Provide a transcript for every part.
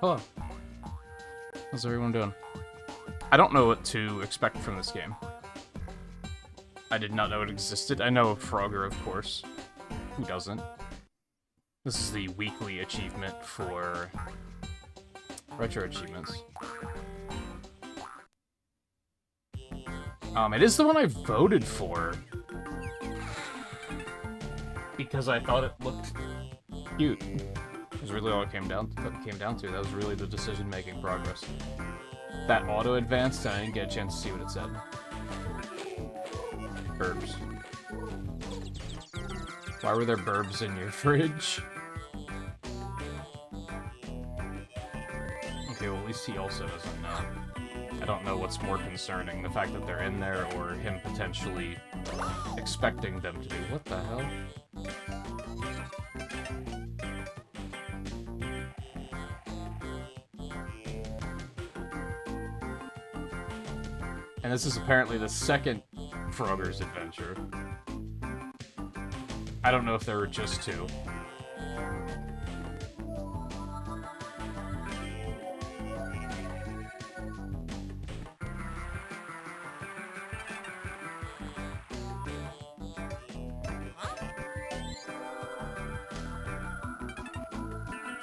Hello. How's everyone doing? I don't know what to expect from this game. I did not know it existed. I know of Frogger, of course. Who doesn't? This is the weekly achievement for RetroAchievements. It is the one I voted for. Because I thought it looked cute. It was really all it came down to. That was really the decision-making progress. That auto-advanced, and I didn't get a chance to see what it said. Burbs. Why were there burbs in your fridge? Okay, well at least he also doesn't know. I don't know what's more concerning, the fact that they're in there or him potentially expecting them to be. What the hell? And this is apparently the second Frogger's adventure. I don't know if there were just two.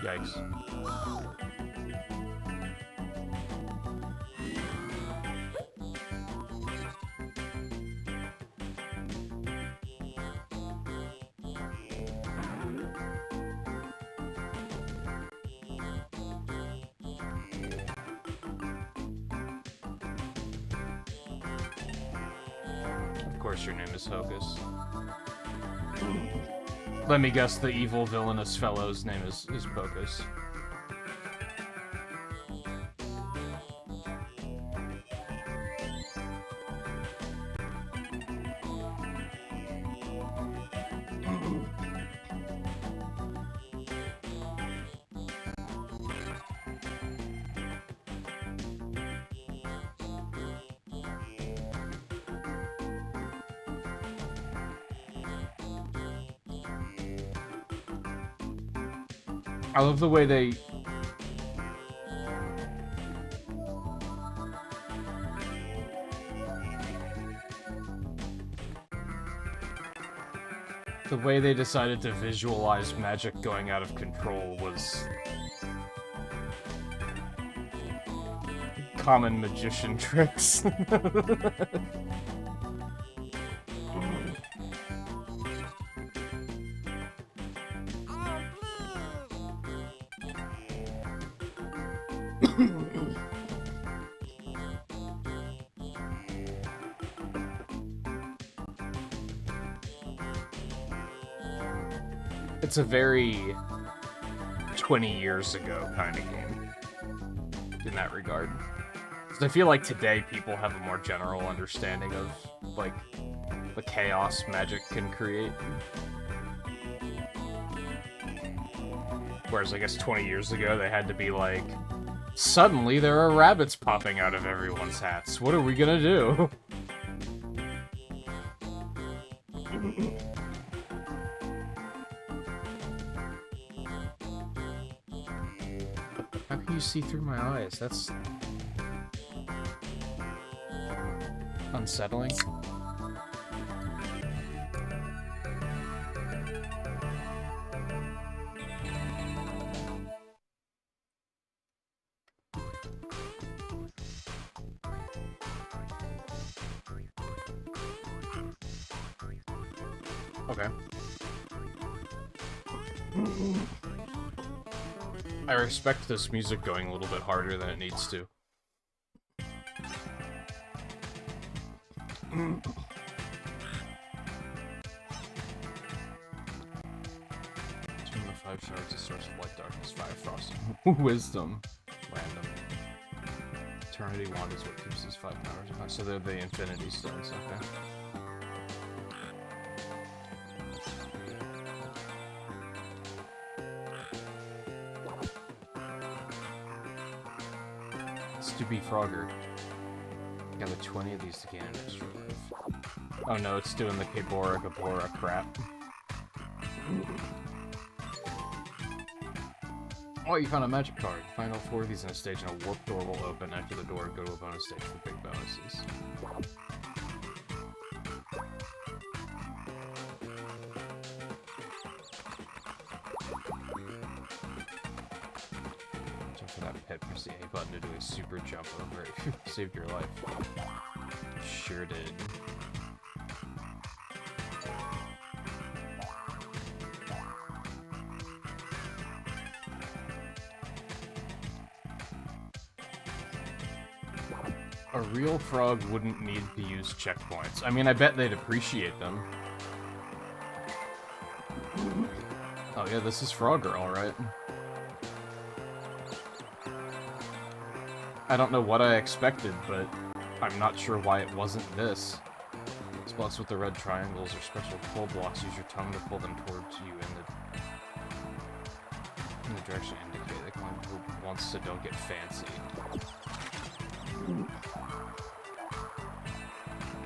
Yikes. Of course your name is Hocus. Let me guess, the evil villainous fellow's name is Pocus. I love the way they... The way they decided to visualize magic going out of control was... common magician tricks. It's a very 20 years ago kind of game in that regard. Because I feel like today people have a more general understanding of, like, the chaos magic can create. Whereas I guess 20 years ago they had to be like, suddenly there are rabbits popping out of everyone's hats. What are we gonna do? How can you see through my eyes? That's unsettling. Okay. I respect this music going a little bit harder than it needs to. Tune the 5 shards, a source of light, darkness, fire, frost, wisdom, random. Eternity wand is what keeps these 5 powers. Oh, so they're the infinity stones, okay. To be Frogger. Gather 20 of these to gain an extra life. Oh no, it's doing the Kabora Gabora crap. Oh, you found a magic card. Find all 4 of these in a stage and a warp door will open. After the door, go to a bonus stage for big bonuses. Jump for that pit, press the A button to do a super jump over it. Saved your life. Sure did. A real frog wouldn't need to use checkpoints. I mean, I bet they'd appreciate them. Oh yeah, this is Frogger, alright. I don't know what I expected, but I'm not sure why it wasn't this. Spots with the red triangles are special pull blocks. Use your tongue to pull them towards you in the direction indicated. They can only move once, so don't get fancy.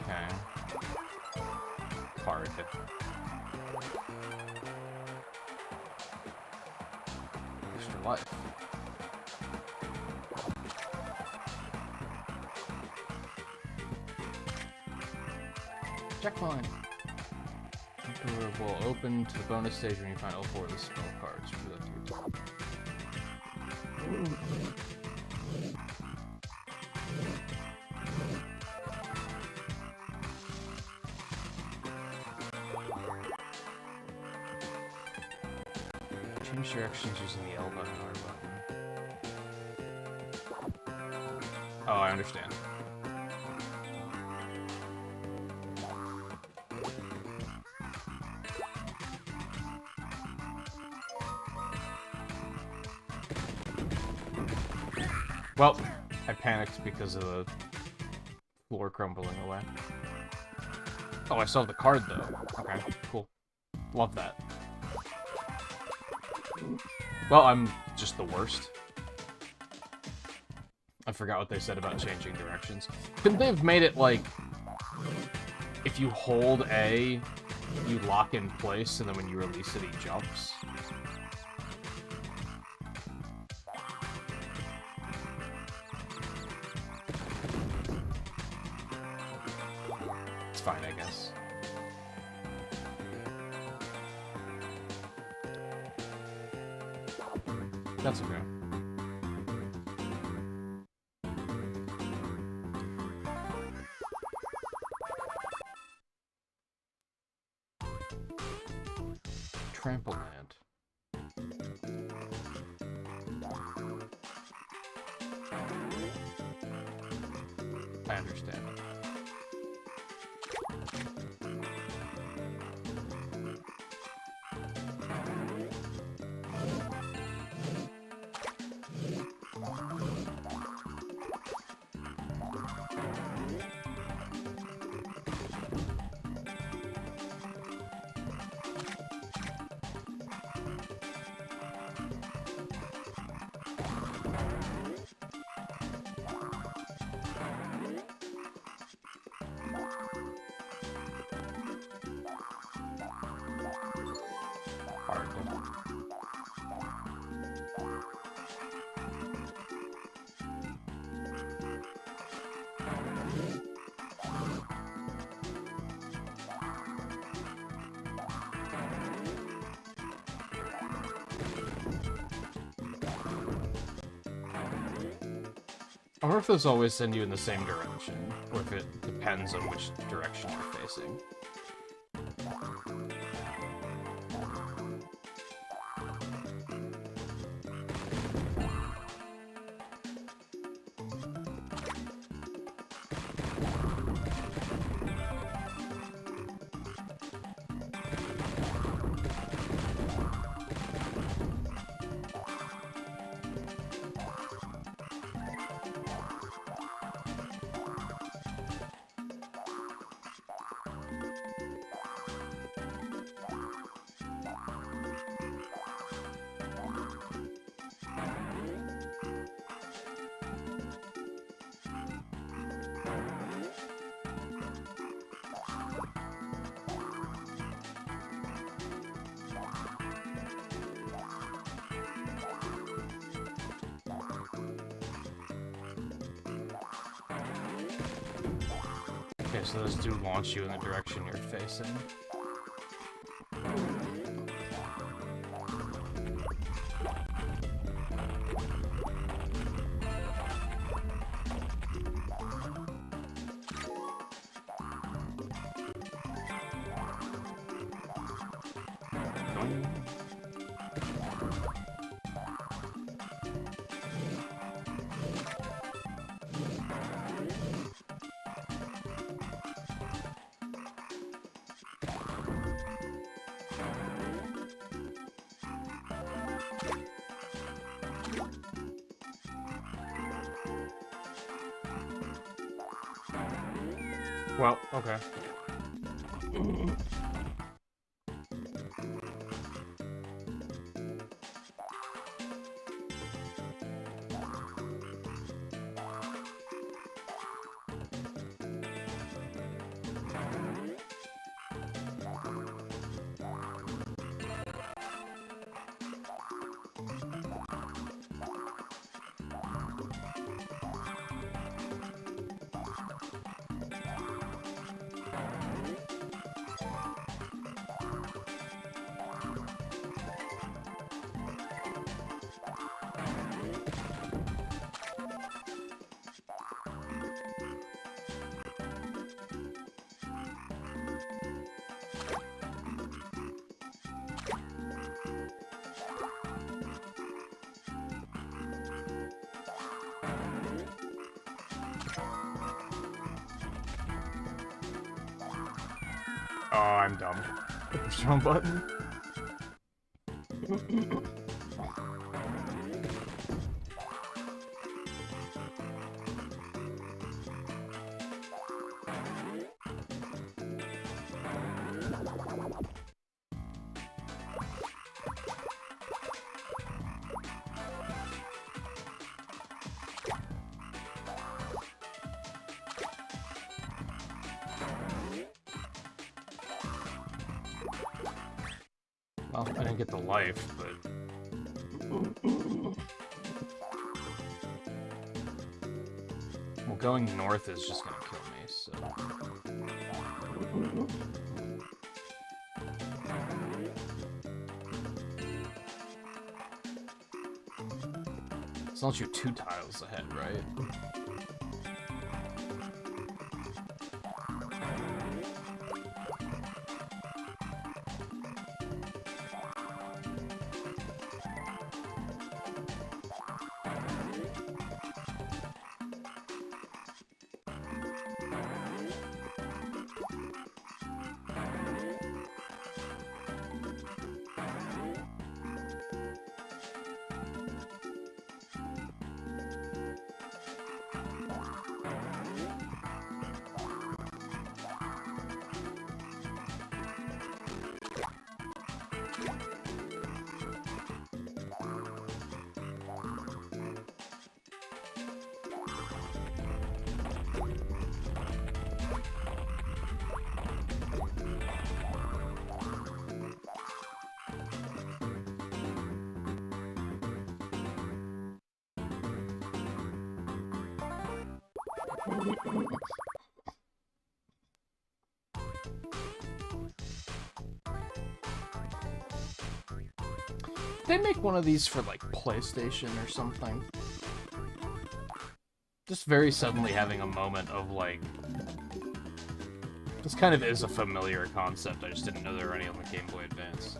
Okay. Hard. Extra life. Checkpoint! The door will open to the bonus stage when you find all 4 of the spell cards. Reveal it to your top. Change directions using the L button or R button. Oh, I understand. Well, I panicked because of the floor crumbling away. Oh, I still have the card, though. Okay, cool. Love that. Well, I'm just the worst. I forgot what they said about changing directions. Couldn't they have made it, like, if you hold A, you lock in place, and then when you release it, he jumps? It's fine, I guess. That's okay. Trample land. I understand. I wonder if those always send you in the same direction, or if it depends on which direction you're facing. Okay, so those do launch you in the direction you're facing. Well, okay. Oh, I'm dumb. Push the wrong button. Well, I didn't get the life, but... Well, going north is just gonna kill me, so... It's not you 2 tiles ahead, right? They make one of these for, like, PlayStation or something. Just very suddenly having a moment of, like... This kind of is a familiar concept, I just didn't know there were any on the Game Boy Advance.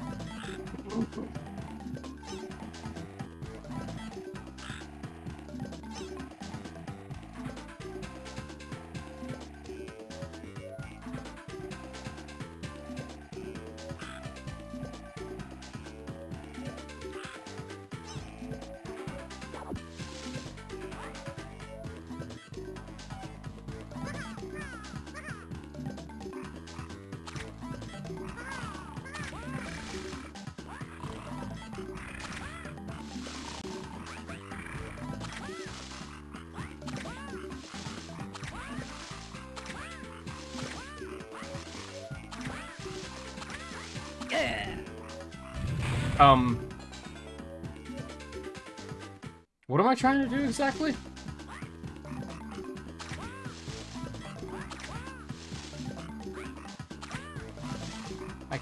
What am I trying to do exactly?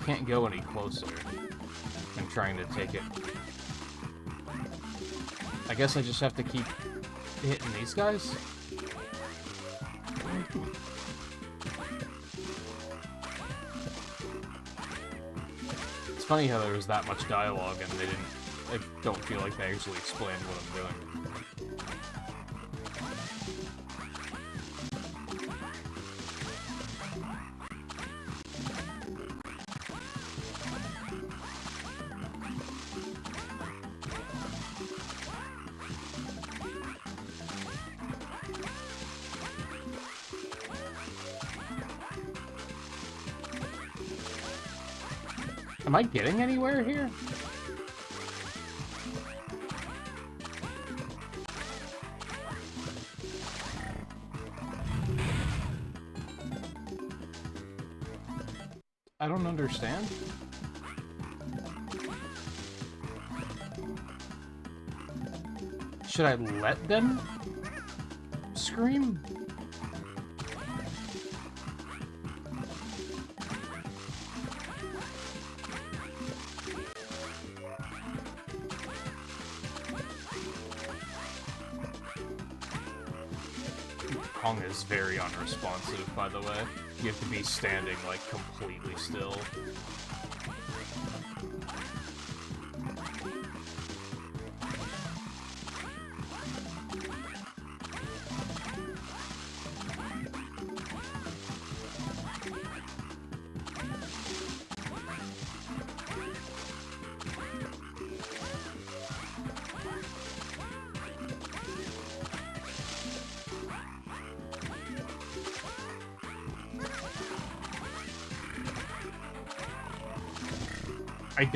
can't go any closer. I'm trying to take it. I guess I just have to keep hitting these guys? It's funny how there was that much dialogue and they didn't... I don't feel like they actually explained what I'm doing. Am I getting anywhere here? I don't understand. Should I let them scream? Kong is very unresponsive, by the way. You have to be standing, like, completely still.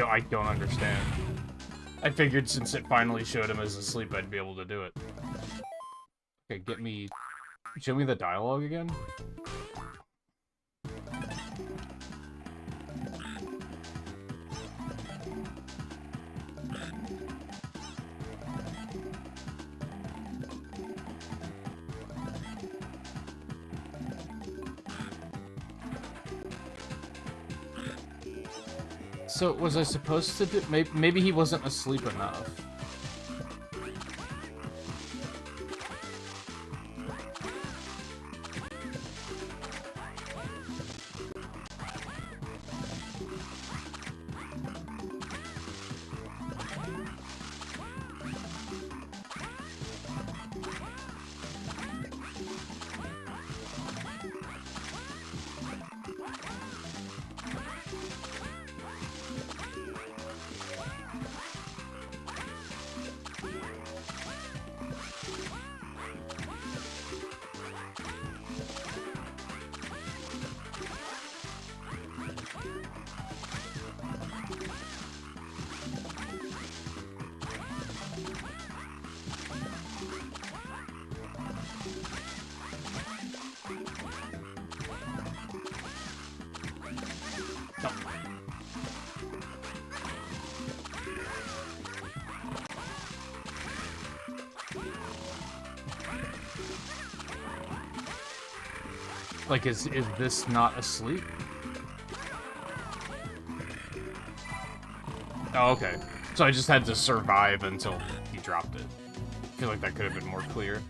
I don't understand. I figured since it finally showed him as asleep, I'd be able to do it. Okay, show me the dialogue again. So, was I supposed to do... Maybe he wasn't asleep enough. Like, is this not asleep? Oh, okay. So I just had to survive until he dropped it. I feel like that could have been more clear.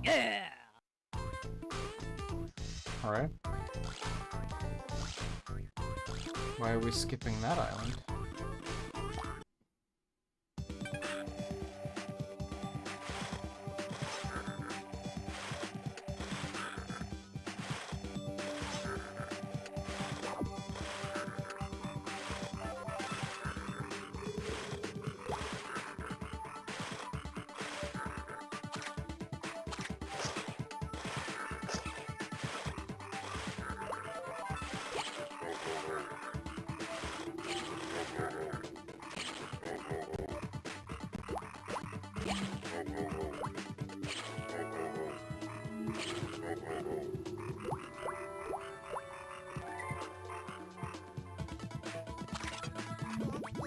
Yeah! Alright. Why are we skipping that island?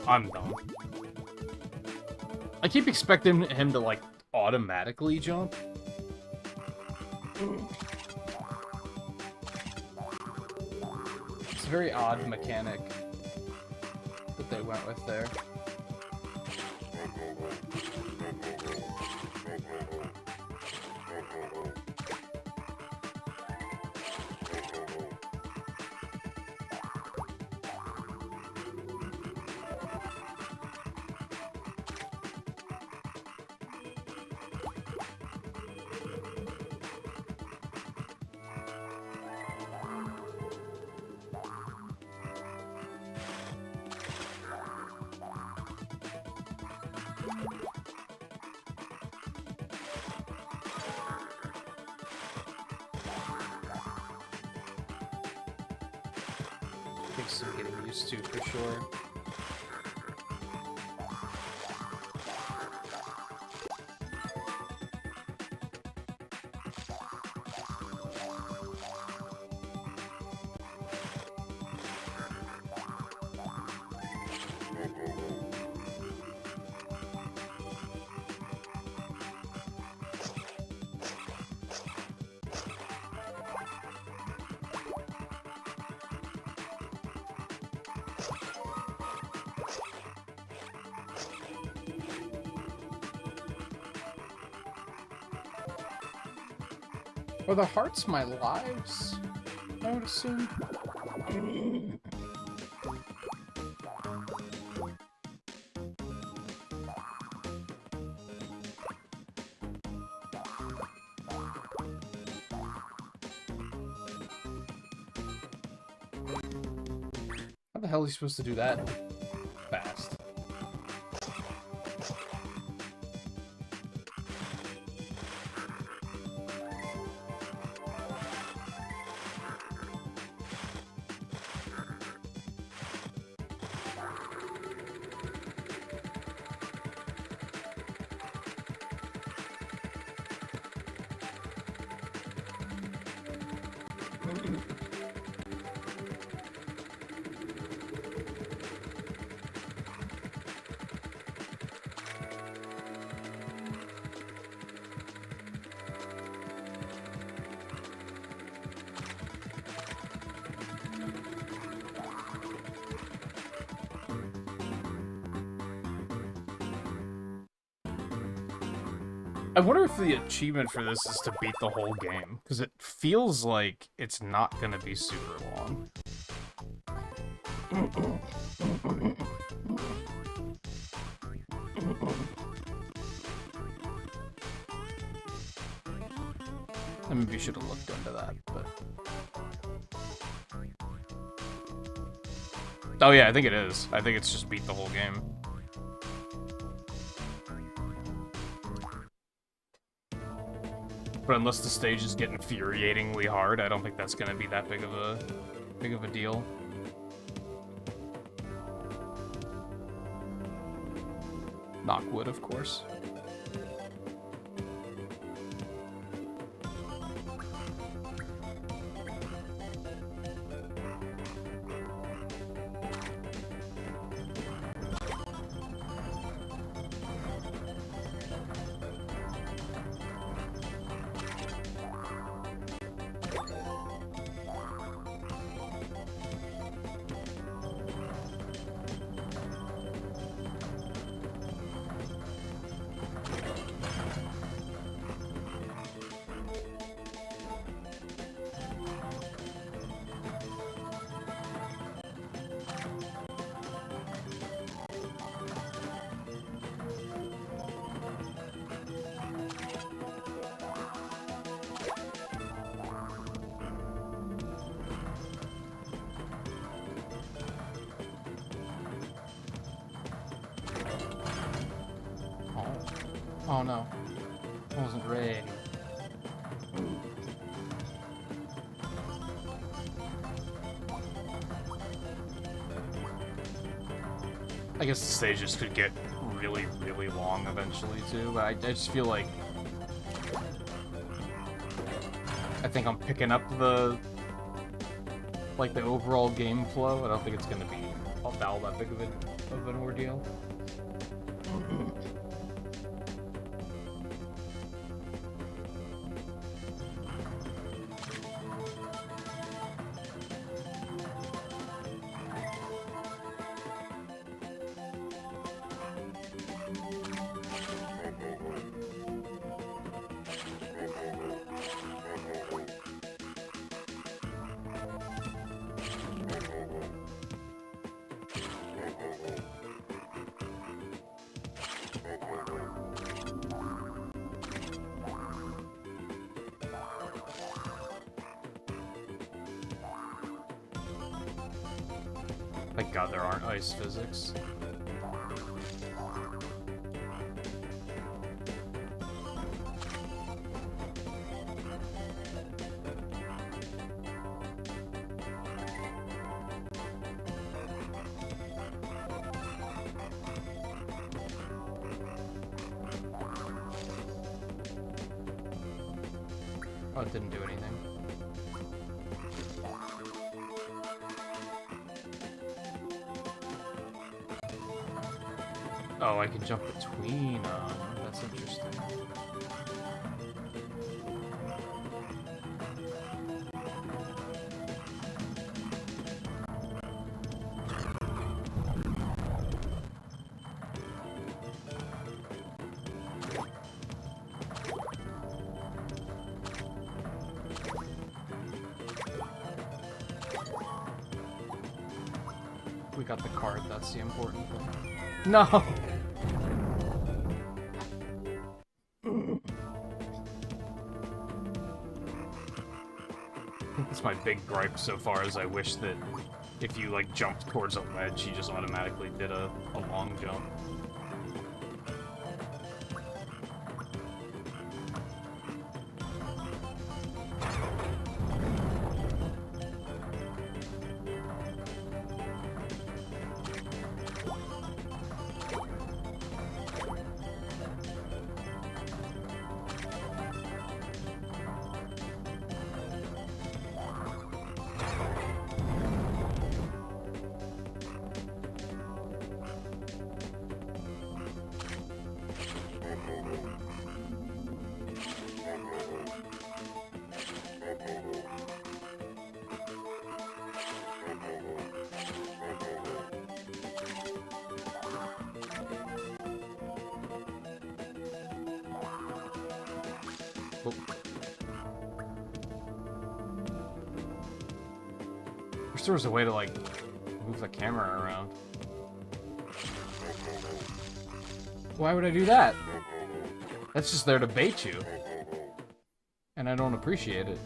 I'm dumb. I keep expecting him to, like, automatically jump. It's a very odd mechanic that they went with there. Takes some getting used to, for sure. Are the hearts my lives? I would assume. How the hell are you supposed to do that fast? I wonder if the achievement for this is to beat the whole game, because it feels like it's not going to be super long. I maybe should have looked into that, but... Oh yeah, I think it is. I think it's just beat the whole game. But unless the stages get infuriatingly hard, I don't think that's gonna be that big of a deal. Knock wood, of course. Oh no, I wasn't ready. I guess the stages could get really, really long eventually too, but I just feel like... I think I'm picking up the... like, the overall game flow. I don't think it's gonna be all that big of an ordeal. Thank God there aren't ice physics. Oh, it didn't do anything. Oh, I can jump between them. That's interesting. We got the card, that's the important thing. No! That's my big gripe so far, is I wish that if you, like, jumped towards a ledge, you just automatically did a long jump. Oh. Wish there was a way to, like, move the camera around. Why would I do that? That's just there to bait you. And I don't appreciate it.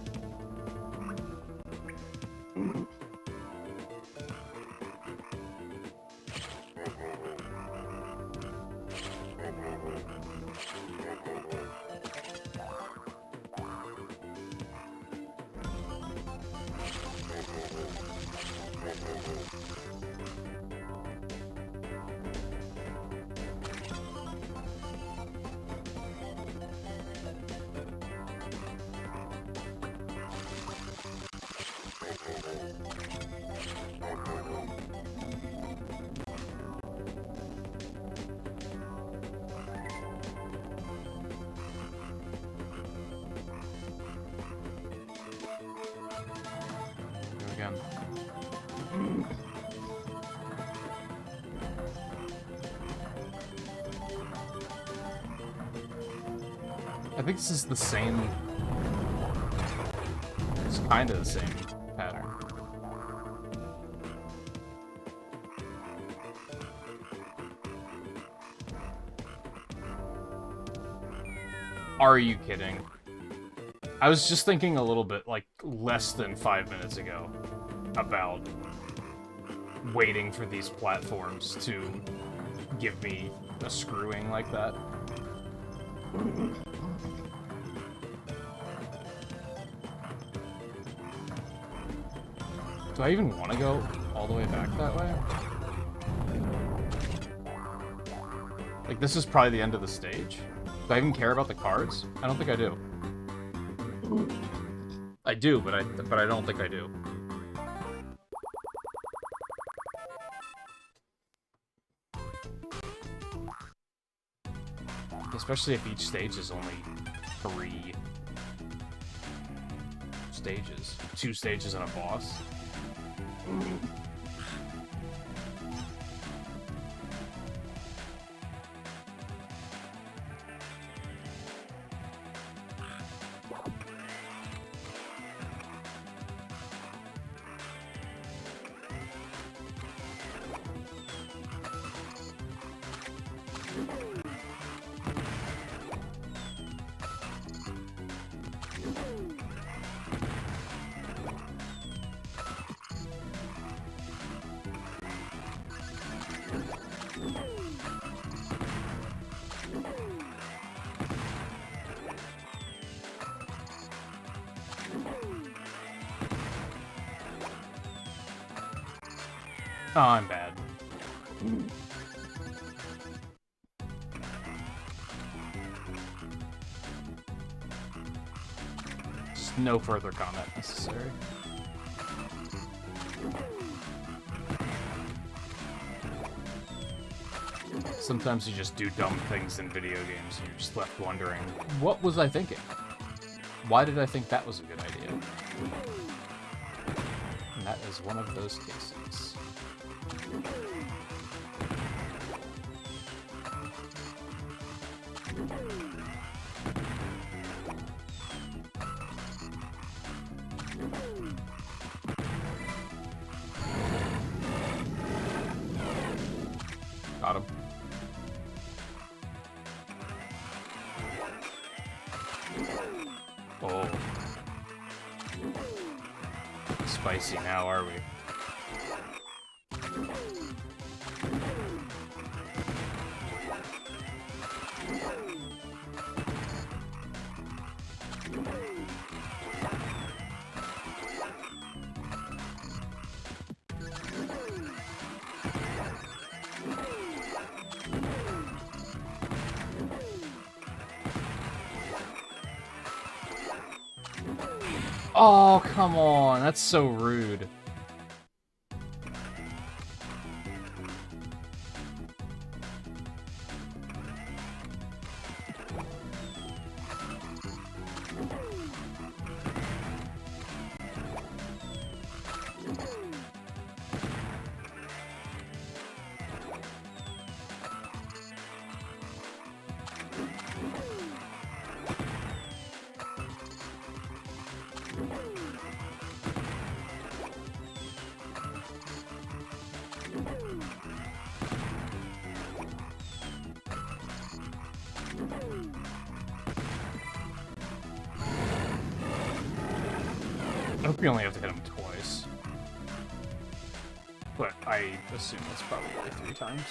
Again. I think this is the same. It's kind of the same pattern. Are you kidding? I was just thinking a little bit, like, less than 5 minutes ago about waiting for these platforms to give me a screwing like that. Do I even want to go all the way back that way? Like, this is probably the end of the stage. Do I even care about the cards? I don't think I do. I do, but I don't think I do. Especially if each stage is only 3 stages. 2 stages and a boss. Oh, I'm bad. Just no further comment necessary. Sometimes you just do dumb things in video games and you're just left wondering, what was I thinking? Why did I think that was a good idea? And that is one of those cases. Got him. Oh. Spicy now, are we? Oh, come on. That's so rude. I hope you only have to hit him twice. But I assume it's probably 3 times.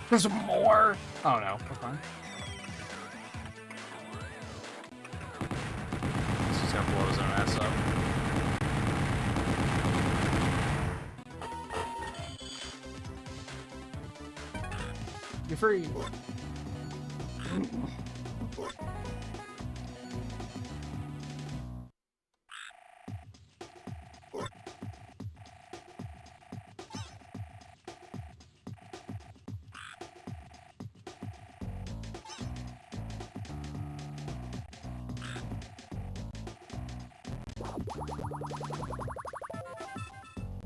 There's more! Oh no, we're fine. He's just gonna blow his own ass up. You're free.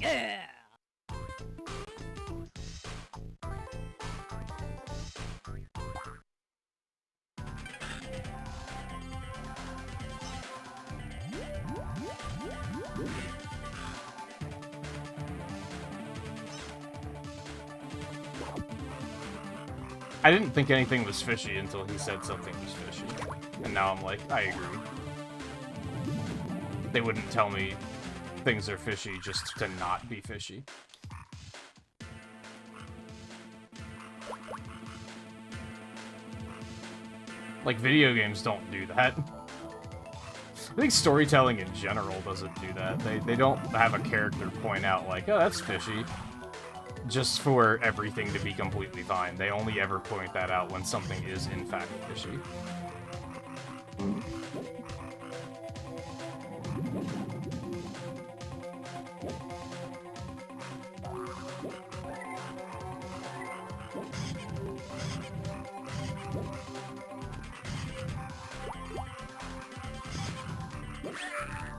Yeah. I didn't think anything was fishy until he said something was fishy. And now I'm like, I agree. They wouldn't tell me things are fishy just to not be fishy. Like, video games don't do that. I think storytelling in general doesn't do that. They don't have a character point out, like, oh, that's fishy, just for everything to be completely fine. They only ever point that out when something is, in fact, fishy.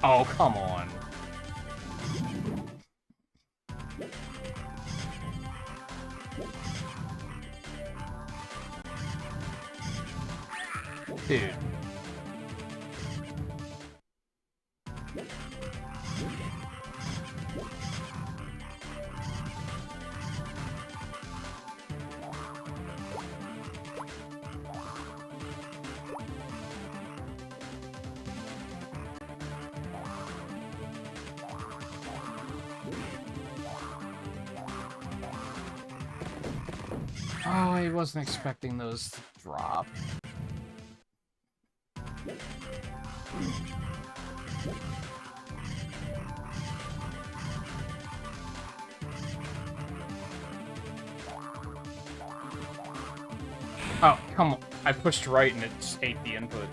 Oh, come on. Dude. Oh, I wasn't expecting those to drop. Oh, come on. I pushed right and it just ate the input.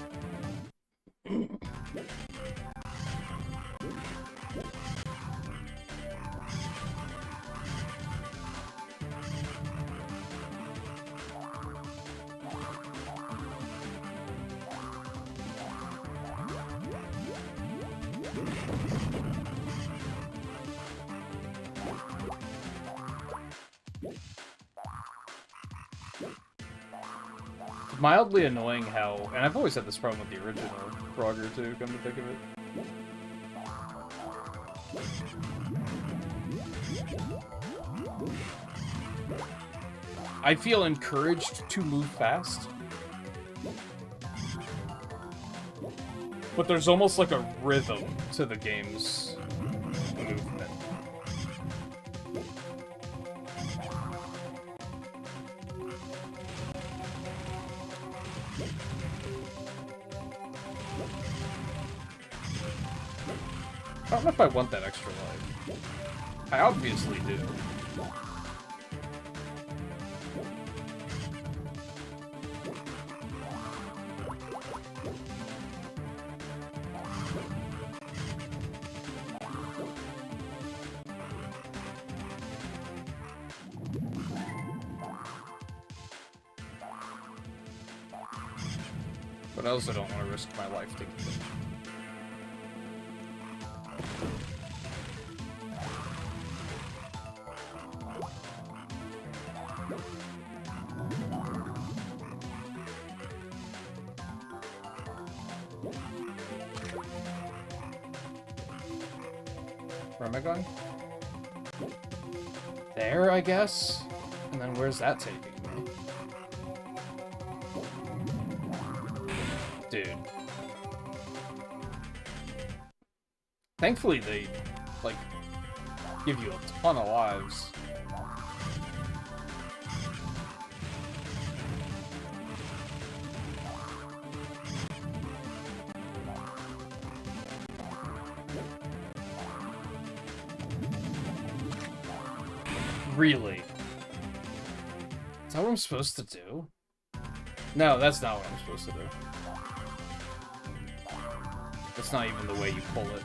Mildly annoying how, and I've always had this problem with the original Frogger too, come to think of it. I feel encouraged to move fast, but there's almost like a rhythm to the game's movement. I don't know if I want that extra life. I obviously do. But I also don't want to risk my life to get it. Where am I going? There, I guess? And then where's that taking me? Dude. Thankfully, they, like, give you a ton of lives. Really? Is that what I'm supposed to do? No, that's not what I'm supposed to do. That's not even the way you pull it.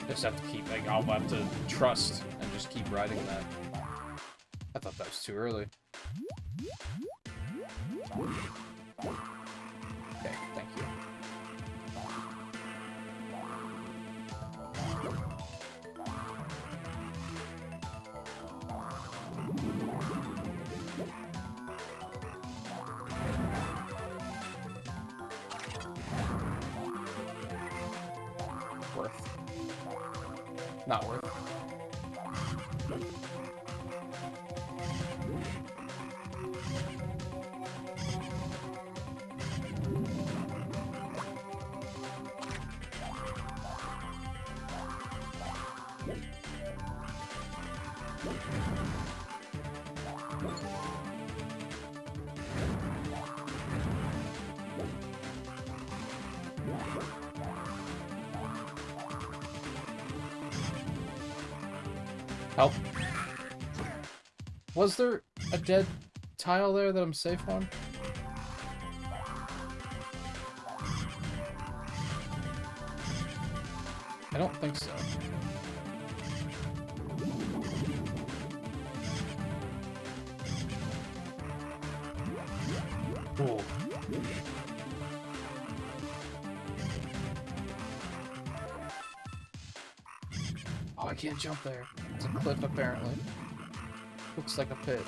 Just have to keep, like, I'll have to trust and just keep riding that. I thought that was too early. Okay, thank you. Worth. Not worth. Help. Was there a dead tile there that I'm safe on? I don't think so. Cool. Oh, I can't jump there. It's a cliff, apparently. Looks like a pit.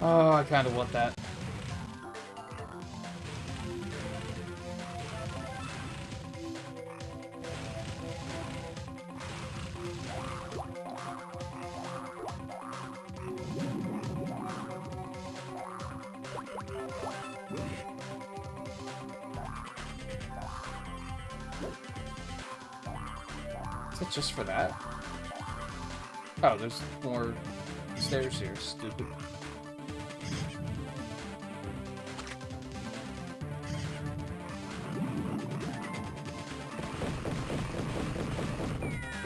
Oh, I kind of want that. Is it just for that? Oh, there's more stairs here, stupid.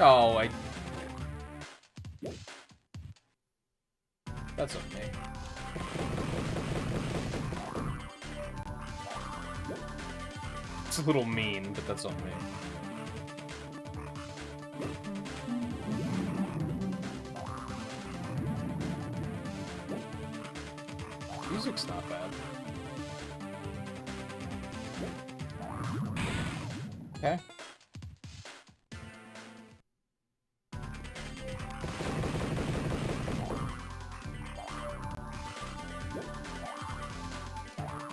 Oh, that's okay. It's a little mean, but that's on me. Music's not bad. Okay.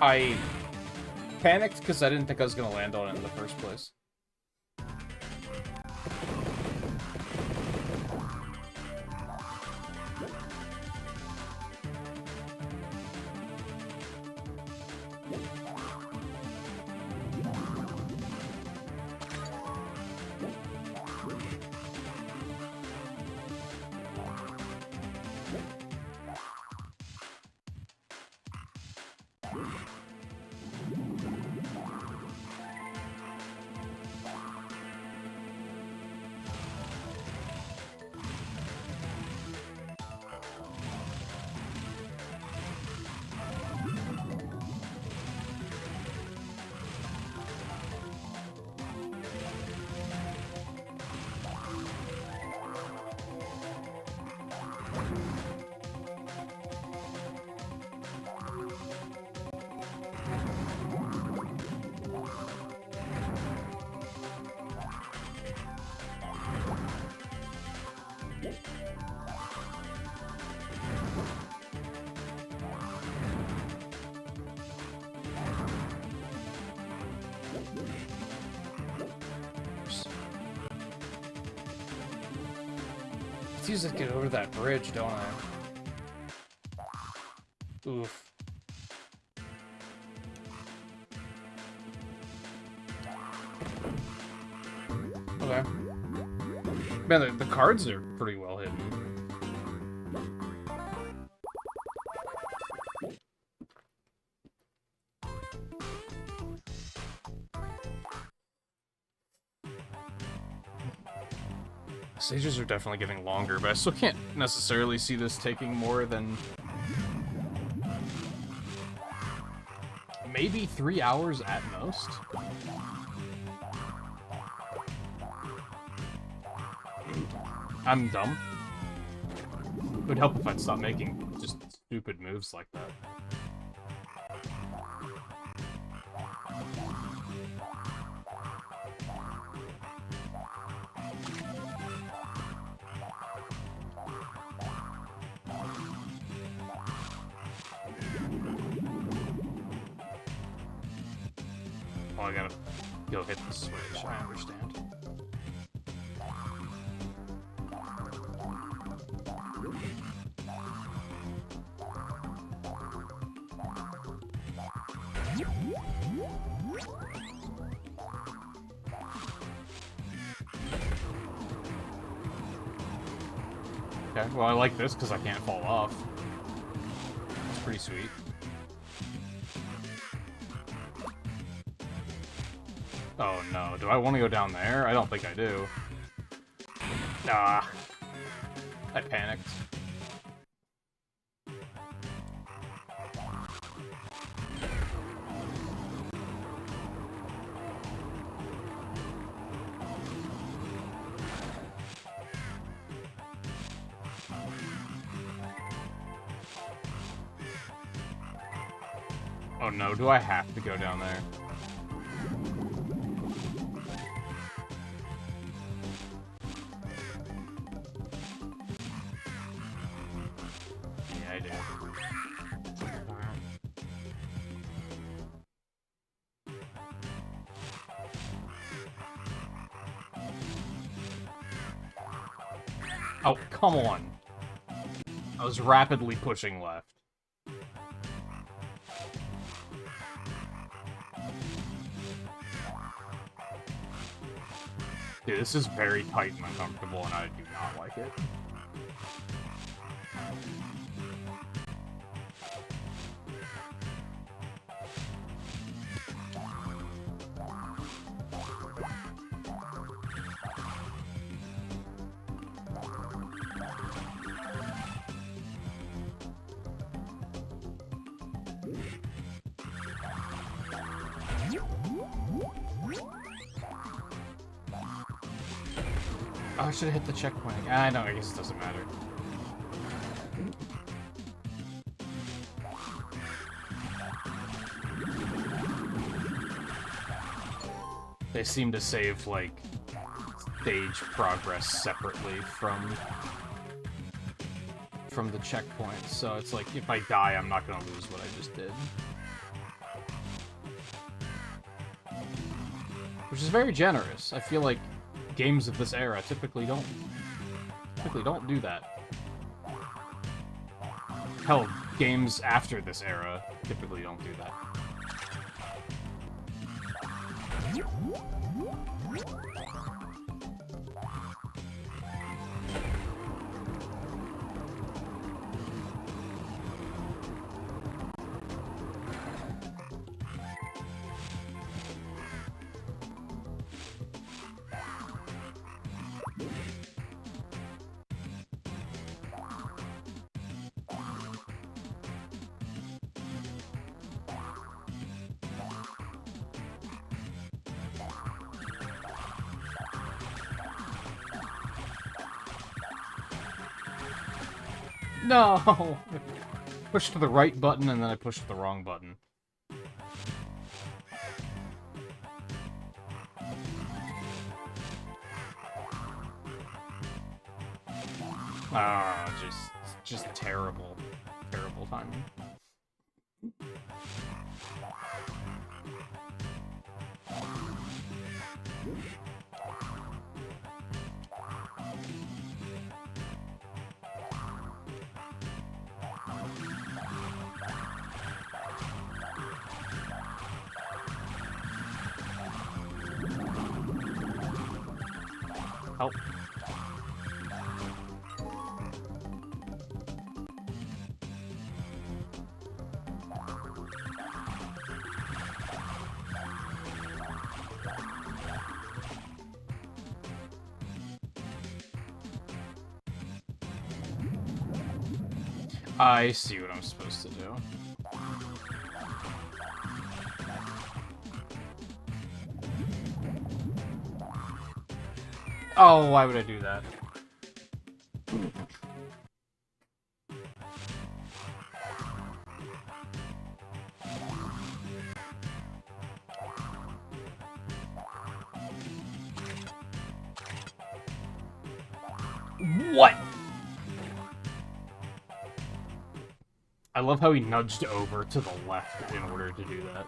I panicked because I didn't think I was going to land on it in the first place. It's easy to get over that bridge, don't I? Oof. Okay. Man, the cards are pretty well hidden. Stages are definitely getting longer, but I still can't necessarily see this taking more than maybe 3 hours at most. I'm dumb. It would help if I'd stop making just stupid moves like that. Oh, I gotta go hit the switch, I understand. Okay, well I like this because I can't fall off. It's pretty sweet. Oh no, do I want to go down there? I don't think I do. Nah. I panicked. Oh no, do I have to go down there? Yeah, I do. Oh, come on. I was rapidly pushing left. Dude, this is very tight and uncomfortable, and I do not like it. Oh, I should have hit the checkpoint. I know, I guess it doesn't matter. They seem to save, like, stage progress separately from the checkpoint, so it's like, if I die, I'm not gonna lose what I just did. Which is very generous. I feel like games of this era typically don't do that. Hell, games after this era typically don't do that. No! Pushed the right button and then I pushed the wrong button. Ah, just terrible, terrible timing. Help. I see what I'm supposed to do. Oh, why would I do that? What? I love how he nudged over to the left in order to do that.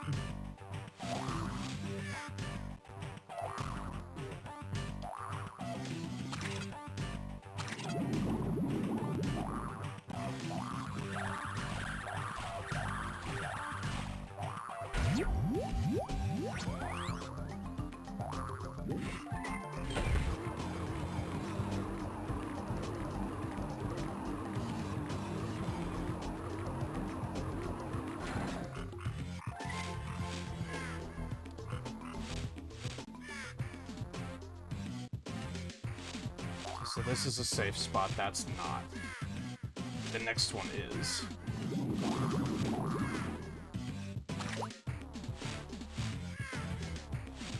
So this is a safe spot, that's not. The next one is.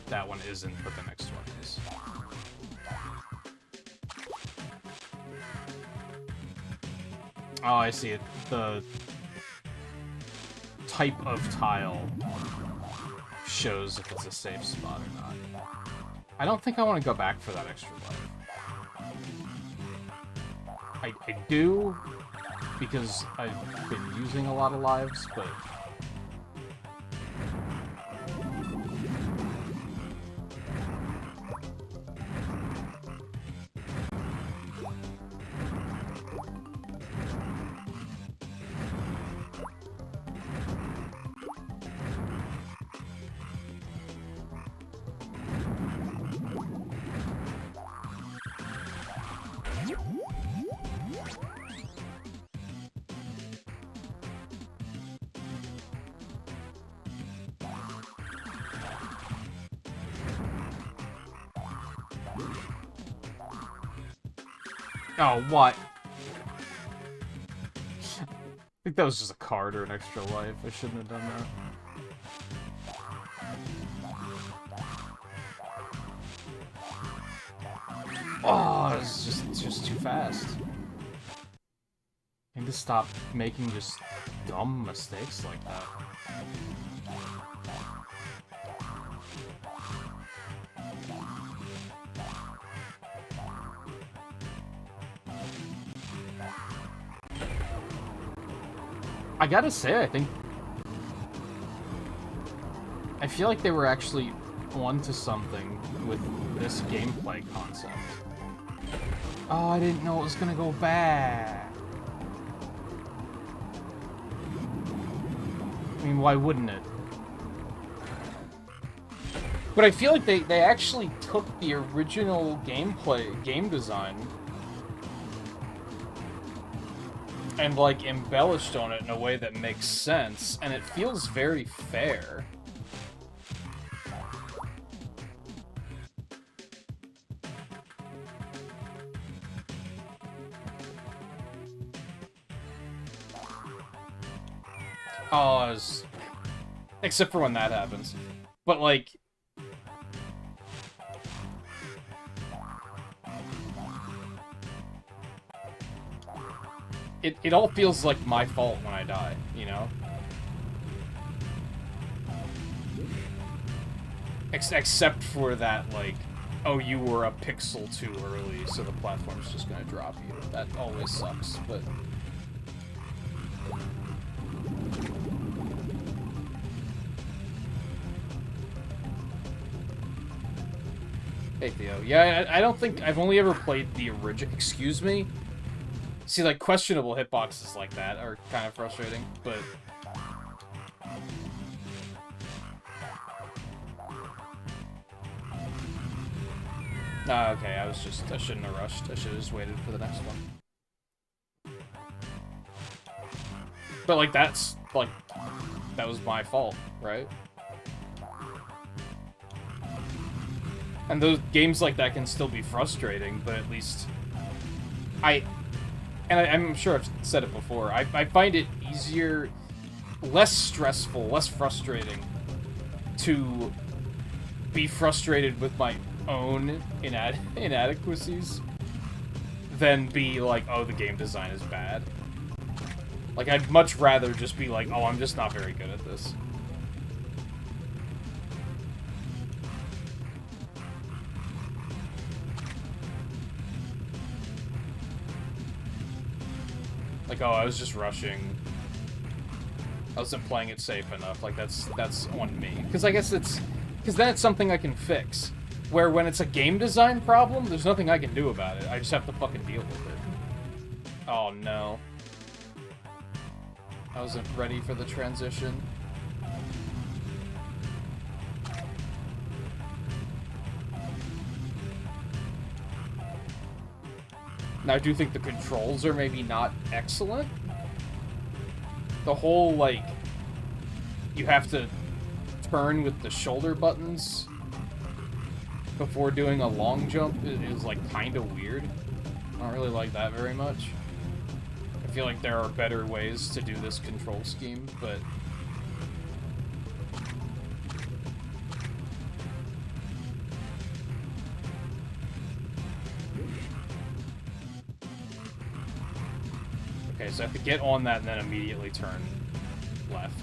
That one isn't, but the next one is. Oh, I see it. The type of tile shows if it's a safe spot or not. I don't think I want to go back for that extra life. I do, because I've been using a lot of lives, but... Oh, what? I think that was just a card or an extra life. I shouldn't have done that. Oh, it's just too fast. I need to stop making just dumb mistakes like that. I gotta say, I feel like they were actually onto something with this gameplay concept. Oh, I didn't know it was gonna go back. I mean, why wouldn't it? But I feel like they actually took the original game design and, like, embellished on it in a way that makes sense, and it feels very fair. Oh, except for when that happens. But, like... It all feels like my fault when I die, you know? Except for that, like, oh, you were a pixel too early, so the platform's just gonna drop you. That always sucks, but... Hey, Theo. Yeah, I don't think... I've only ever played the original... Excuse me? See, like, questionable hitboxes like that are kind of frustrating, but... Okay, I shouldn't have rushed. I should have just waited for the next one. But, like, that was my fault, right? And those games like that can still be frustrating, but at least I'm sure I've said it before, I find it easier, less stressful, less frustrating to be frustrated with my own inadequacies than be like, oh, the game design is bad. Like, I'd much rather just be like, oh, I'm just not very good at this. Like, oh, I was just rushing. I wasn't playing it safe enough. Like, that's on me. Because I guess because then it's something I can fix. Where when it's a game design problem, there's nothing I can do about it. I just have to fucking deal with it. Oh, no. I wasn't ready for the transition. Now, I do think the controls are maybe not excellent. The whole, like, you have to turn with the shoulder buttons before doing a long jump is like, kind of weird. I don't really like that very much. I feel like there are better ways to do this control scheme, but... Okay, so I have to get on that and then immediately turn left.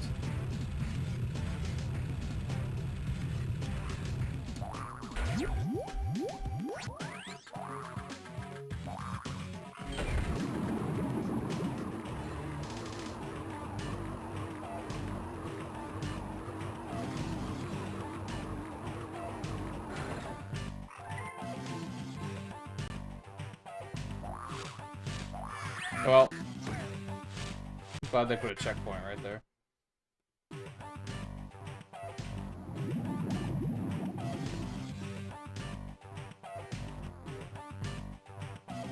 Well, I'm glad they put a checkpoint right there.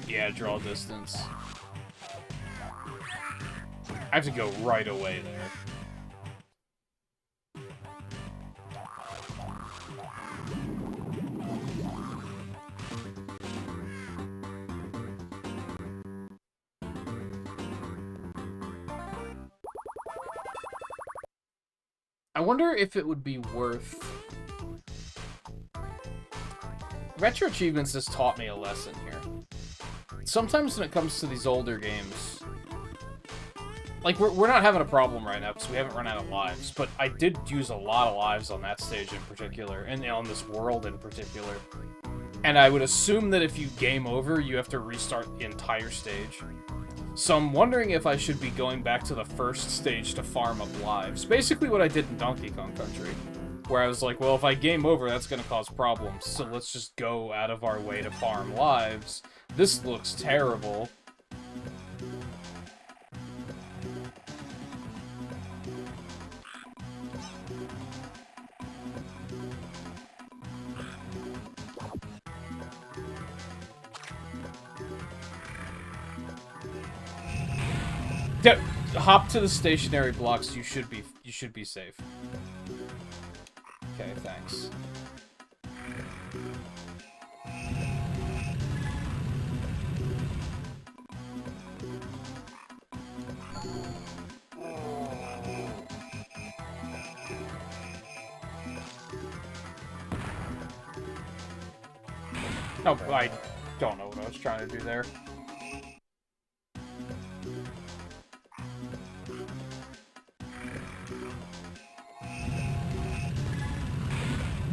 Yeah, draw distance. I have to go right away there. I wonder if it would be worth... RetroAchievements has taught me a lesson here. Sometimes when it comes to these older games... Like, we're not having a problem right now because we haven't run out of lives, but I did use a lot of lives on that stage in particular, and on this world in particular. And I would assume that if you game over, you have to restart the entire stage. So I'm wondering if I should be going back to the first stage to farm up lives. Basically what I did in Donkey Kong Country. Where I was like, well, if I game over, that's going to cause problems. So let's just go out of our way to farm lives. This looks terrible. Hop to the stationary blocks. You should be safe. Okay, thanks. Oh, I don't know what I was trying to do there.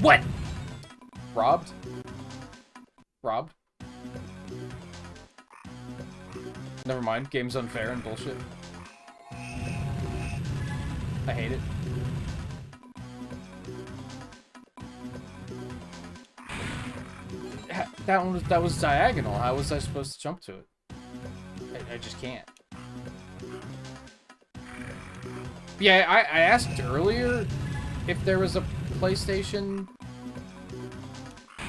What? Robbed? Robbed? Never mind. Game's unfair and bullshit. I hate it. That was diagonal. How was I supposed to jump to it? I just can't. Yeah, I asked earlier if there was a PlayStation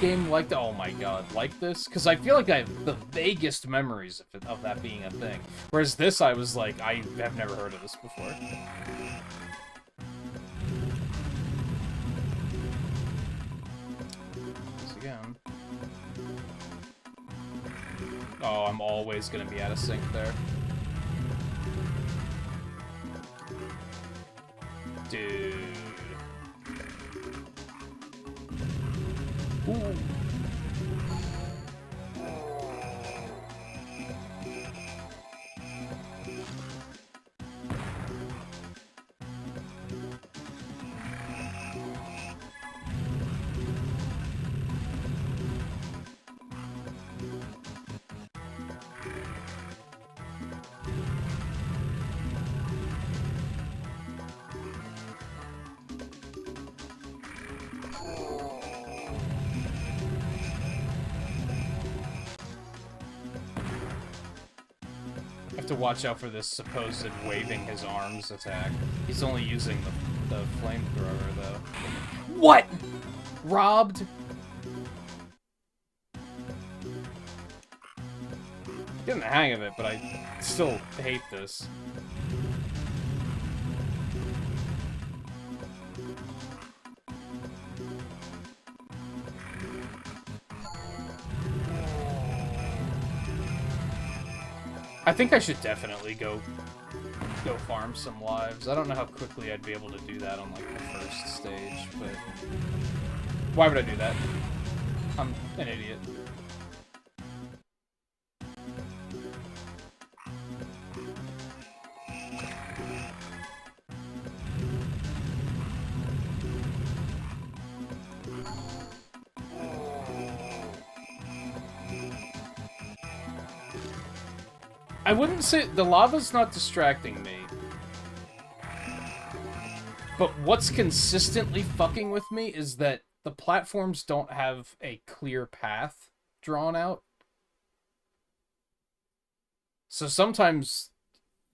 game like that? Oh my god, like this? Because I feel like I have the vaguest memories of that being a thing. Whereas this, I was like, I have never heard of this before. This again. Oh, I'm always gonna be out of sync there. Dude. Ooh. To watch out for this supposed waving his arms attack. He's only using the flamethrower, though. What? Robbed? Getting the hang of it, but I still hate this. I think I should definitely go farm some lives. I don't know how quickly I'd be able to do that on, like, the first stage, but... Why would I do that? I'm an idiot. I wouldn't say... The lava's not distracting me. But what's consistently fucking with me is that the platforms don't have a clear path drawn out. So sometimes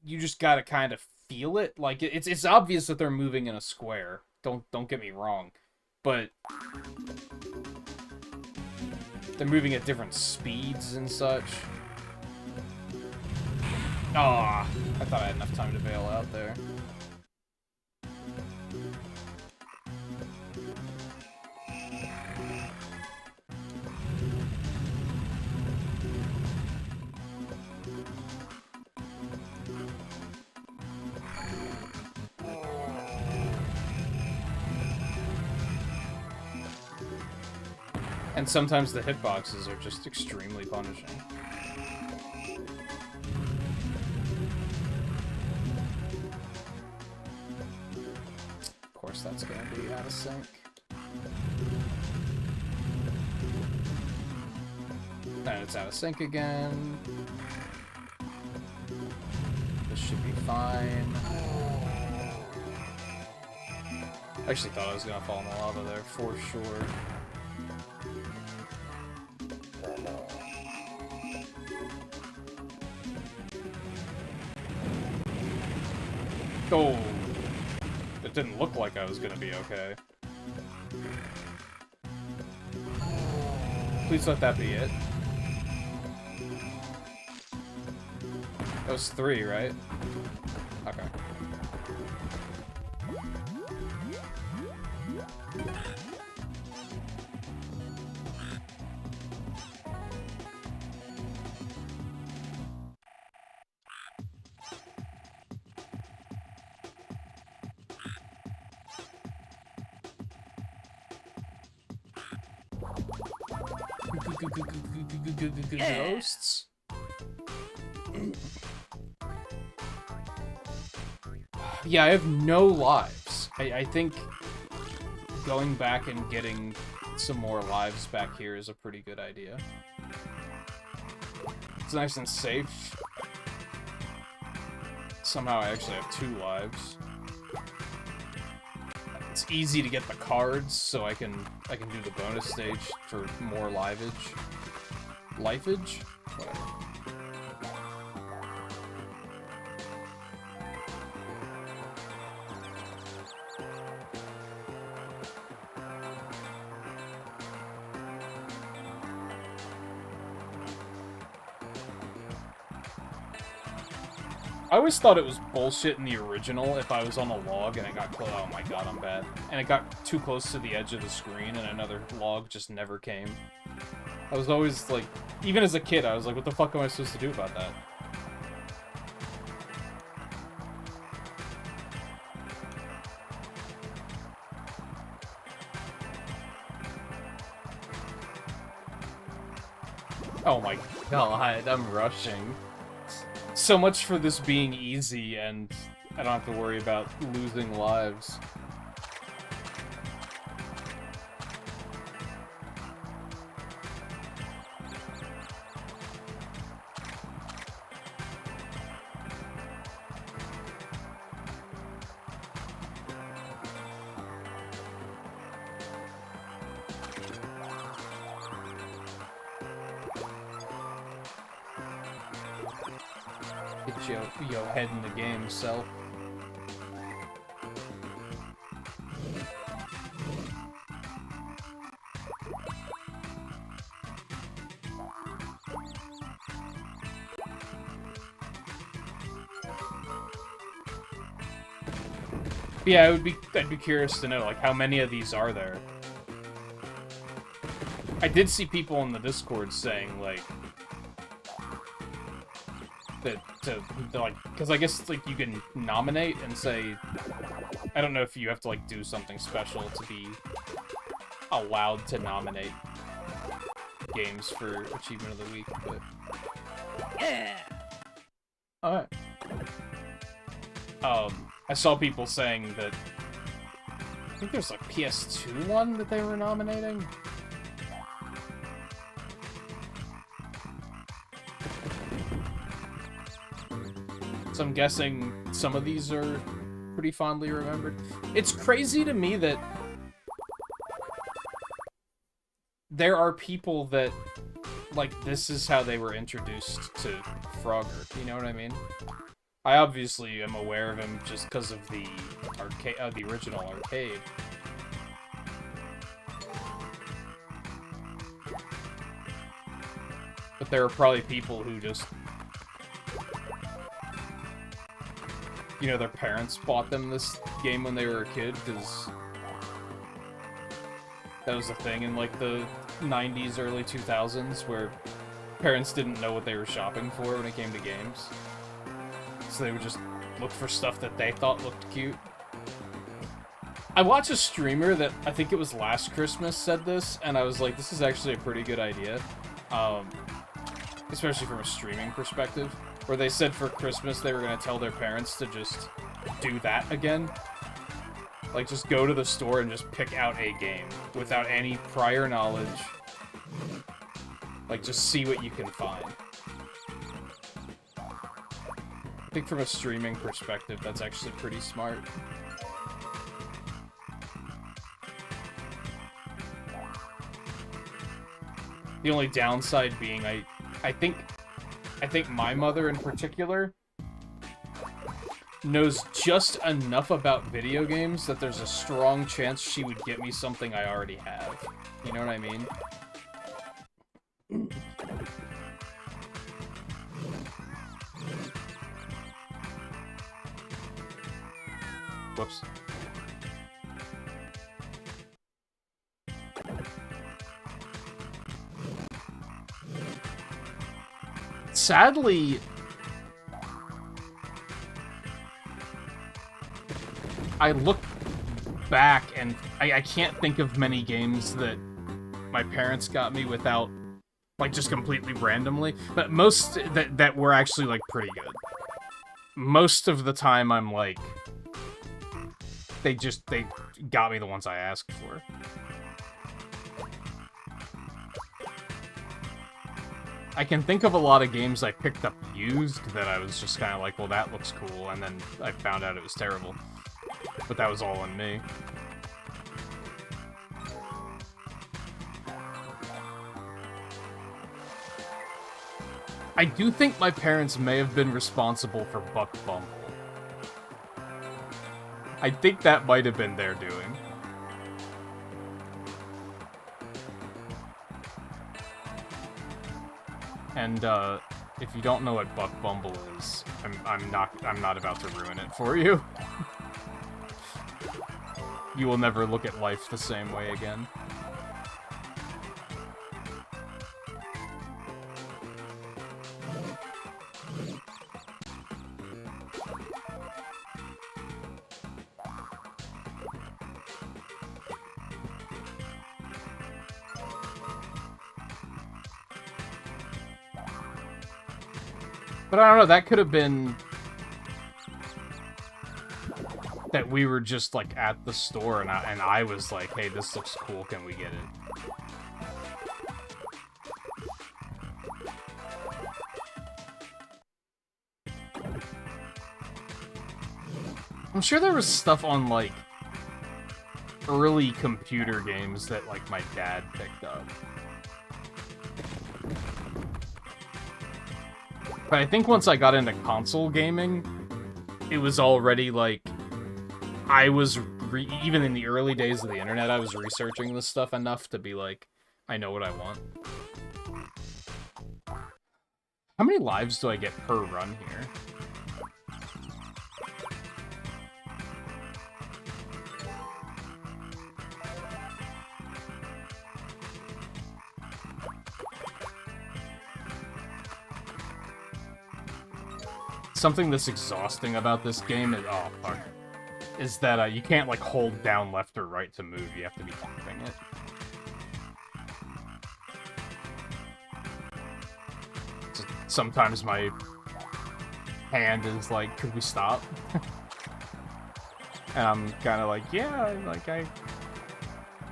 you just gotta kind of feel it. Like, it's obvious that they're moving in a square. Don't get me wrong. But... they're moving at different speeds and such. Ah, I thought I had enough time to bail out there. And sometimes the hitboxes are just extremely punishing. Of course, that's gonna be out of sync. And it's out of sync again. This should be fine. I actually thought I was gonna fall in the lava there, for sure. Oh, it didn't look like I was gonna be okay. Please let that be it. That was 3, right? Okay. Ghosts? Yeah, I have no lives. I think going back and getting some more lives back here is a pretty good idea. It's nice and safe. Somehow I actually have 2 lives. It's easy to get the cards, so I can do the bonus stage for more liveage. Lifeage? Whatever. I always thought it was bullshit in the original if I was on a log and it got close. Oh my god, I'm bad. And it got too close to the edge of the screen and another log just never came. I was always like, even as a kid, I was like, what the fuck am I supposed to do about that? Oh my god, I'm rushing. So much for this being easy, and I don't have to worry about losing lives. Get your head in the game, self. Yeah, I'd be curious to know, like, how many of these are there? I did see people in the Discord saying, like, like, because I guess, like, you can nominate and say, I don't know if you have to, like, do something special to be allowed to nominate games for Achievement of the Week, but... Yeah! Alright. I saw people saying that... I think there's, like, PS2 one that they were nominating? So I'm guessing some of these are pretty fondly remembered. It's crazy to me that there are people that, like, this is how they were introduced to Frogger, you know what I mean? I obviously am aware of him just because of the arcade, the original arcade. But there are probably people who just, you know, their parents bought them this game when they were a kid, because that was a thing in, like, the 90s, early 2000s, where parents didn't know what they were shopping for when it came to games. So they would just look for stuff that they thought looked cute. I watched a streamer that, I think it was last Christmas, said this, and I was like, this is actually a pretty good idea. Especially from a streaming perspective. Where they said for Christmas they were going to tell their parents to just do that again. Like, just go to the store and just pick out a game without any prior knowledge. Like, just see what you can find. I think from a streaming perspective, that's actually pretty smart. The only downside being, I think my mother in particular knows just enough about video games that there's a strong chance she would get me something I already have. You know what I mean? Whoops. Sadly, I look back and I can't think of many games that my parents got me without, like, just completely randomly, but most that were actually, like, pretty good. Most of the time I'm like, they got me the ones I asked for. I can think of a lot of games I picked up used that I was just kind of like, well, that looks cool, and then I found out it was terrible. But that was all on me. I do think my parents may have been responsible for Buck Bumble. I think that might have been their doing. And, If you don't know what Buck Bumble is, I'm not about to ruin it for you. You will never look at life the same way again. But I don't know, that could have been that we were just, like, at the store, and I was like, hey, this looks cool, can we get it? I'm sure there was stuff on, like, early computer games that, like, my dad picked up. But I think once I got into console gaming, it was already, like, I was, even in the early days of the internet, I was researching this stuff enough to be like, I know what I want. How many lives do I get per run here? Something that's exhausting about this game is, oh, fuck, is that you can't, like, hold down left or right to move. You have to be tapping it. So sometimes my hand is like, could we stop? And I'm kind of like, yeah, like,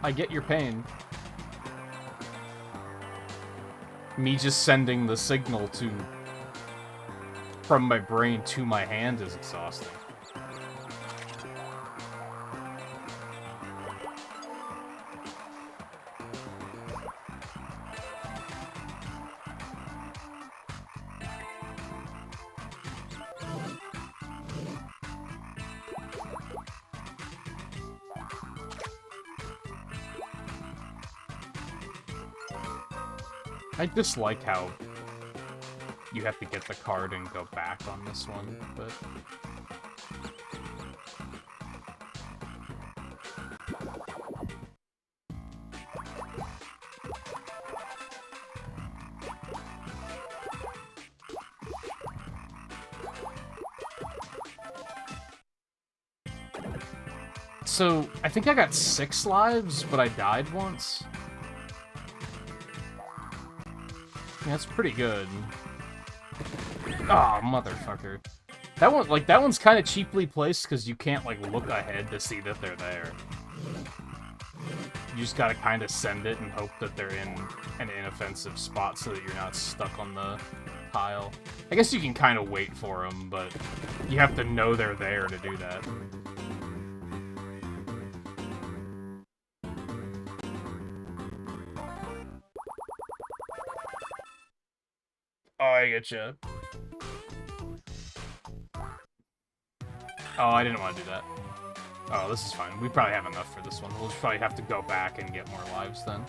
I get your pain. Me just sending the signal from my brain to my hand is exhausting. I just like how you have to get the card and go back on this one, but... So, I think I got 6 lives, but I died once. Yeah, that's pretty good. Oh, motherfucker. That one, like, that one's kind of cheaply placed because you can't, like, look ahead to see that they're there. You just gotta kind of send it and hope that they're in an inoffensive spot so that you're not stuck on the tile. I guess you can kind of wait for them, but you have to know they're there to do that. Oh, I getcha. Oh, I didn't want to do that. Oh, this is fine. We probably have enough for this one. We'll just probably have to go back and get more lives then.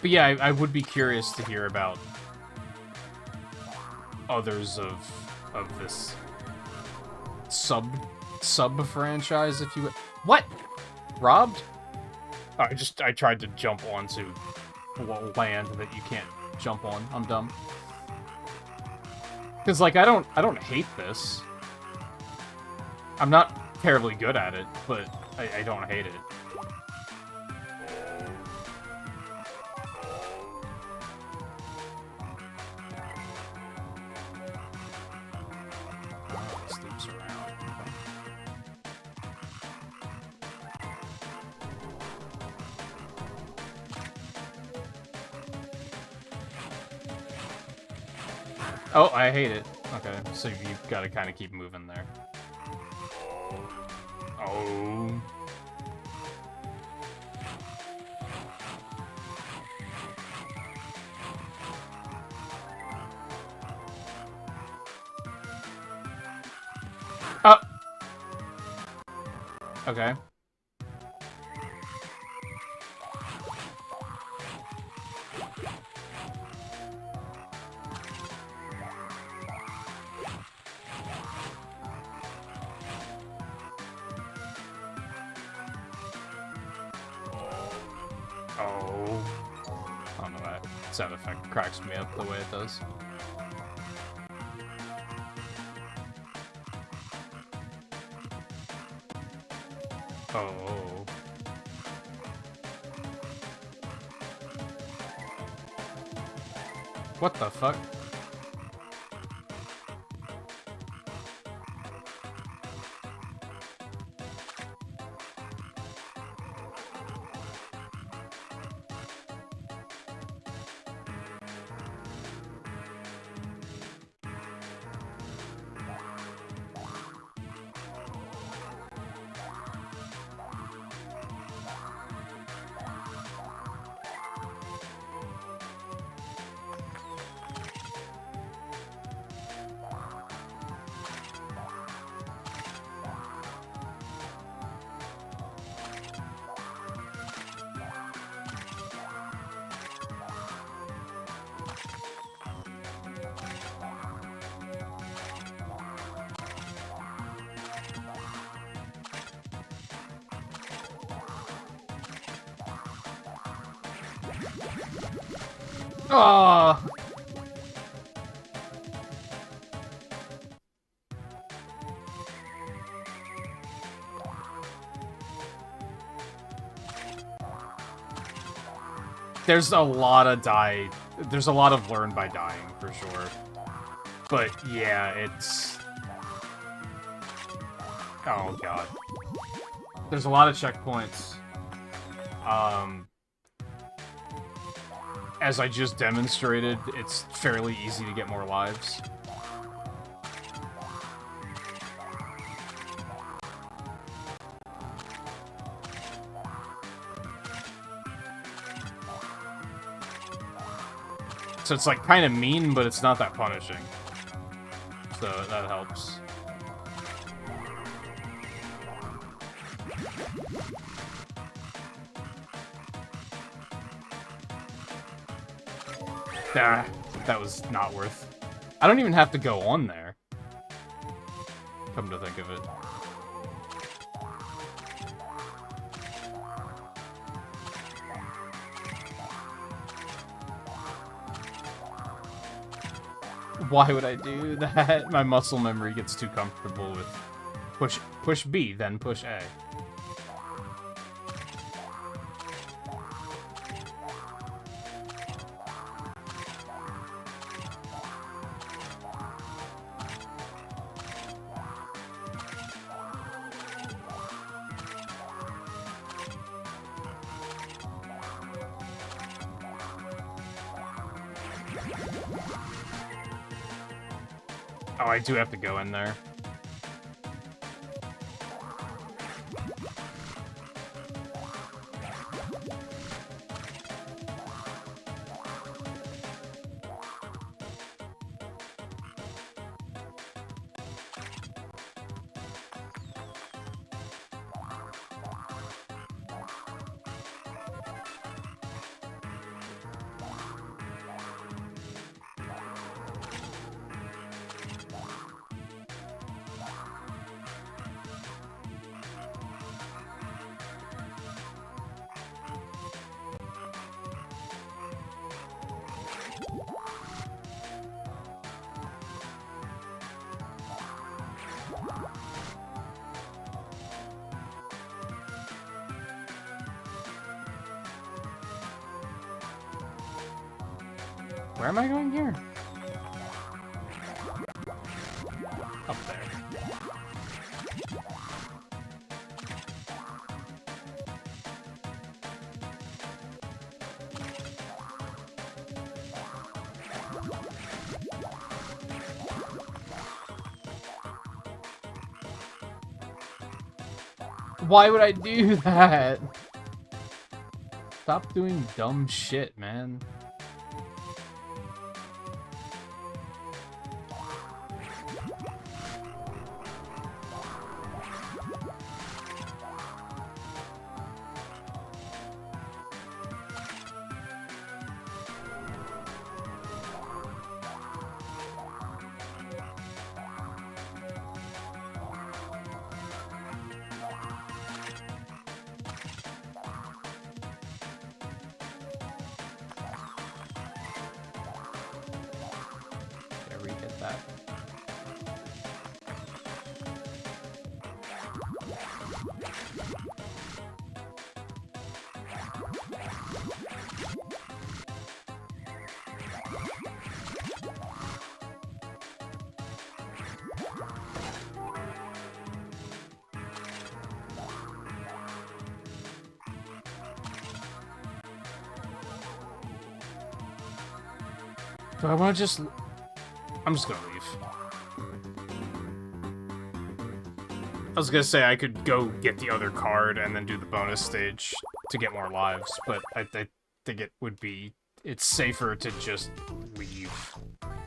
But yeah, I would be curious to hear about others of this sub franchise, if you would. What? Robbed? Oh, I tried to jump onto land that you can't jump on. I'm dumb. Because, like, I don't hate this. I'm not terribly good at it, but I don't hate it. Oh, I hate it. Okay, so you've got to kind of keep moving there. Oh. Oh. Okay. Oh. I don't know, that sound effect cracks me up the way it does. Oh. What the fuck? Oh. There's a lot of there's a lot of learn by dying, for sure. But, yeah, it's... Oh, God. There's a lot of checkpoints. As I just demonstrated, it's fairly easy to get more lives. So it's like kind of mean, but it's not that punishing. So that helps. Nah, that was not worth. I don't even have to go on there. Come to think of it. Why would I do that? My muscle memory gets too comfortable with push B, then push A. Oh, I do have to go in there. Where am I going here? Up there. Why would I do that? Stop doing dumb shit, man. Do I want to just... I'm just gonna leave. I was gonna say I could go get the other card and then do the bonus stage to get more lives, but I think it would be... It's safer to just leave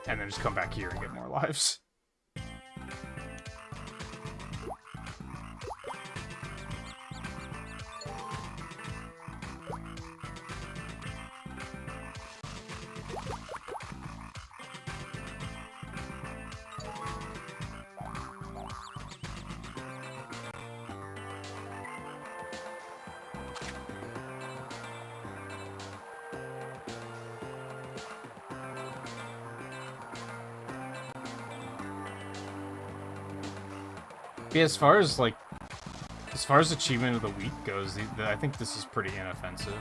and then just come back here and get more lives. Yeah, as far as achievement of the week goes, I think this is pretty inoffensive.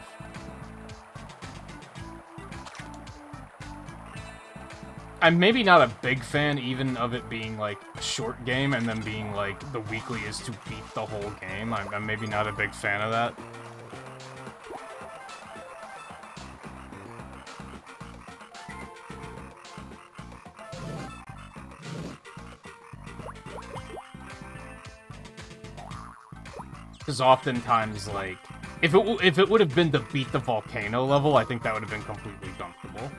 I'm maybe not a big fan even of it being like a short game and then being like the weekly is to beat the whole game. I'm maybe not a big fan of that. Because oftentimes, like, if it would have been to beat the volcano level, I think that would have been completely comfortable.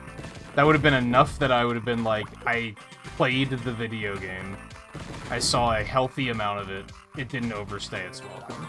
That would have been enough that I would have been like, I played the video game, I saw a healthy amount of it, it didn't overstay its welcome.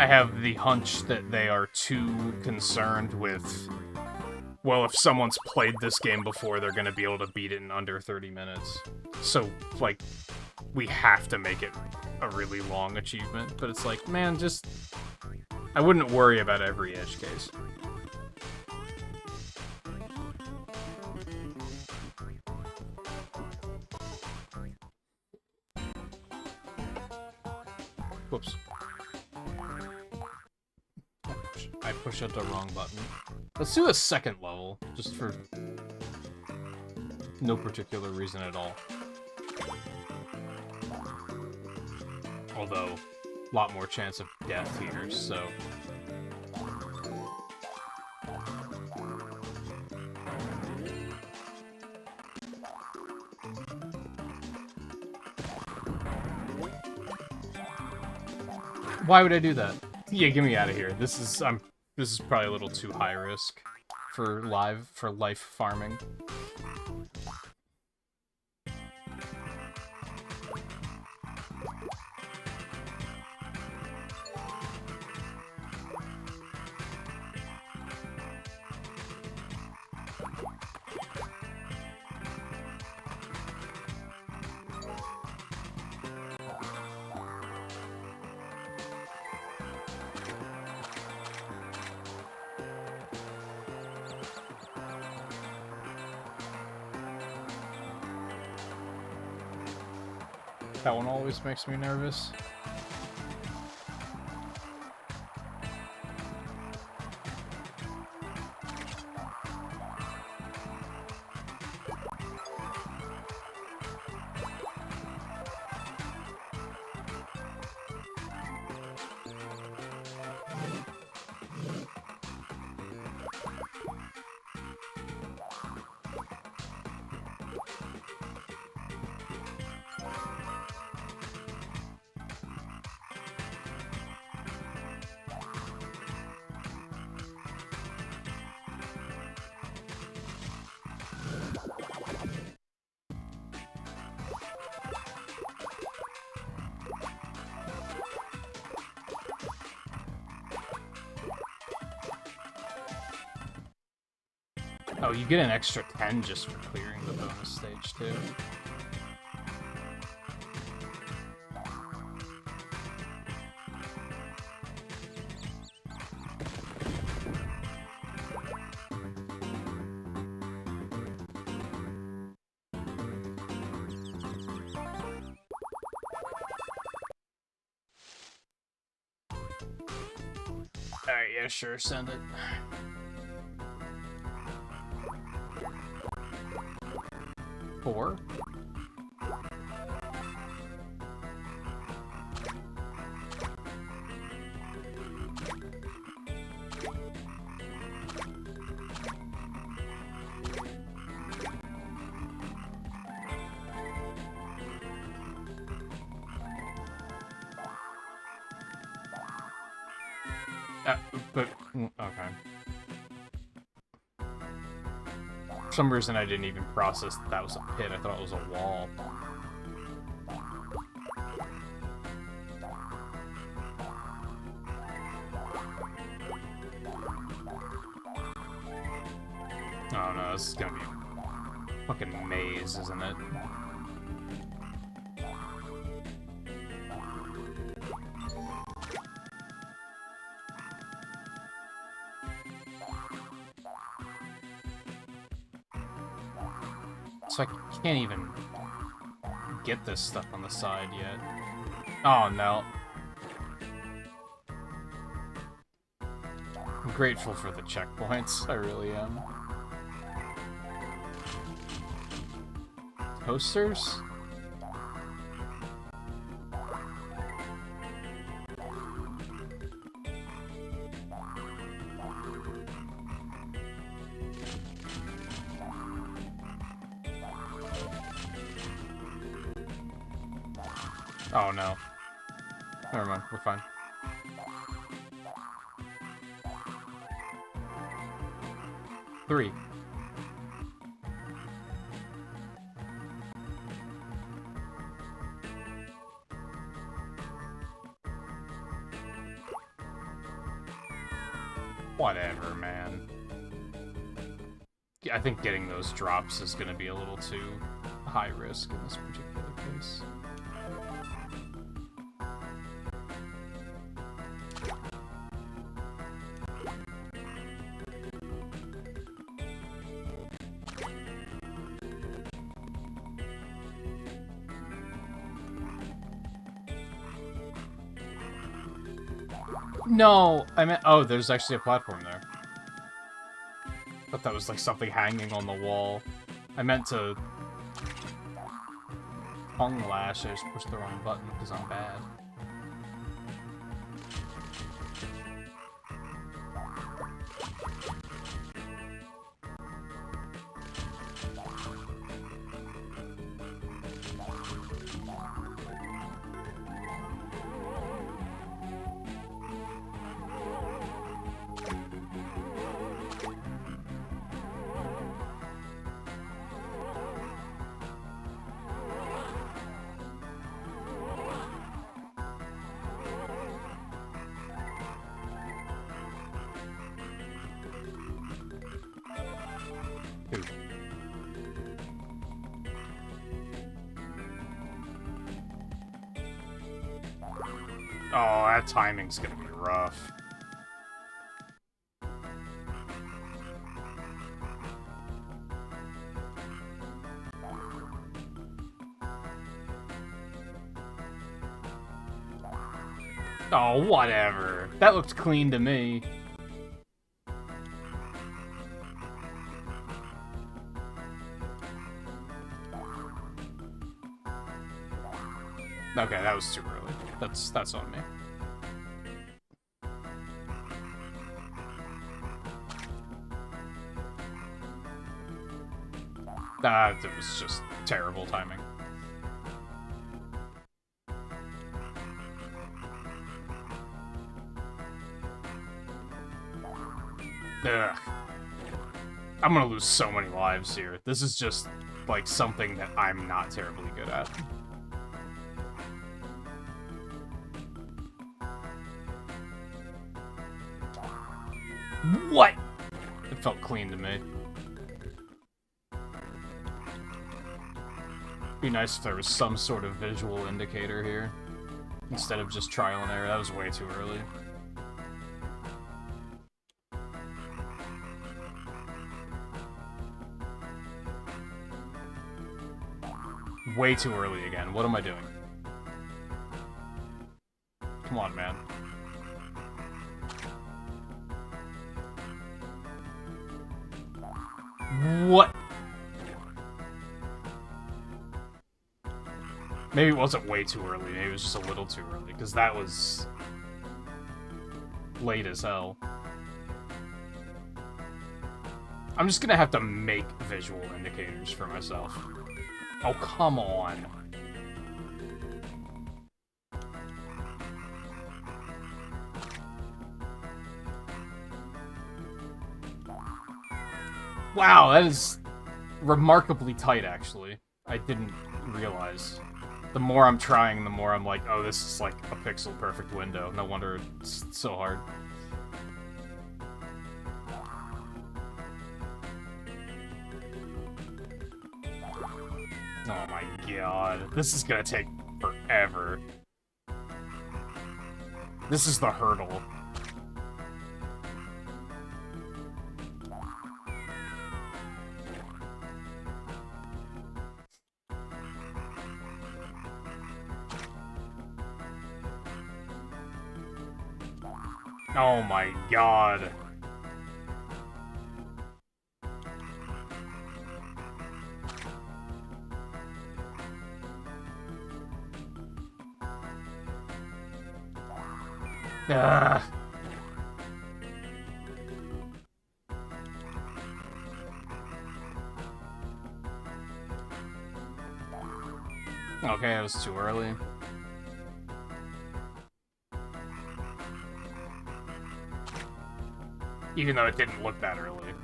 I have the hunch that they are too concerned with, well, if someone's played this game before, they're gonna be able to beat it in under 30 minutes. So, like, we have to make it a really long achievement, but it's like, man, just... I wouldn't worry about every edge case. Whoops. I pushed the wrong button. Let's do a second level, just for no particular reason at all. Although, a lot more chance of death here, so... Why would I do that? Yeah, get me out of here. This is probably a little too high risk for life farming. That one always makes me nervous. Oh, you get an extra 10 just for clearing the bonus stage, too. Alright, yeah, sure, send it. Four? But okay. For some reason, I didn't even process that that was a pit. I thought it was a wall. Oh no, this is gonna be a fucking maze, isn't it? So I can't even get this stuff on the side yet. Oh no. I'm grateful for the checkpoints, I really am. Toasters? Oh no. Never mind, we're fine. Three. Whatever, man. I think getting those drops is going to be a little too high risk in this particular case. No, I meant... Oh, there's actually a platform there. I thought that was like something hanging on the wall. I meant to... tongue lash, I just pushed the wrong button because I'm bad. Oh, that timing's gonna be rough. Oh, whatever. That looked clean to me. Okay, that was too early. That's on me. It was just terrible timing. Ugh. I'm gonna lose so many lives here. This is just, like, something that I'm not terribly good at. What? It felt clean to me. Be nice if there was some sort of visual indicator here, instead of just trial and error. That was way too early. Way too early again. What am I doing? Come on, man. What? Maybe it wasn't way too early. Maybe it was just a little too early, because that was late as hell. I'm just gonna have to make visual indicators for myself. Oh, come on. Wow, that is remarkably tight, actually. I didn't realize. The more I'm trying, the more I'm like, oh, this is like a pixel-perfect window. No wonder it's so hard. Oh my god. This is gonna take forever. This is the hurdle. Oh my god. Ugh. Okay, it was too early. Even though it didn't look that early.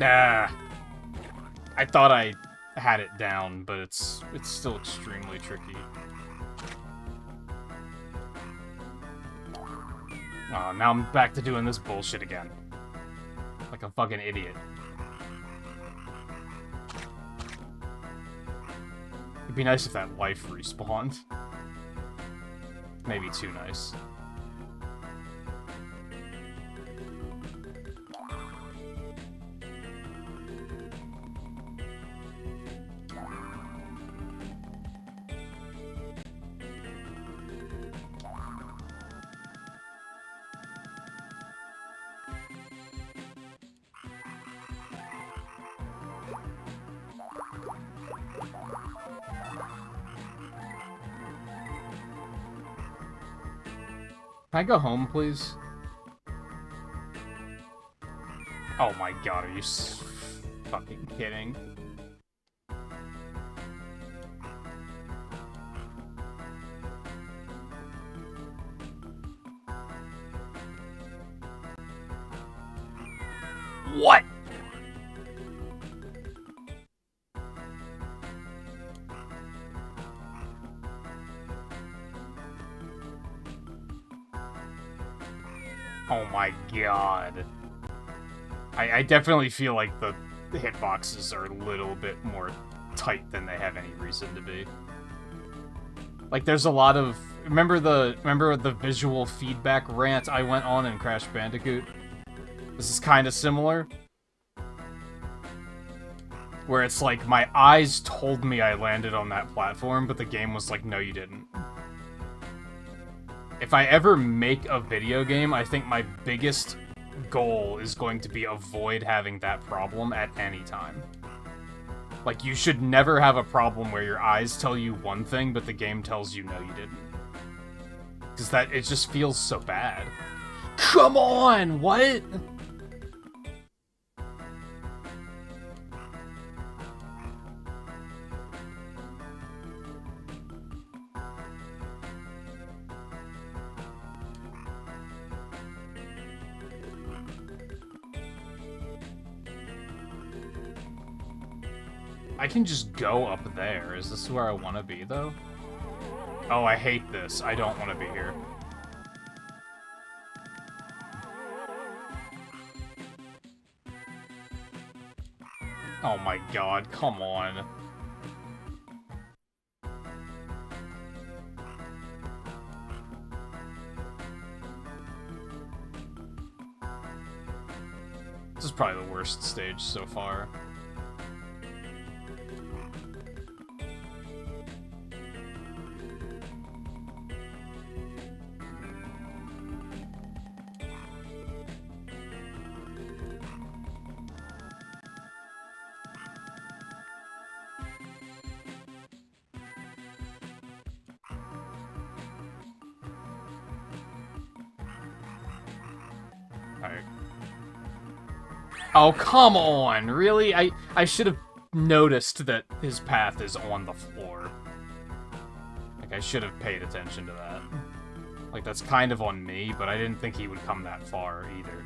Nah. I thought I had it down, but it's still extremely tricky. Oh, now I'm back to doing this bullshit again. Like a fucking idiot. It'd be nice if that life respawned. Maybe too nice. Can I go home, please? Oh my god, are you fucking kidding? What? Oh my god. I definitely feel like the hitboxes are a little bit more tight than they have any reason to be. Like, there's a lot of... Remember the visual feedback rant I went on in Crash Bandicoot? This is kind of similar. Where it's like, my eyes told me I landed on that platform, but the game was like, no, you didn't. If I ever make a video game, I think my biggest goal is going to be avoid having that problem at any time. Like, you should never have a problem where your eyes tell you one thing, but the game tells you no, you didn't. Because it just feels so bad. Come on! What? I can just go up there. Is this where I want to be, though? Oh, I hate this. I don't want to be here. Oh my god, come on. This is probably the worst stage so far. Oh, come on! Really? I should have noticed that his path is on the floor. Like, I should have paid attention to that. Like, that's kind of on me, but I didn't think he would come that far, either.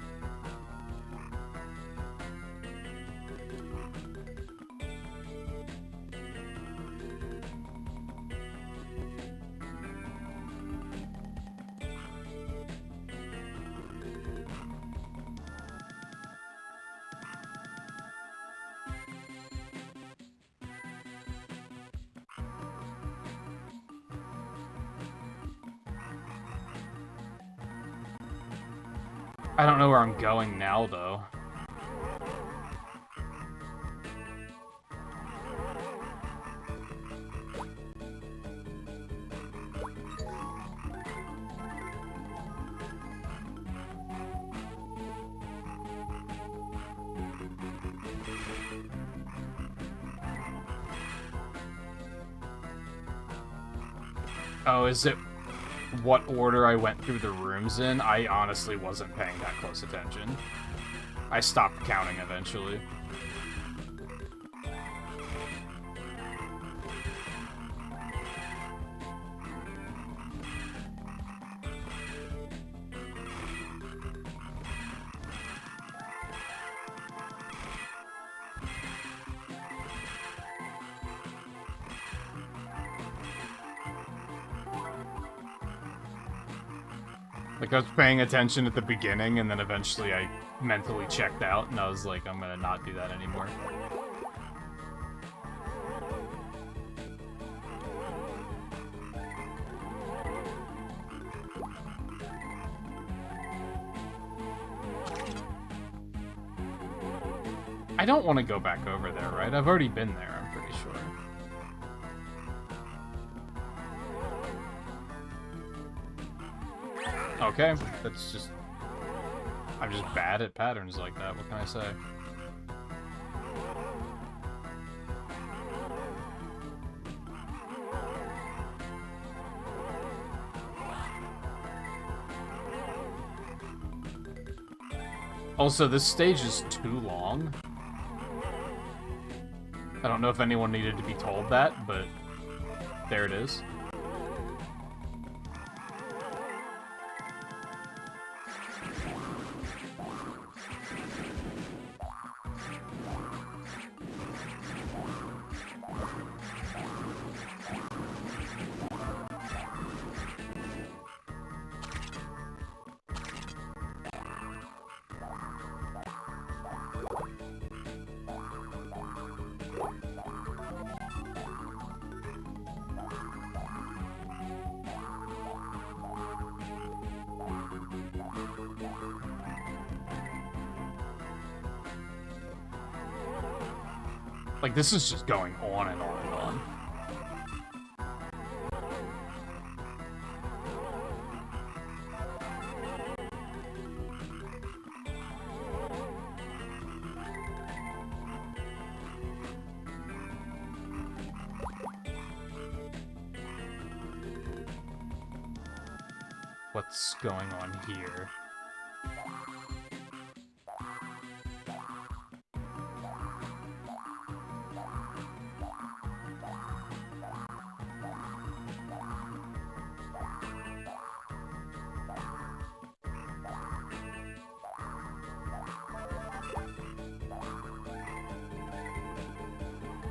I don't know where I'm going now, though. Oh, is it what order I went through the rooms in? I honestly wasn't paying that close attention. I stopped counting eventually. Like, I was paying attention at the beginning, and then eventually I mentally checked out, and I was like, I'm gonna not do that anymore. I don't want to go back over there, right? I've already been there, I'm pretty sure. Okay, that's just... I'm just bad at patterns like that, what can I say? Also, this stage is too long. I don't know if anyone needed to be told that, but there it is. Like, this is just going on and on and on. What's going on here?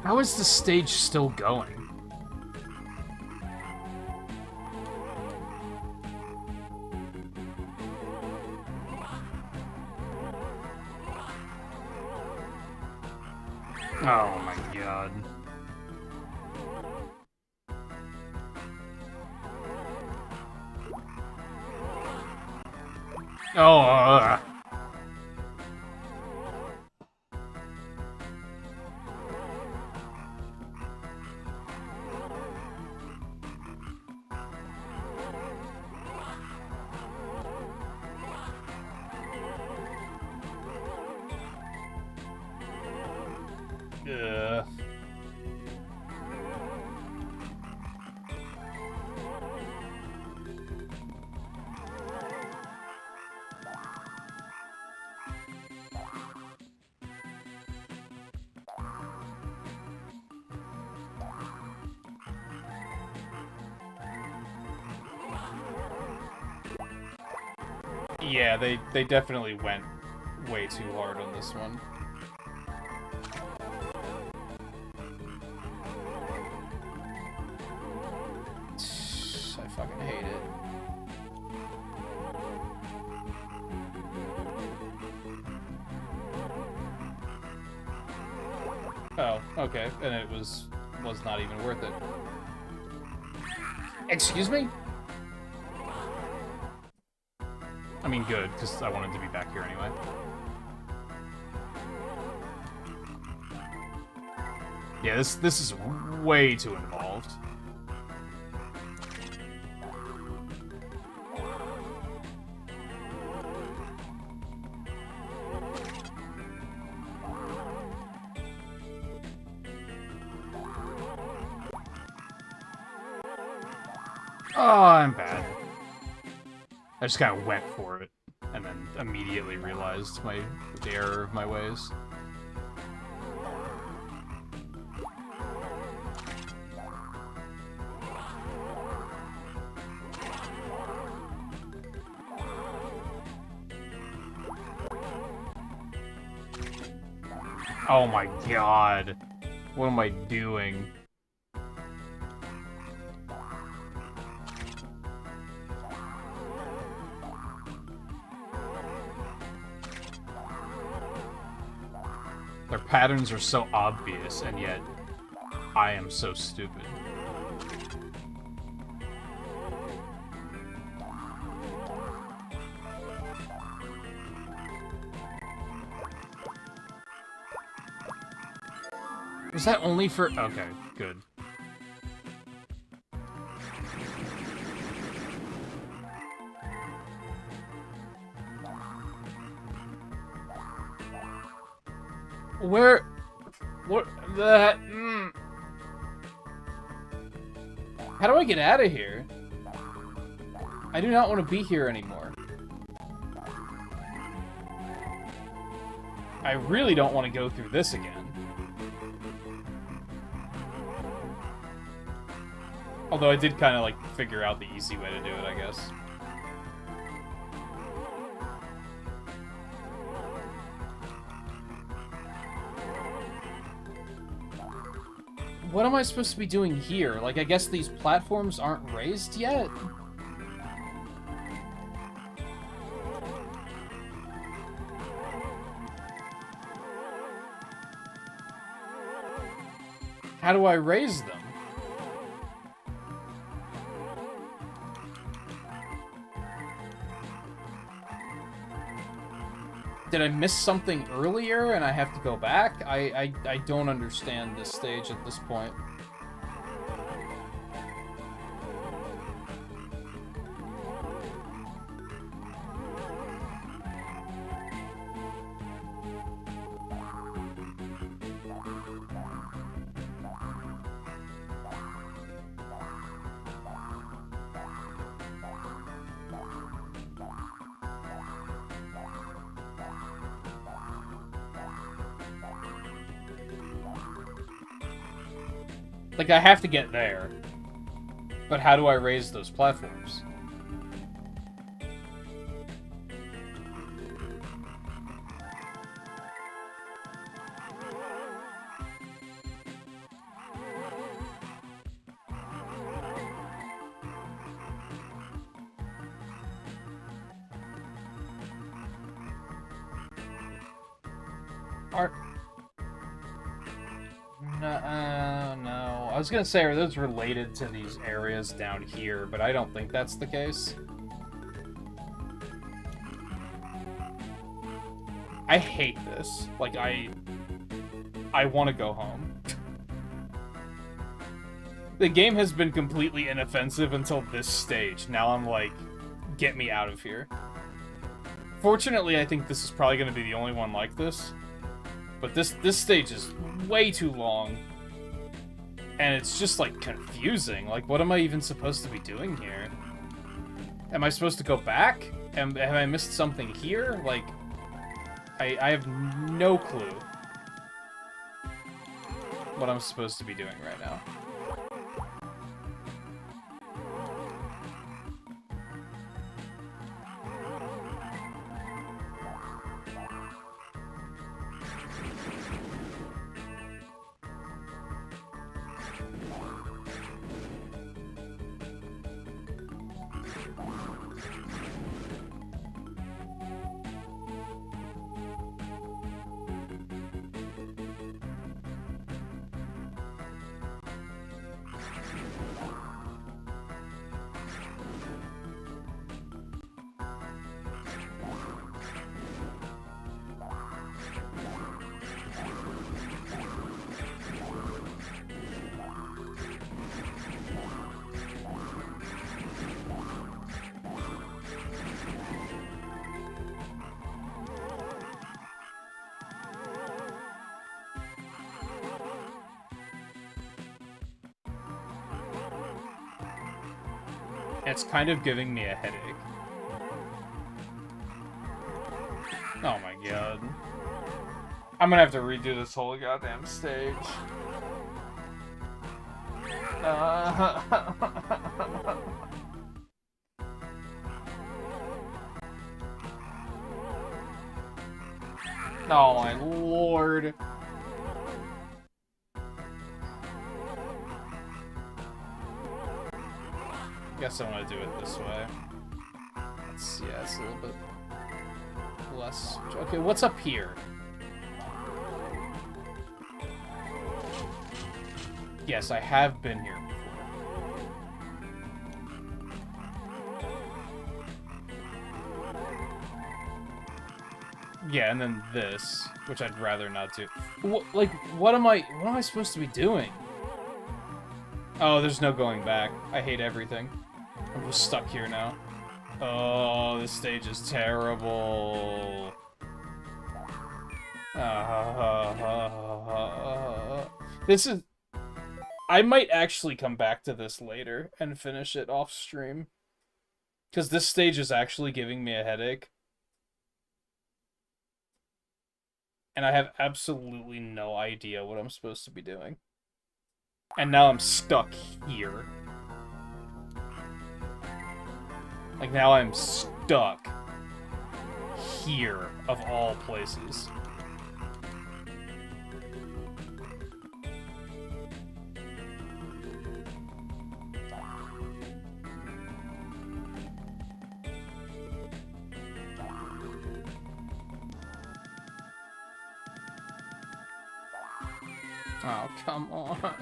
How is the stage still going? Oh my god. Oh, yeah, they definitely went way too hard on this one. I fucking hate it. Oh, okay. And it was not even worth it. Excuse me? I mean, good, because I wanted to be back here anyway. Yeah, this is way too involved. Oh, I'm bad. I just kind of went for it, and then immediately realized the error of my ways. Oh my god. What am I doing? Their patterns are so obvious, and yet I am so stupid. Was that only for... Okay, good. Where... What... That... How do I get out of here? I do not want to be here anymore. I really don't want to go through this again. Although I did kind of, like, figure out the easy way to do it, I guess. What am I supposed to be doing here? Like, I guess these platforms aren't raised yet? How do I raise them? did I miss something earlier and I have to go back? I don't understand this stage at this point. Like, I have to get there. But how do I raise those platforms? No. I was gonna say, are those related to these areas down here, but I don't think that's the case. I hate this. Like, I want to go home. The game has been completely inoffensive until this stage. Now I'm like, get me out of here. Fortunately, I think this is probably going to be the only one like this. But this stage is way too long. And it's just, like, confusing. Like, what am I even supposed to be doing here? Am I supposed to go back? Have I missed something here? Like, I have no clue what I'm supposed to be doing right now. It's kind of giving me a headache. Oh my god. I'm gonna have to redo this whole goddamn stage. Oh my lord. Guess I want to do it this way. It's a little bit less. Okay, what's up here? Yes, I have been here before. Yeah, and then this, which I'd rather not do. What am I supposed to be doing? Oh, there's no going back. I hate everything. I'm just stuck here now. Oh, this stage is terrible. This is... I might actually come back to this later and finish it off stream. Because this stage is actually giving me a headache. And I have absolutely no idea what I'm supposed to be doing. And now I'm stuck here. Like, now I'm stuck here, of all places. Oh, come on.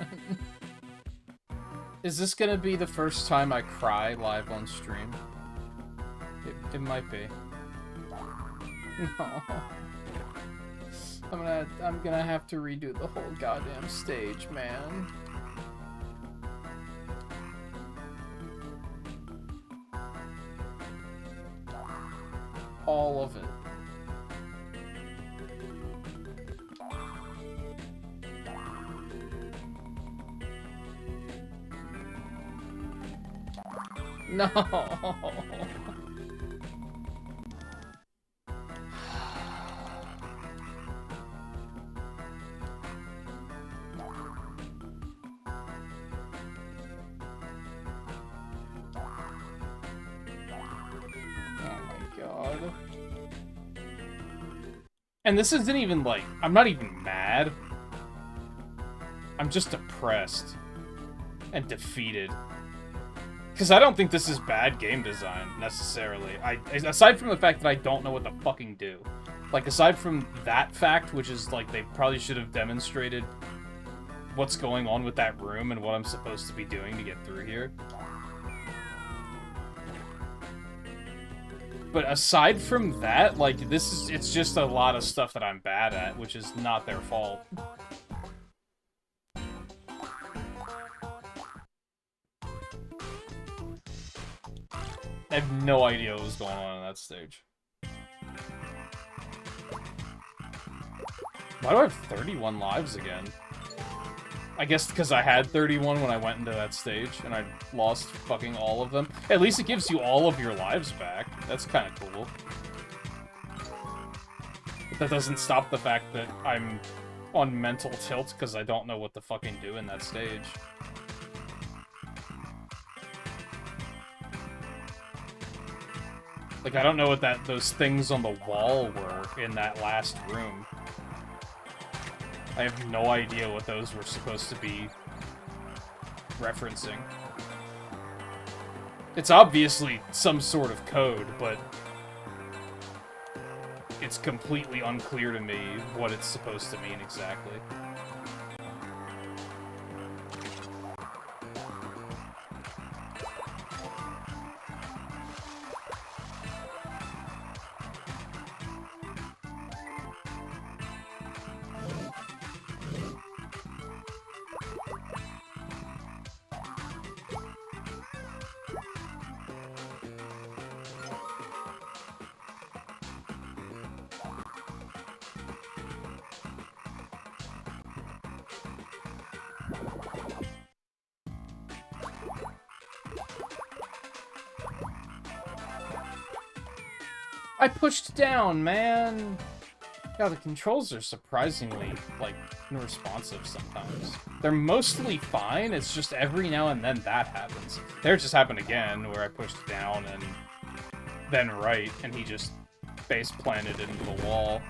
Is this gonna be the first time I cry live on stream? It might be. No. I'm gonna have to redo the whole goddamn stage, man. All of it. No. And this isn't even like, I'm not even mad. I'm just depressed and defeated. Because I don't think this is bad game design, necessarily. Aside from the fact that I don't know what to fucking do. Like, aside from that fact, which is, like, they probably should have demonstrated what's going on with that room and what I'm supposed to be doing to get through here. But aside from that, like, it's just a lot of stuff that I'm bad at, which is not their fault. I have no idea what was going on in that stage. Why do I have 31 lives again? I guess because I had 31 when I went into that stage, and I lost fucking all of them. At least it gives you all of your lives back. That's kind of cool. But that doesn't stop the fact that I'm on mental tilt because I don't know what to fucking do in that stage. Like, I don't know what those things on the wall were in that last room. I have no idea what those were supposed to be referencing. It's obviously some sort of code, but it's completely unclear to me what it's supposed to mean exactly. I pushed down, man! Yeah, the controls are surprisingly, like, responsive sometimes. They're mostly fine, it's just every now and then that happens. There just happened again, where I pushed down and then right, and he just face planted into the wall.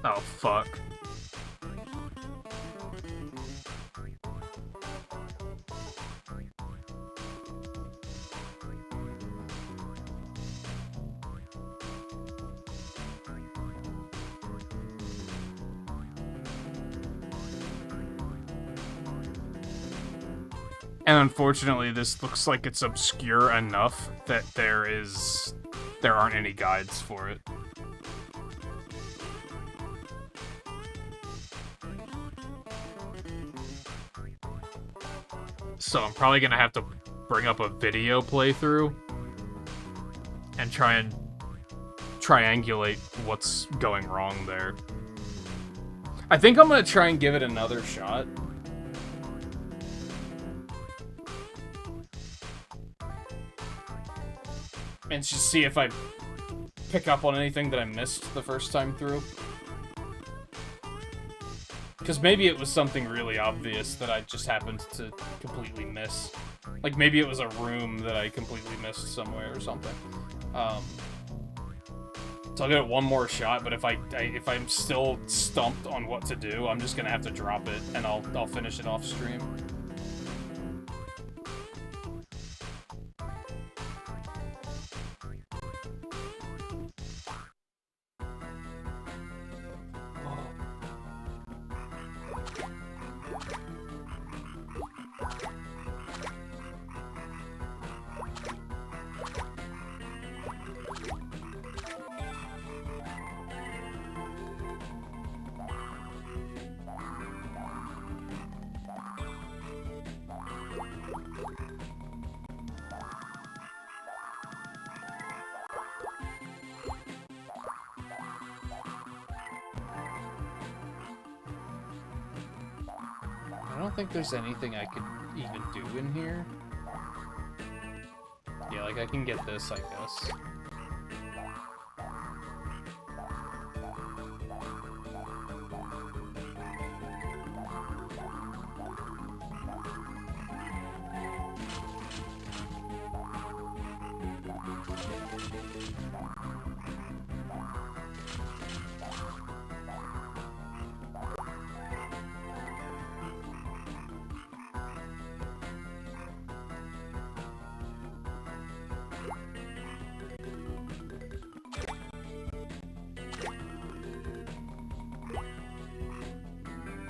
Oh, fuck. And unfortunately, this looks like it's obscure enough that there aren't any guides for it. So I'm probably gonna have to bring up a video playthrough and try and triangulate what's going wrong there. I think I'm gonna try and give it another shot. And just see if I pick up on anything that I missed the first time through. Because maybe it was something really obvious that I just happened to completely miss. Like, maybe it was a room that I completely missed somewhere or something. So I'll give it one more shot, but if I'm still stumped on what to do, I'm just gonna have to drop it, and I'll finish it off stream. don't think there's anything I could even do in here. Yeah, like, I can get this, I guess.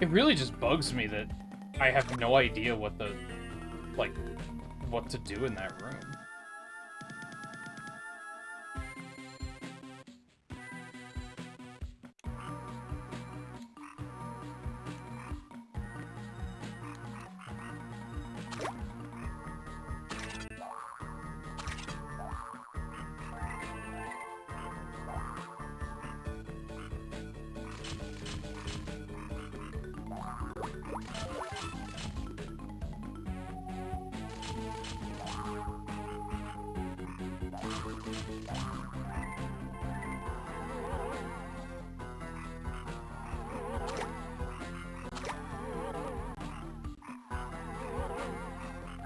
It really just bugs me that I have no idea what the, like, what to do in that room.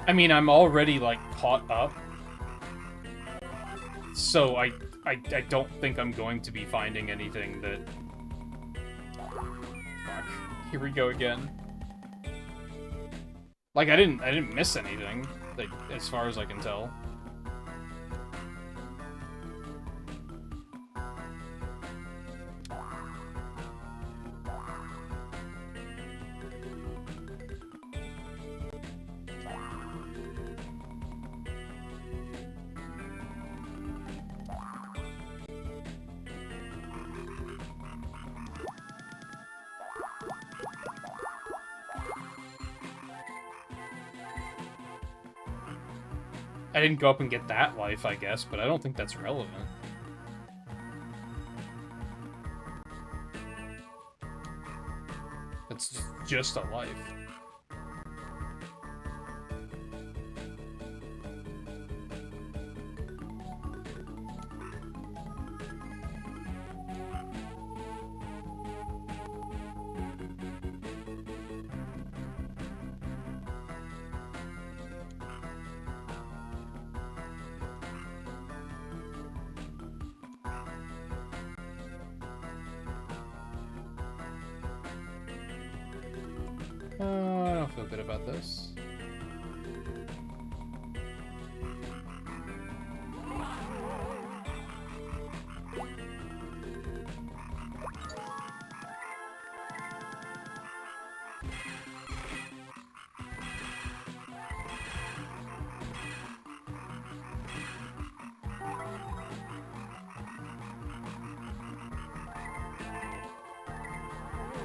I mean, I'm already, like, caught up. So I don't think I'm going to be finding anything that... Fuck. Here we go again. Like, I didn't miss anything, like, as far as I can tell. I didn't go up and get that life, I guess, but I don't think that's relevant. It's just a life. I don't feel good about this.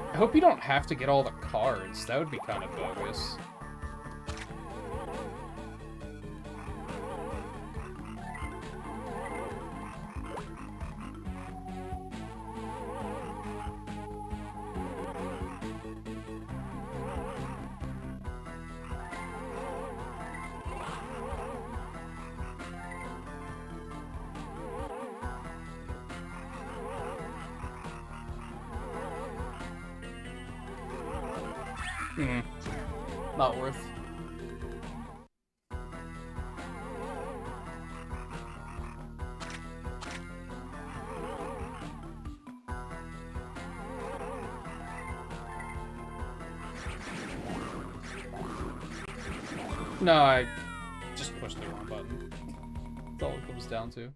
I hope you don't have to get all the cards. That would be kind of bogus. Not worth. No, I just pushed the wrong button. That's all it comes down to.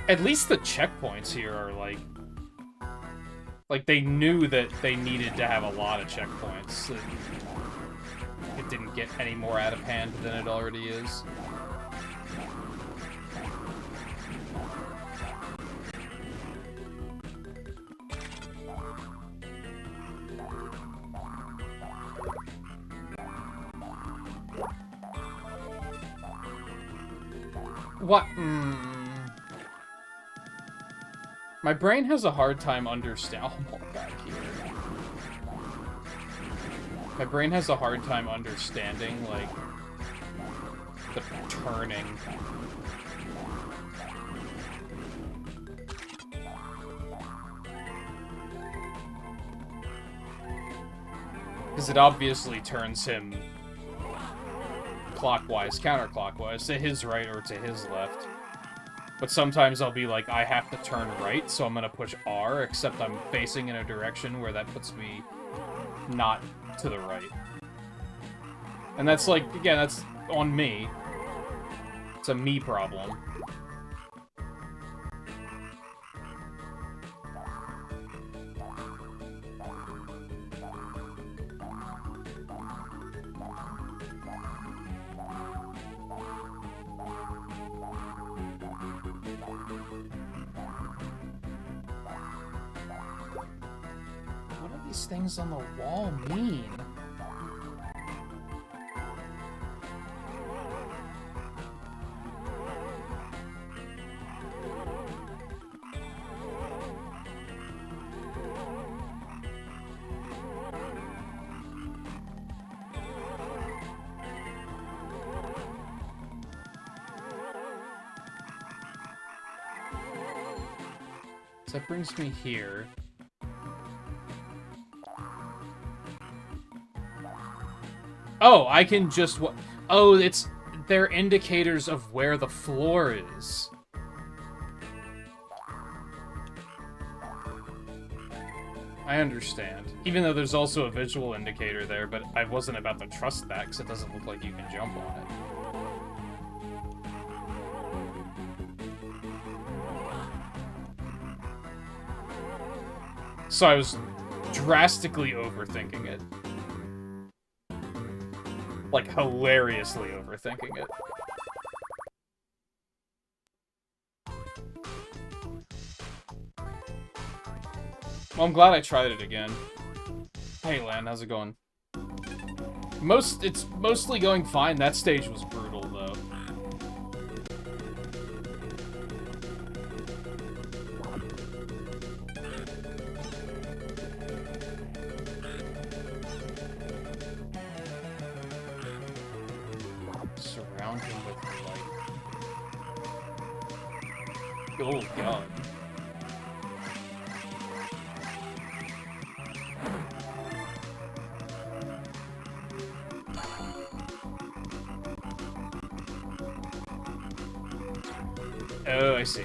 At least the checkpoints here are like they knew that they needed to have a lot of checkpoints. It didn't get any more out of hand than it already is. What? My brain has a hard time understanding. Oh, back here. My brain has a hard time understanding, like, the turning. Because it obviously turns him clockwise, counterclockwise, to his right or to his left. But sometimes I'll be like, I have to turn right, so I'm gonna push R, except I'm facing in a direction where that puts me not to the right. And that's like, again, that's on me. It's a me problem. Things on the wall mean? So that brings me here. Oh, I can just... Oh, they're indicators of where the floor is. I understand. Even though there's also a visual indicator there, but I wasn't about to trust that, because it doesn't look like you can jump on it. So I was drastically overthinking it. Like, hilariously overthinking it. Well, I'm glad I tried it again. Hey, Lan, how's it going? It's mostly going fine. That stage was brutal, though. Surround him with light. Oh, God. Oh, I see.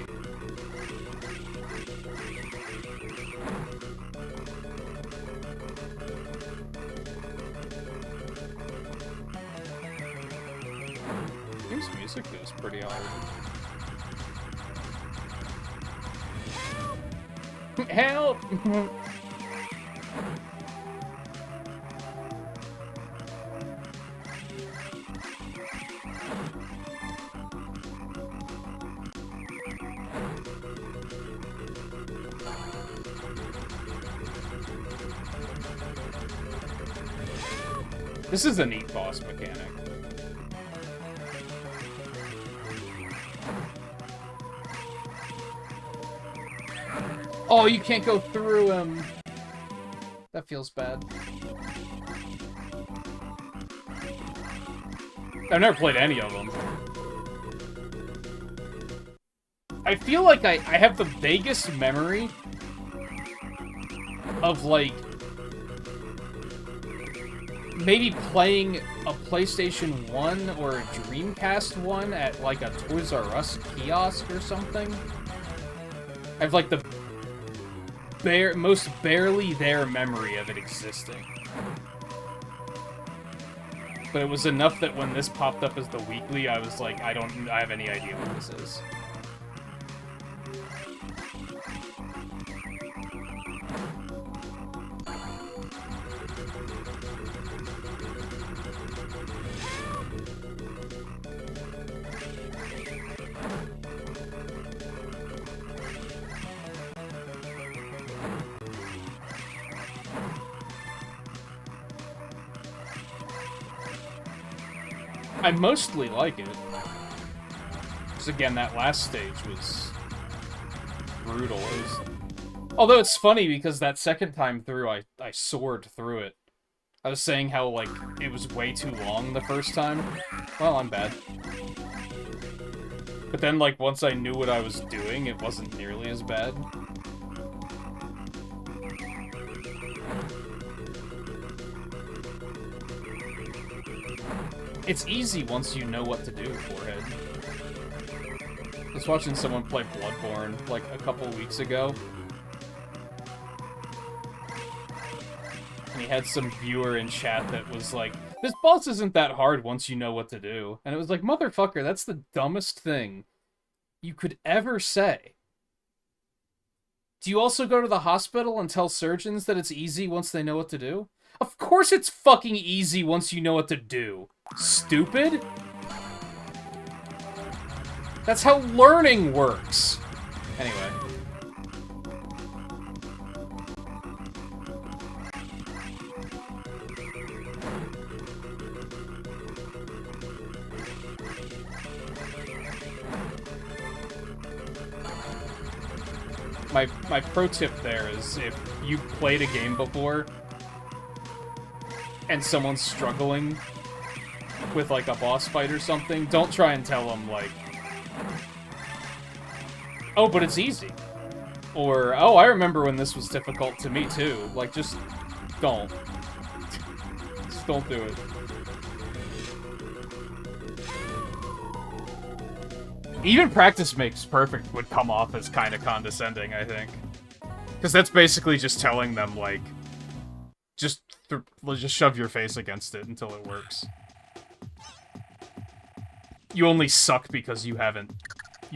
This music is pretty hard. Help! This is a neat boss mechanic. Oh, you can't go through him. That feels bad. I've never played any of them. I feel like I have the vaguest memory of, like, maybe playing a PlayStation 1 or a Dreamcast 1 at, like, a Toys R Us kiosk or something. I have, like, the most barely there memory of it existing. But it was enough that when this popped up as the weekly, I was like, I have any idea what this is. I mostly like it. Because again, that last stage was brutal. Although it's funny because that second time through, I soared through it. I was saying how, like, it was way too long the first time. Well, I'm bad. But then, like, once I knew what I was doing, it wasn't nearly as bad. It's easy once you know what to do, Forehead. I was watching someone play Bloodborne, like, a couple weeks ago. And he had some viewer in chat that was like, this boss isn't that hard once you know what to do. And it was like, motherfucker, that's the dumbest thing you could ever say. Do you also go to the hospital and tell surgeons that it's easy once they know what to do? Of course it's fucking easy once you know what to do. Stupid? That's how learning works. Anyway. My pro tip there is if you played a game before and someone's struggling with like a boss fight or something, don't try and tell them like, oh, but it's easy. Or, oh, I remember when this was difficult to me too. Like, just don't. Just don't do it. Even practice makes perfect would come off as kind of condescending, I think. Because that's basically just telling them, like, just shove your face against it until it works. You only suck because you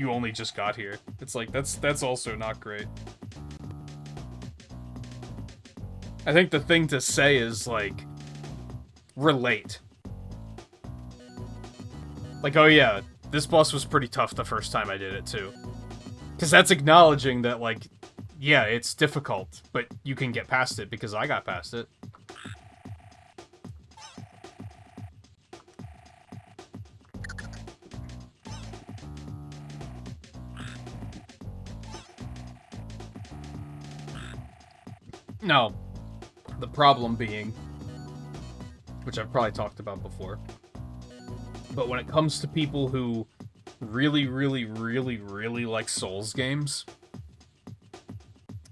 only just got here. It's like, that's also not great. I think the thing to say is, like, relate. Like, oh yeah, this boss was pretty tough the first time I did it, too. Because that's acknowledging that, like, yeah, it's difficult, but you can get past it because I got past it. No, the problem being, which I've probably talked about before, but when it comes to people who really, really, really, really like Souls games,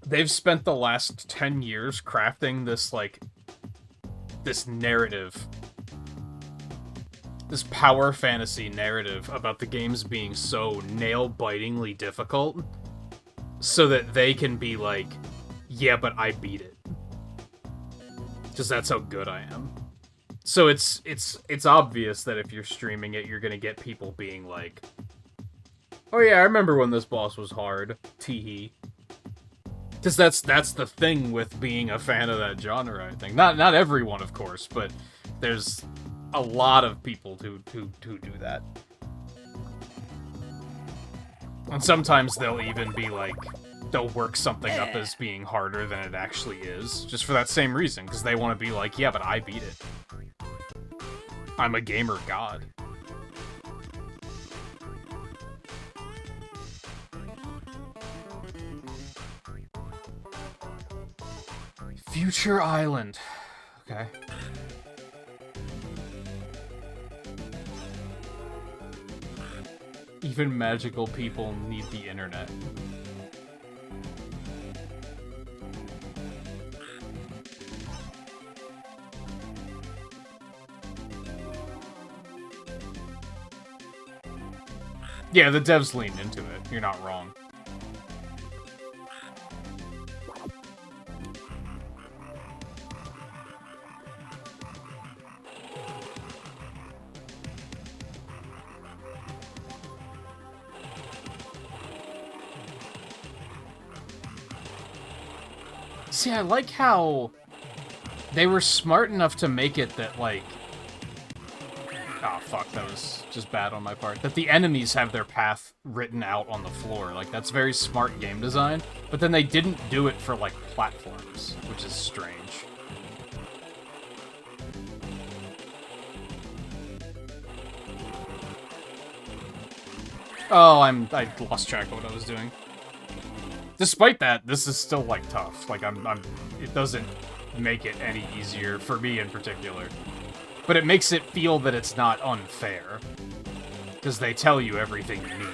they've spent the last 10 years crafting this, like, this narrative, this power fantasy narrative about the games being so nail-bitingly difficult, so that they can be like, yeah, but I beat it. Because that's how good I am. So it's obvious that if you're streaming it, you're gonna get people being like, oh yeah, I remember when this boss was hard. Teehee. Because that's the thing with being a fan of that genre, I think. Not everyone, of course, but there's a lot of people who do that. And sometimes they'll even be like, they'll work something up as being harder than it actually is, just for that same reason, because they want to be like, yeah, but I beat it. I'm a gamer god. Future Island. Okay. Even magical people need the internet. Yeah, the devs leaned into it. You're not wrong. See, I like how they were smart enough to make it that, like... Oh, fuck, that was just bad on my part. That the enemies have their path written out on the floor. Like, that's very smart game design. But then they didn't do it for, like, platforms, which is strange. Oh, I lost track of what I was doing. Despite that, this is still, like, tough. Like, it doesn't make it any easier, for me in particular. But it makes it feel that it's not unfair. Because they tell you everything you need.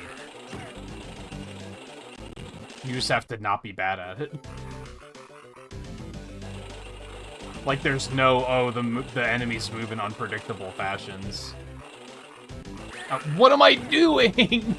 You just have to not be bad at it. Like, there's no, oh, the enemies move in unpredictable fashions. What am I doing?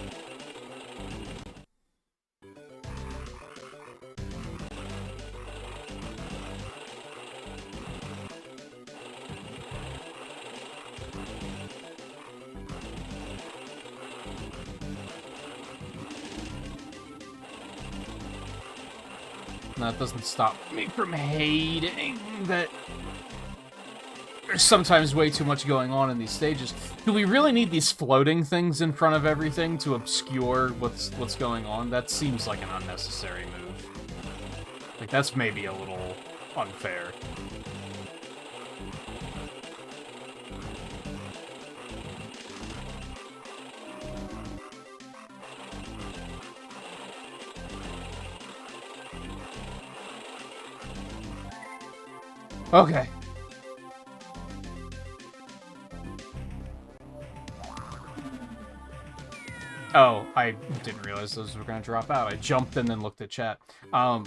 That doesn't stop me from hating that there's sometimes way too much going on in these stages. Do we really need these floating things in front of everything to obscure what's going on? That seems like an unnecessary move. Like, that's maybe a little unfair. Okay. Oh, I didn't realize those were gonna drop out. I jumped and then looked at chat. I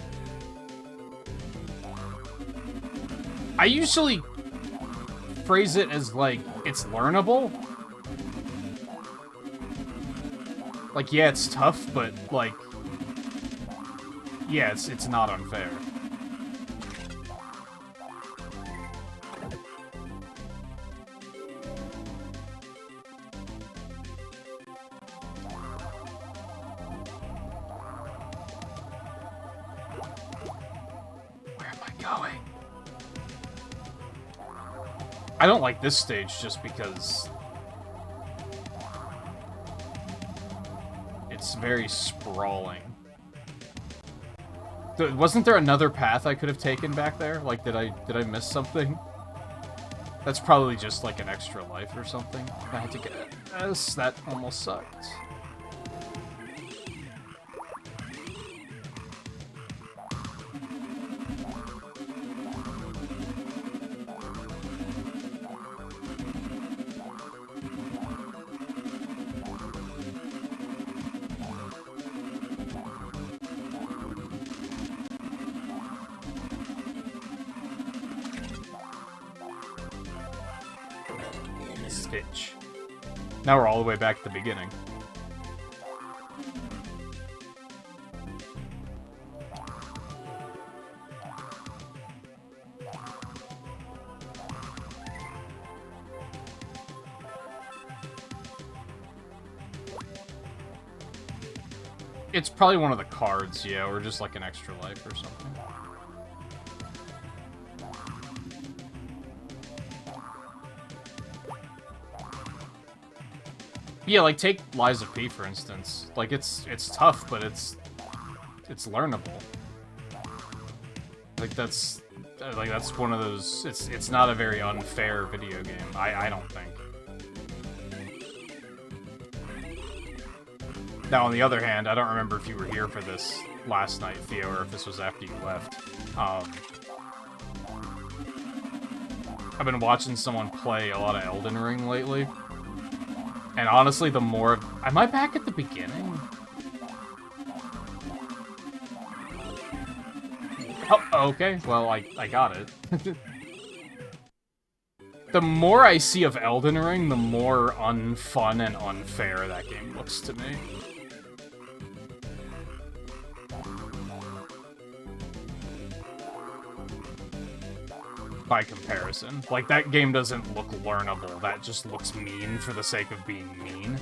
usually phrase it as, like, it's learnable. Like, yeah, it's tough, but, like, yeah, it's not unfair. I don't like this stage just because it's very sprawling. Wasn't there another path I could have taken back there? Like, did I miss something? That's probably just like an extra life or something. I had to get it. Yes, that almost sucked. Stitch. Now we're all the way back at the beginning. It's probably one of the cards, yeah, or just like an extra life or something. Yeah, like, take Lies of P, for instance. Like, it's tough, but it's learnable. Like, that's one of those... It's not a very unfair video game, I don't think. Now, on the other hand, I don't remember if you were here for this last night, Theo, or if this was after you left. I've been watching someone play a lot of Elden Ring lately. And honestly, the more... Am I back at the beginning? Oh, okay. Well, I got it. The more I see of Elden Ring, the more unfun and unfair that game looks to me. By comparison. Like, that game doesn't look learnable, that just looks mean for the sake of being mean.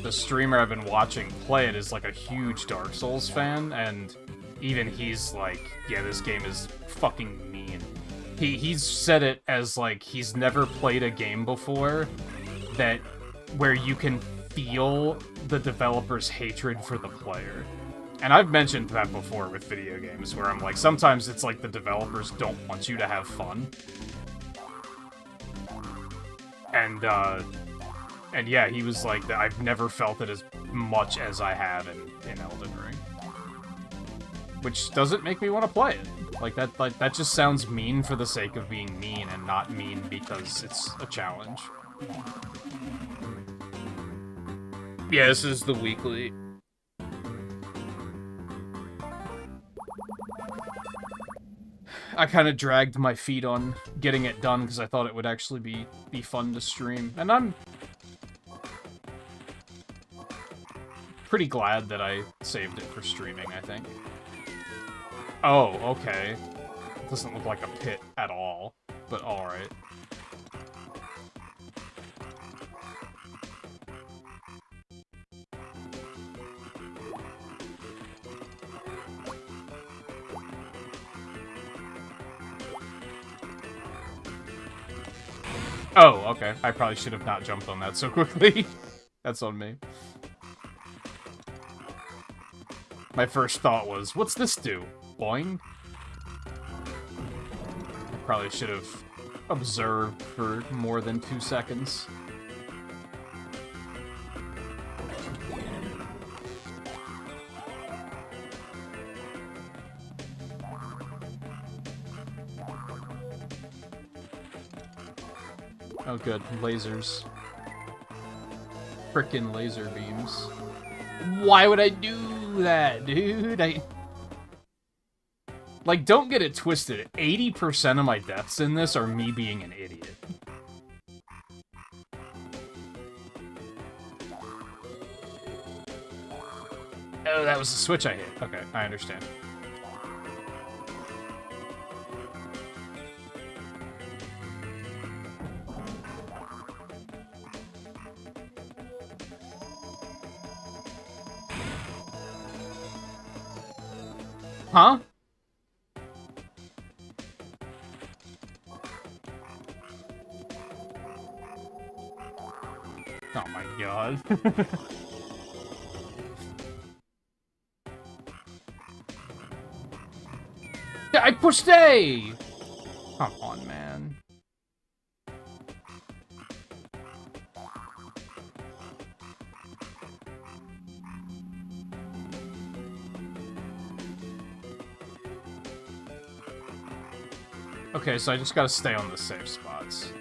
The streamer I've been watching play it is, like, a huge Dark Souls fan, and even he's like, yeah, this game is fucking mean. He's said it as, like, he's never played a game before where you can feel the developer's hatred for the player. And I've mentioned that before with video games, where I'm like, sometimes it's like the developers don't want you to have fun. And, And yeah, he was like, I've never felt it as much as I have in Elden Ring. Which doesn't make me want to play it. Like, that just sounds mean for the sake of being mean, and not mean because it's a challenge. Yeah, this is the weekly. I kind of dragged my feet on getting it done because I thought it would actually be fun to stream. And I'm pretty glad that I saved it for streaming, I think. Oh, okay. It doesn't look like a pit at all, but alright. Oh, okay. I probably should have not jumped on that so quickly. That's on me. My first thought was, what's this do? Boing? I probably should have observed for more than 2 seconds. Oh good, lasers. Frickin' laser beams. Why would I do that, dude? Like, don't get it twisted. 80% of my deaths in this are me being an idiot. Oh, that was the switch I hit. Okay, I understand. Huh? Oh my god. I pushed A! Come on, man. Okay, so I just gotta stay on the safe spots.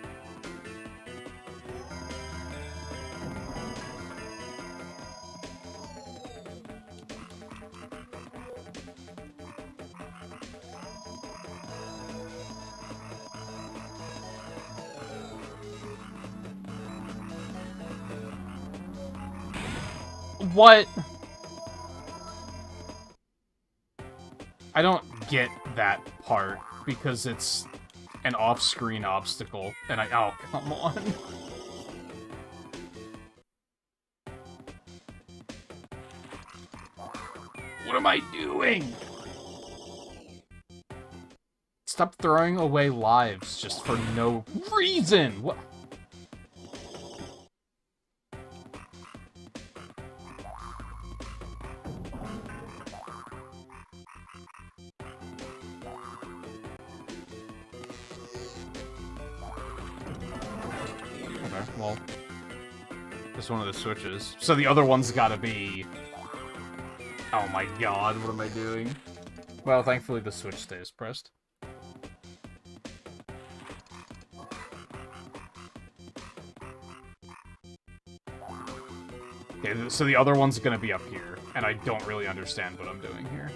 What? I don't get that part, because it's an off-screen obstacle, and oh, come on. What am I doing? Stop throwing away lives just for no reason! What? Well, just one of the switches. So the other one's gotta be... Oh my god, what am I doing? Well, thankfully the switch stays pressed. Okay, so the other one's gonna be up here, and I don't really understand what I'm doing here.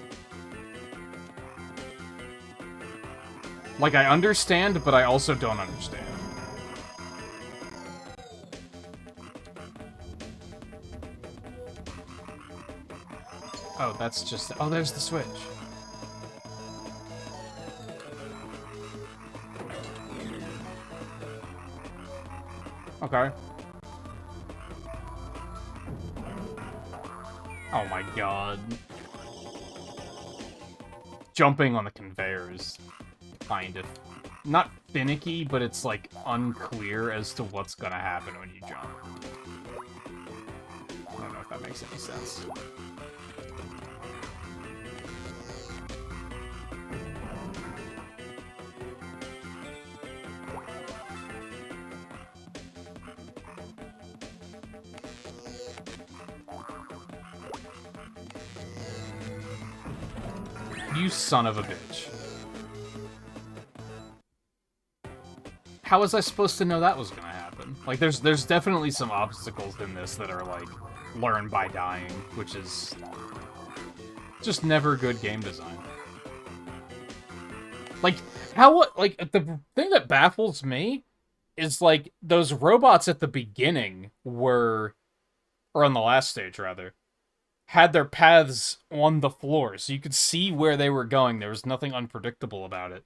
Like, I understand, but I also don't understand. Oh, that's just... Oh, there's the switch. Okay. Oh my god. Jumping on the conveyor is kind of... not finicky, but it's, like, unclear as to what's gonna happen when you jump. I don't know if that makes any sense. You son of a bitch. How was I supposed to know that was gonna happen? Like, there's definitely some obstacles in this that are, like, learn by dying, which is just never good game design. Like, the thing that baffles me is, like, those robots at the beginning were, or on the last stage, rather, had their paths on the floor, so you could see where they were going. There was nothing unpredictable about it.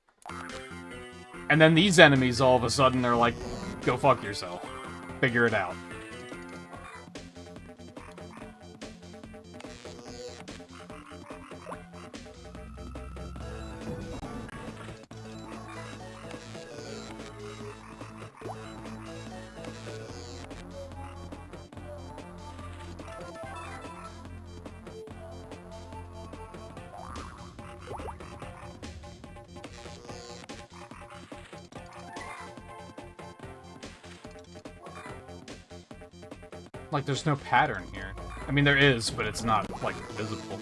And then these enemies, all of a sudden, are like, go fuck yourself. Figure it out. Like, there's no pattern here. I mean, there is, but it's not, like, visible.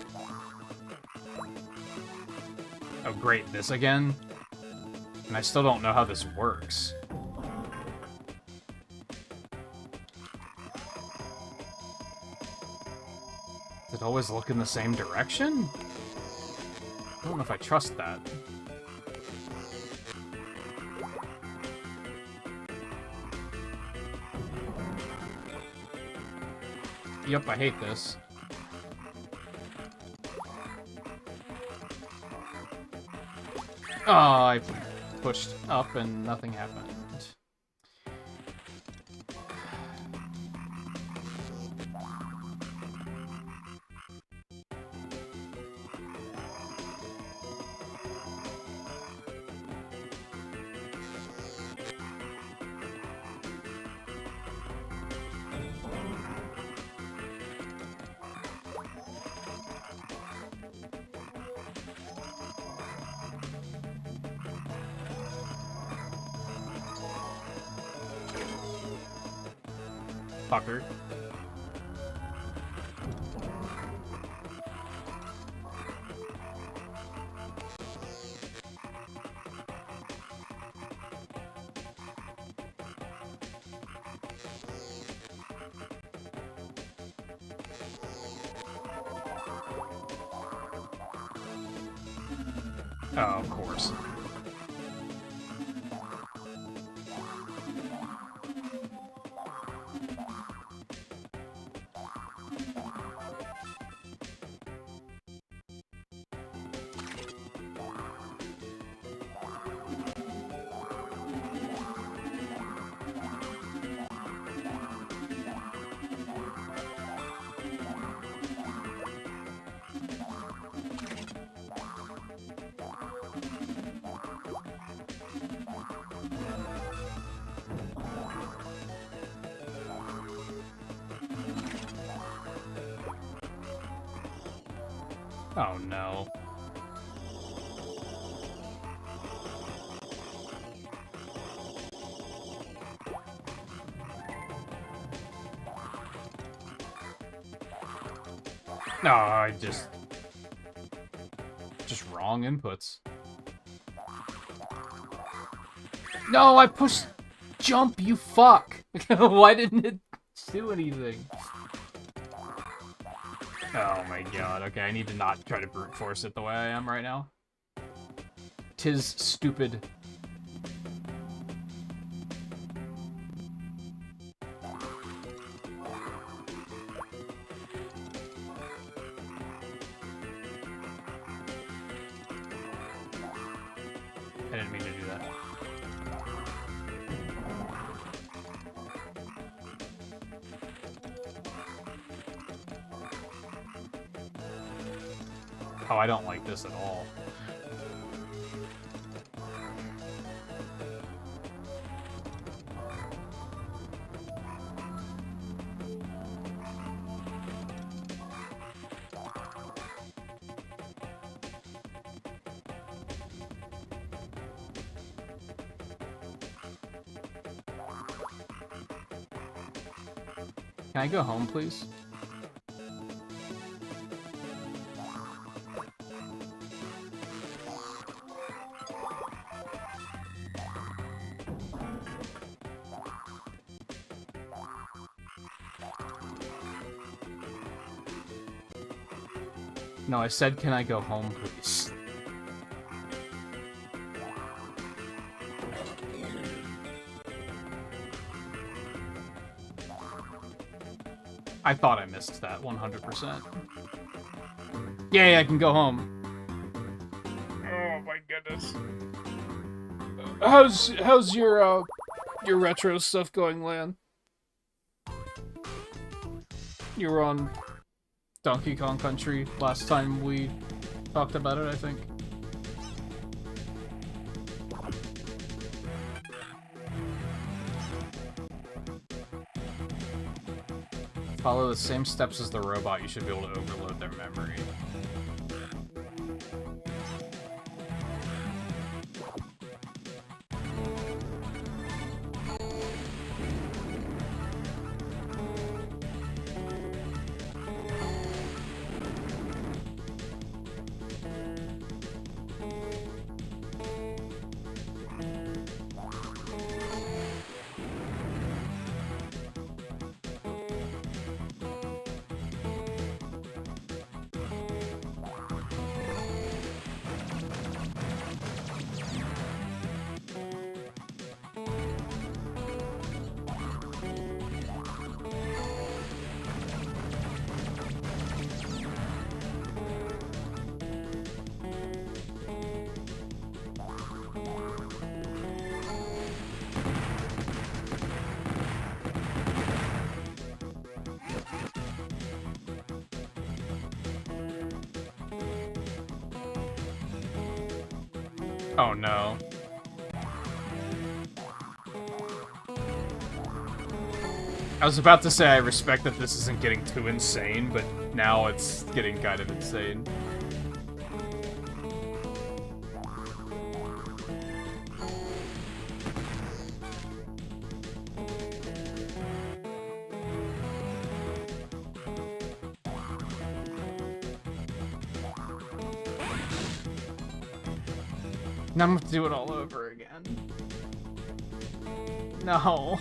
Oh, great, this again? And I still don't know how this works. Does it always look in the same direction? I don't know if I trust that. Yep, I hate this. Oh, I pushed up and nothing happened. Fucker. Oh, of course. Oh no. No, I just wrong inputs. No, I pushed jump, you fuck. Why didn't it do anything? Oh my god, okay, I need to not try to brute force it the way I am right now. 'Tis stupid. I didn't mean to do that. Oh, I don't like this at all. Can I go home, please? No, I said, can I go home, please? I thought I missed that 100%. Yay, I can go home. Oh my goodness. How's your retro stuff going, Lan? You were on Donkey Kong Country last time we talked about it, I think. Follow the same steps as the robot, you should be able to overload their memory. Oh no. I was about to say I respect that this isn't getting too insane, but now it's getting kind of insane. Now I'm gonna have to do it all over again. No.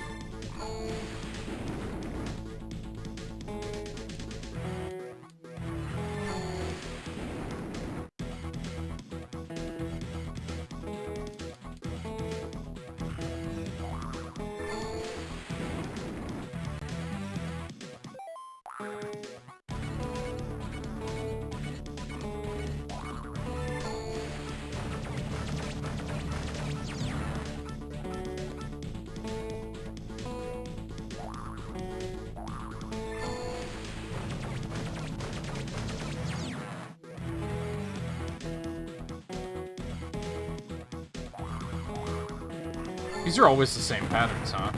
These are always the same patterns, huh?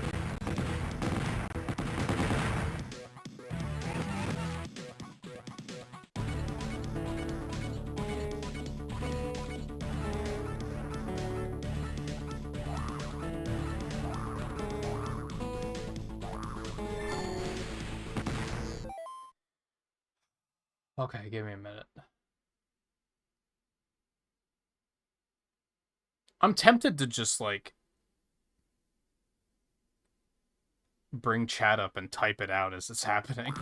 Okay, give me a minute. I'm tempted to just, like, bring chat up and type it out as it's happening.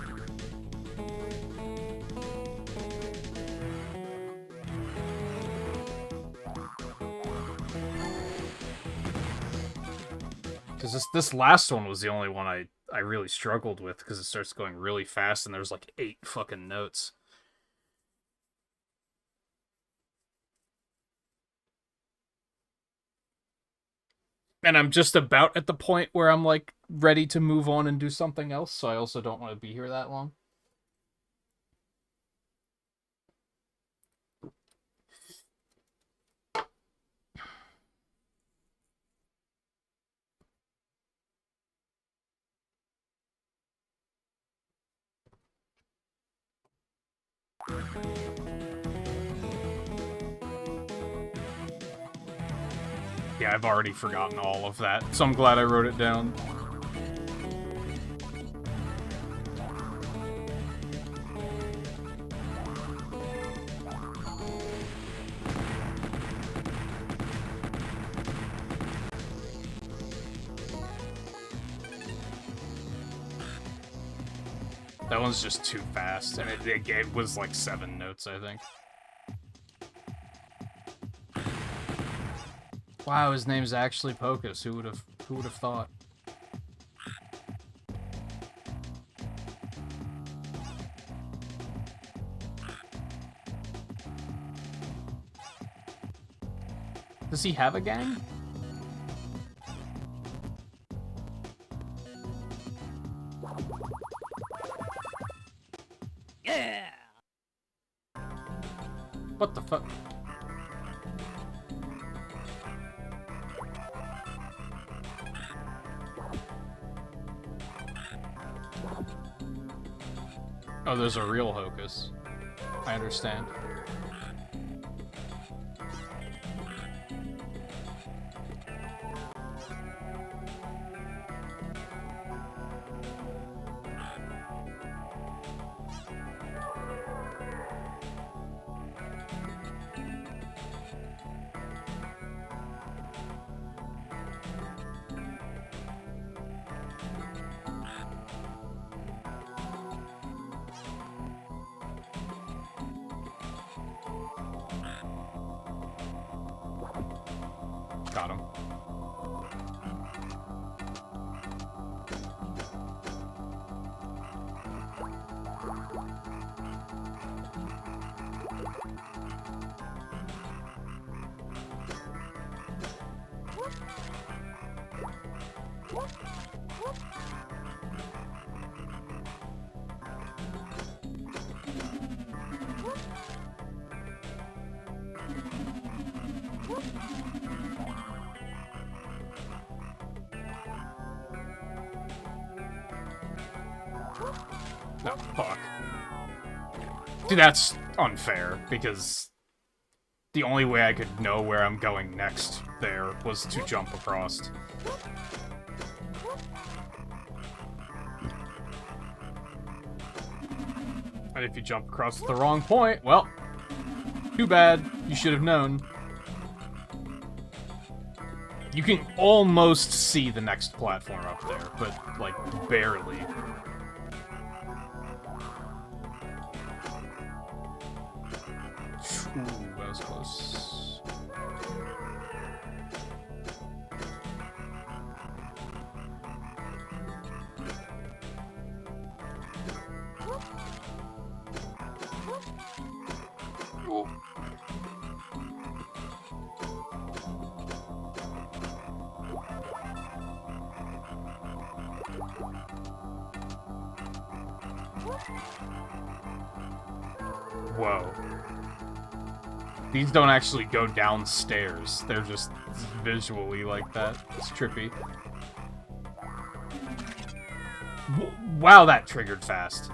Because this last one was the only one I really struggled with, because it starts going really fast and there's like 8 fucking notes. And I'm just about at the point where I'm, like, ready to move on and do something else, so I also don't want to be here that long. Yeah, I've already forgotten all of that, so I'm glad I wrote it down. That one's just too fast, and it was like 7 notes, I think. Wow, his name's actually Pocus. Who would have thought? Does he have a gang? Yeah. What the fuck? Oh, there's a real Hocus. I understand. Got him. No, fuck. Dude, that's unfair, because the only way I could know where I'm going next there was to jump across. And if you jump across at the wrong point, well, too bad. You should have known. You can almost see the next platform up there, but, like, barely. Ooh, that was close. Ooh. Whoa. These don't actually go downstairs. They're just visually like that. It's trippy. Wow, that triggered fast.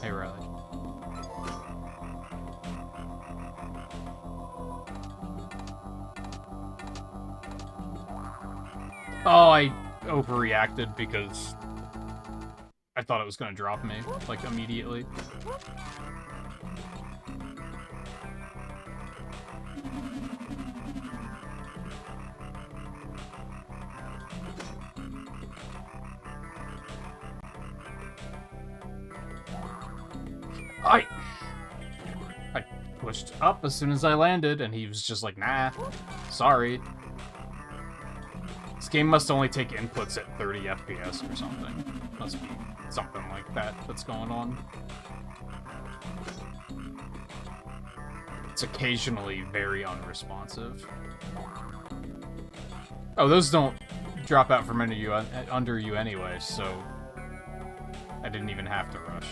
Hey, Riley. Oh, I overreacted because I thought it was gonna drop me, like, immediately. I pushed up as soon as I landed, and he was just like, nah, sorry. This game must only take inputs at 30 FPS or something. Must be something like that that's going on. It's occasionally very unresponsive. Oh, those don't drop out from under you anyway, so I didn't even have to rush.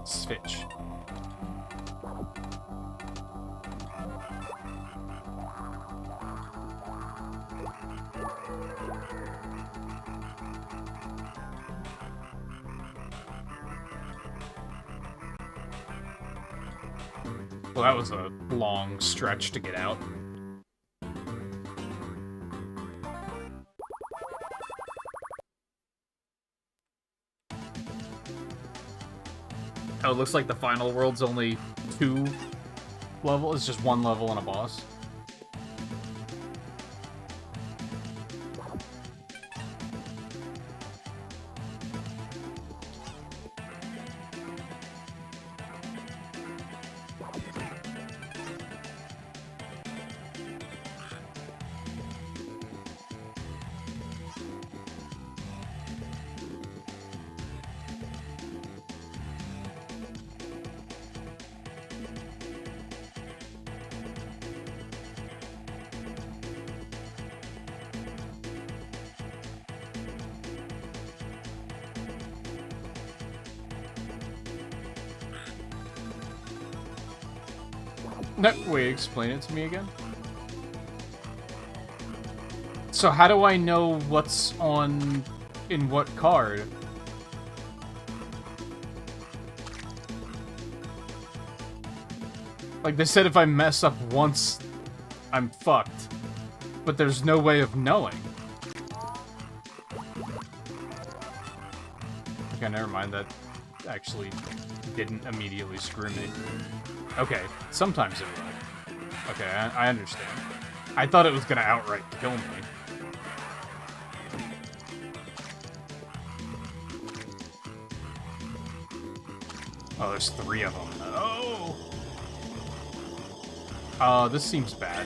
Switch. Well, that was a long stretch to get out. Oh, it looks like the final world's only 2 levels. It's just 1 level and a boss. No, wait, explain it to me again? So how do I know what's in what card? Like, they said if I mess up once, I'm fucked. But there's no way of knowing. Okay, never mind, that actually didn't immediately screw me. Okay, sometimes it will. Okay, I understand. I thought it was gonna outright kill me. Oh, there's 3 of them. Oh! This seems bad.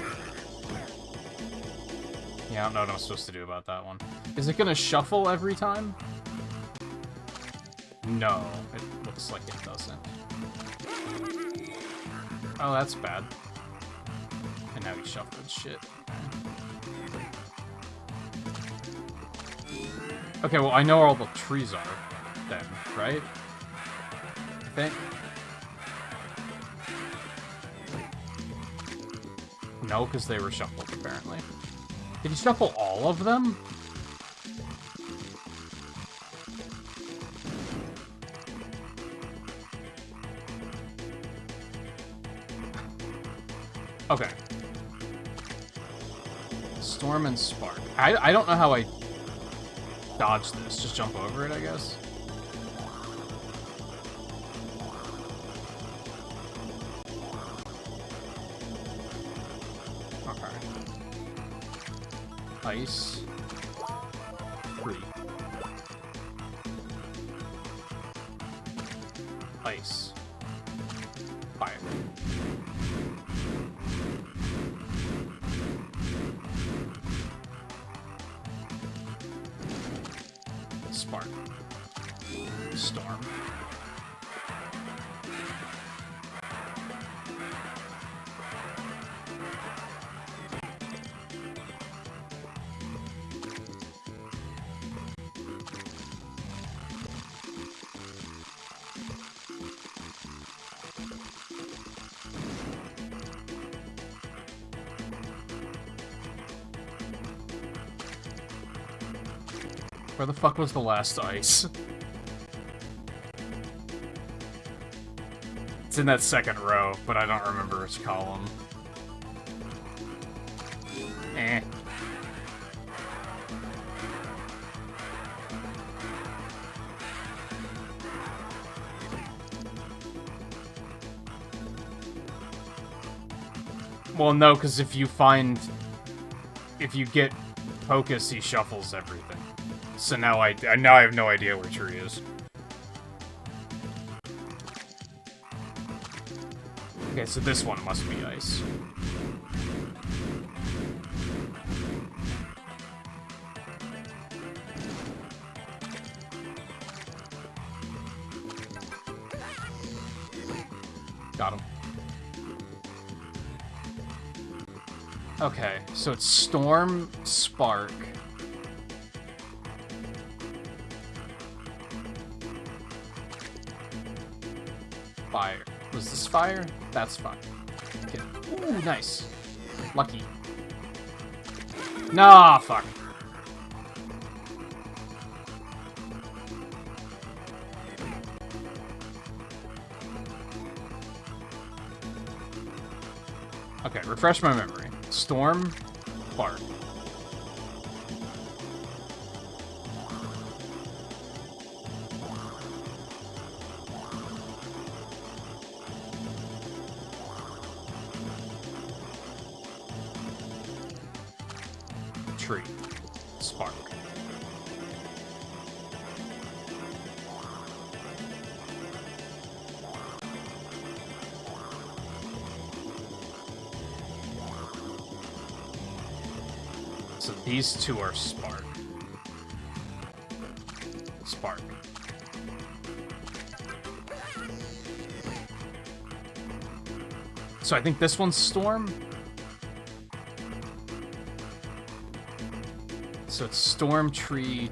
Yeah, I don't know what I'm supposed to do about that one. Is it gonna shuffle every time? No, it looks like it doesn't. Oh, that's bad. And now he shuffled shit. Okay, well, I know where all the trees are, then, right? I think. No, because they were shuffled, apparently. Did he shuffle all of them? Okay. Storm and Spark. I don't know how I dodge this. Just jump over it, I guess. Okay. Ice. 3. Ice. Fire. Spark. Storm. Where the fuck was the last ice? It's in that second row, but I don't remember which column. Eh. Well, no, because if you get Pocus, he shuffles everything. So now I have no idea where Tree is. Okay, so this one must be ice. Got him. Okay, so it's Storm, Spark. Fire. Was this fire? That's fire. Okay. Ooh, nice. Lucky. Nah, fuck. Okay, refresh my memory. Storm, Spark. Tree. Spark. So these two are Spark. Spark. So I think this one's Storm. So it's Storm, Tree,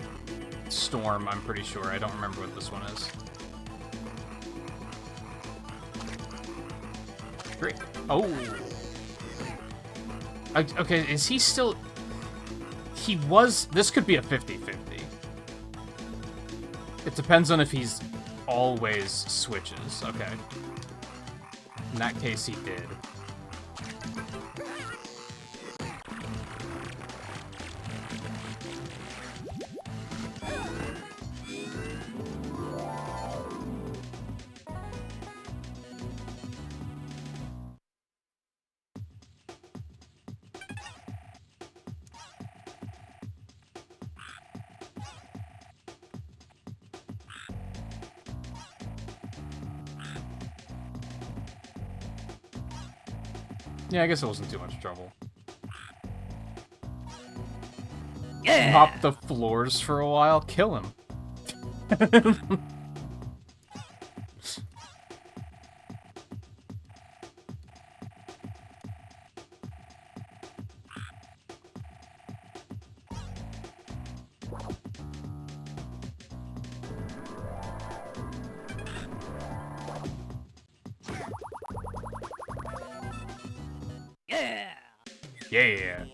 Storm, I'm pretty sure. I don't remember what this one is. Great. Oh! Okay, is he still... He was... This could be a 50-50. It depends on if he's always switches. Okay. In that case, he did. Yeah, I guess it wasn't too much trouble. Yeah. Mop the floors for a while, kill him. Yeah.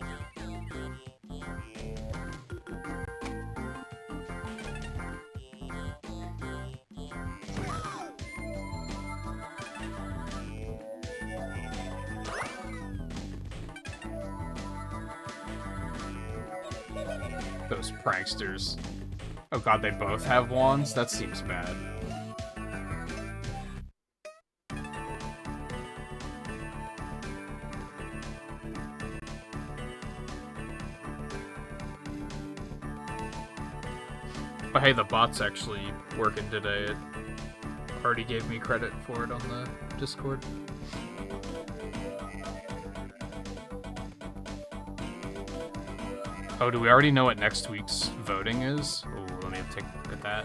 Those pranksters. Oh god, they both have wands? That seems bad. But hey, the bot's actually working today. It already gave me credit for it on the Discord. Oh, do we already know what next week's voting is? Oh, let me take a look at that.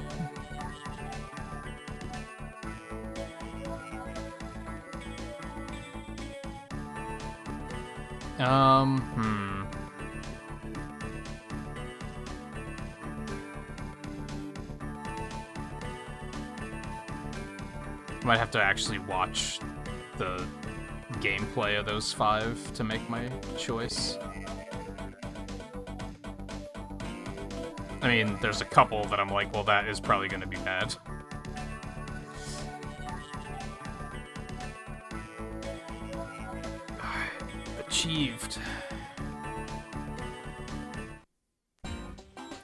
Might have to actually watch the gameplay of those 5 to make my choice. I mean, there's a couple that I'm like, well, that is probably going to be bad. Achieved.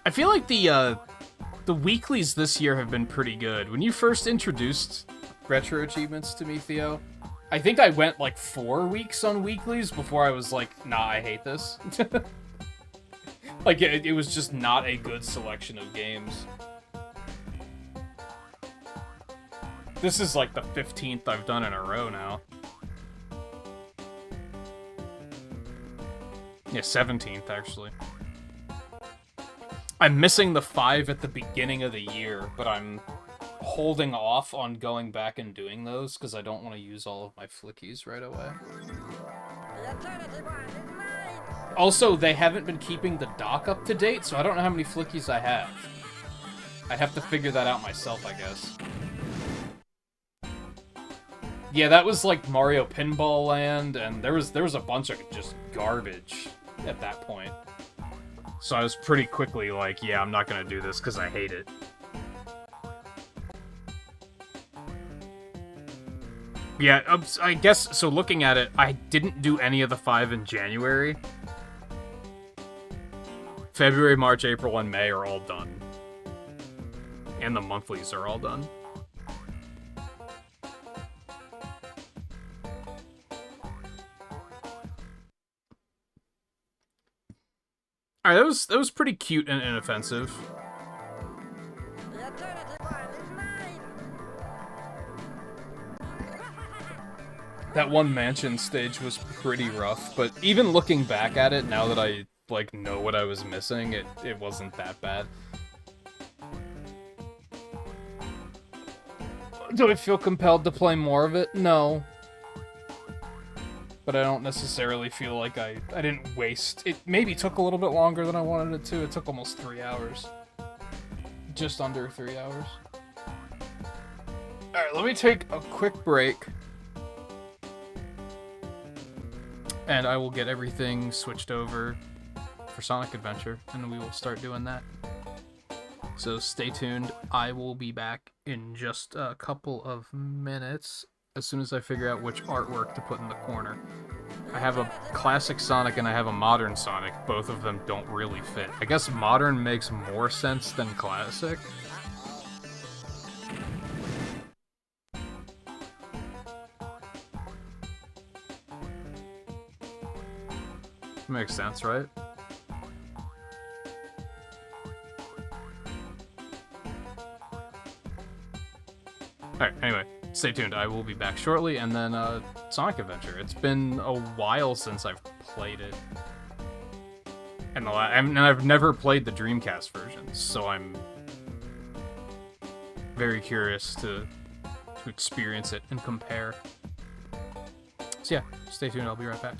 I feel like the weeklies this year have been pretty good. When you first introduced RetroAchievements to me, Theo, I think I went like 4 weeks on weeklies before I was like, nah, I hate this. Like, it was just not a good selection of games. This is like the 15th I've done in a row now. Yeah, 17th, actually. I'm missing the 5 at the beginning of the year, but I'm holding off on going back and doing those because I don't want to use all of my flickies right away. Also, they haven't been keeping the dock up to date, so I don't know how many flickies I have. I'd have to figure that out myself, I guess. Yeah, that was like Mario Pinball Land, and there was a bunch of just garbage at that point. So I was pretty quickly like, yeah, I'm not gonna do this because I hate it. Yeah, I guess, so looking at it, I didn't do any of the 5 in January. February, March, April, and May are all done. And the monthlies are all done. Alright, that was pretty cute and inoffensive. That one mansion stage was pretty rough, but even looking back at it, now that I, like, know what I was missing, it wasn't that bad. Do I feel compelled to play more of it? No. But I don't necessarily feel like I didn't waste... It maybe took a little bit longer than I wanted it to. It took almost 3 hours. Just under 3 hours. Alright, let me take a quick break. And I will get everything switched over for Sonic Adventure, and we will start doing that. So stay tuned. I will be back in just a couple of minutes, as soon as I figure out which artwork to put in the corner. I have a classic Sonic and I have a modern Sonic. Both of them don't really fit. I guess modern makes more sense than classic. Makes sense, right? Alright, anyway, stay tuned. I will be back shortly, and then, Sonic Adventure. It's been a while since I've played it. And I've never played the Dreamcast version, so I'm very curious to experience it and compare. So yeah, stay tuned. I'll be right back.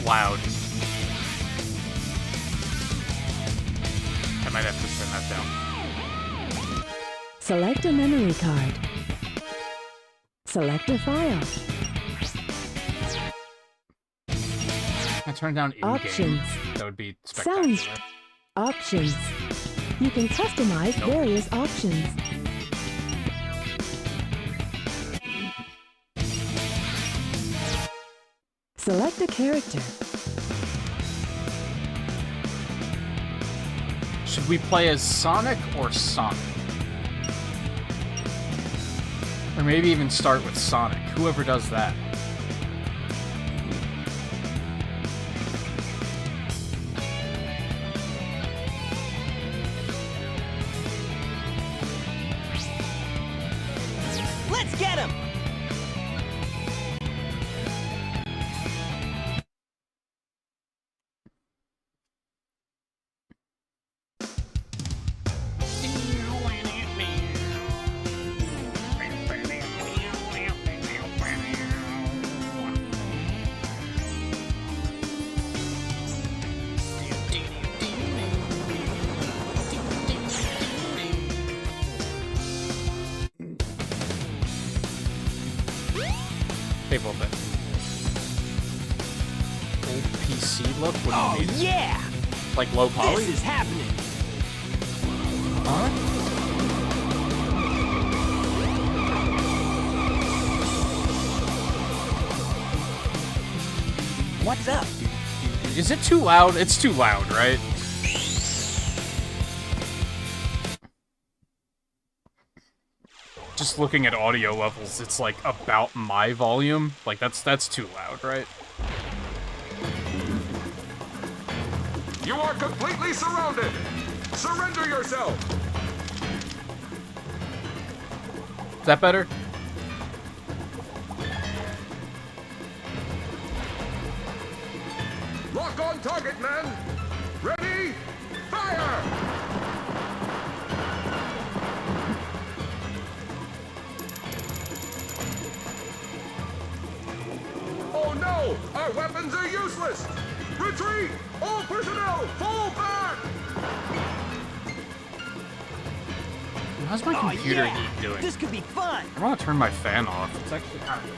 Loud. I might have to turn that down. Select a memory card. Select a file. I turn down in-game. Options. That would be spectacular. Sounds. Options. You can customize various options. Select a character. Should we play as Sonic or Sonic? Or maybe even start with Sonic. Whoever does that. Let's get him! Table bit. Old PC look? What do you mean? Yeah! Like low poly? This is happening! Huh? What's up? Is it too loud? It's too loud, right? Just looking at audio levels, it's like about my volume. Like that's too loud, right? You are completely surrounded! Surrender yourself! Is that better? Lock on target, man! Ready? Fire! Oh no! Our weapons are useless! Retreat! All personnel, fall back! How's my computer heat doing? This could be fun! I want to turn my fan off. It's actually kind of...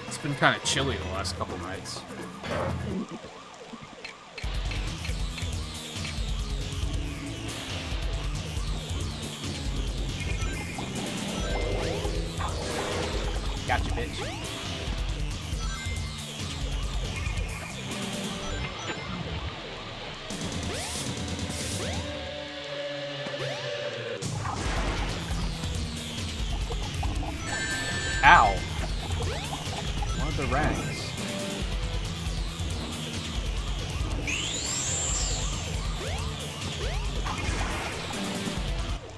It's been kind of chilly the last couple nights. Gotcha, bitch. Ow. One of the ranks.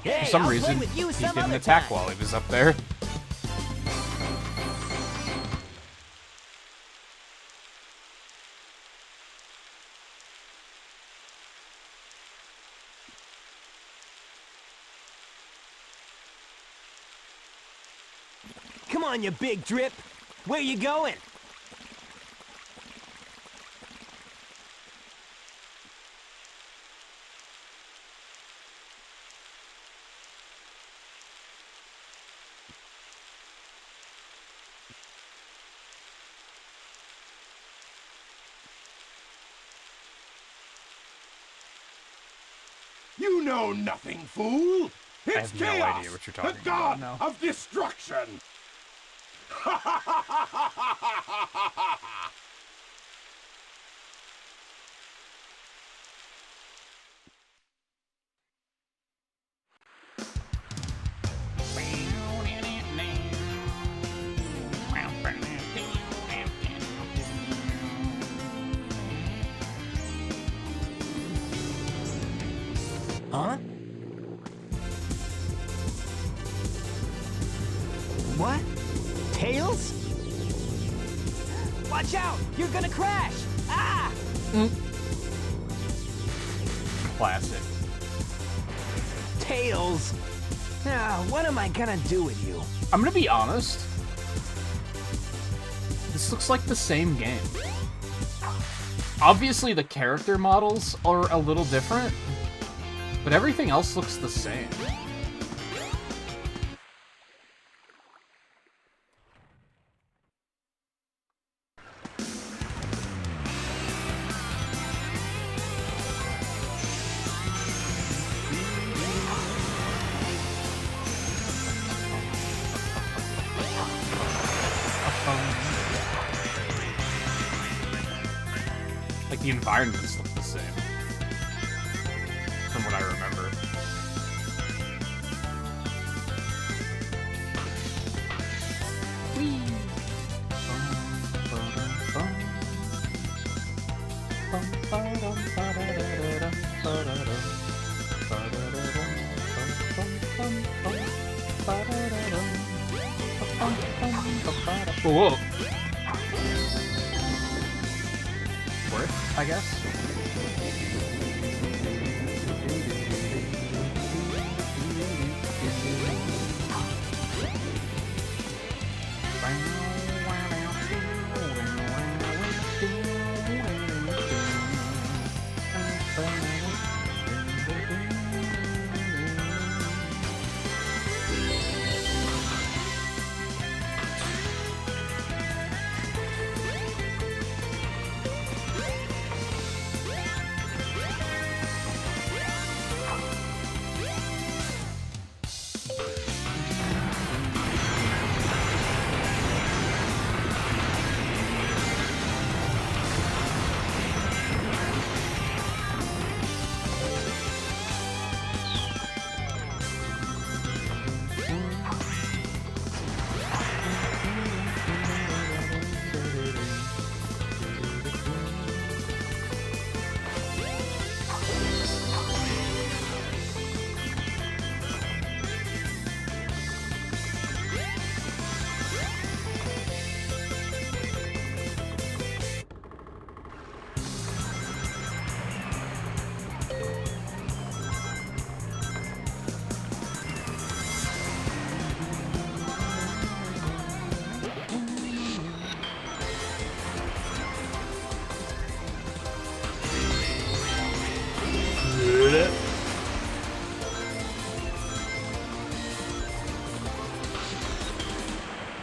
Hey, For some I'll play reason, with you he some didn't other attack time. while he was up there. Come on, you big drip! Where you going? You know nothing, fool! It's I have no chaos, idea what you're talking the god about now. of destruction! Huh? What? Tails? Watch out! You're gonna crash! Ah! classic. Tails! Ah, what am I gonna do with you? I'm gonna be honest. This looks like the same game. Obviously, the character models are a little different, but everything else looks the same. Like, the environments look the same, from what I remember. Whoa. Worth, I guess.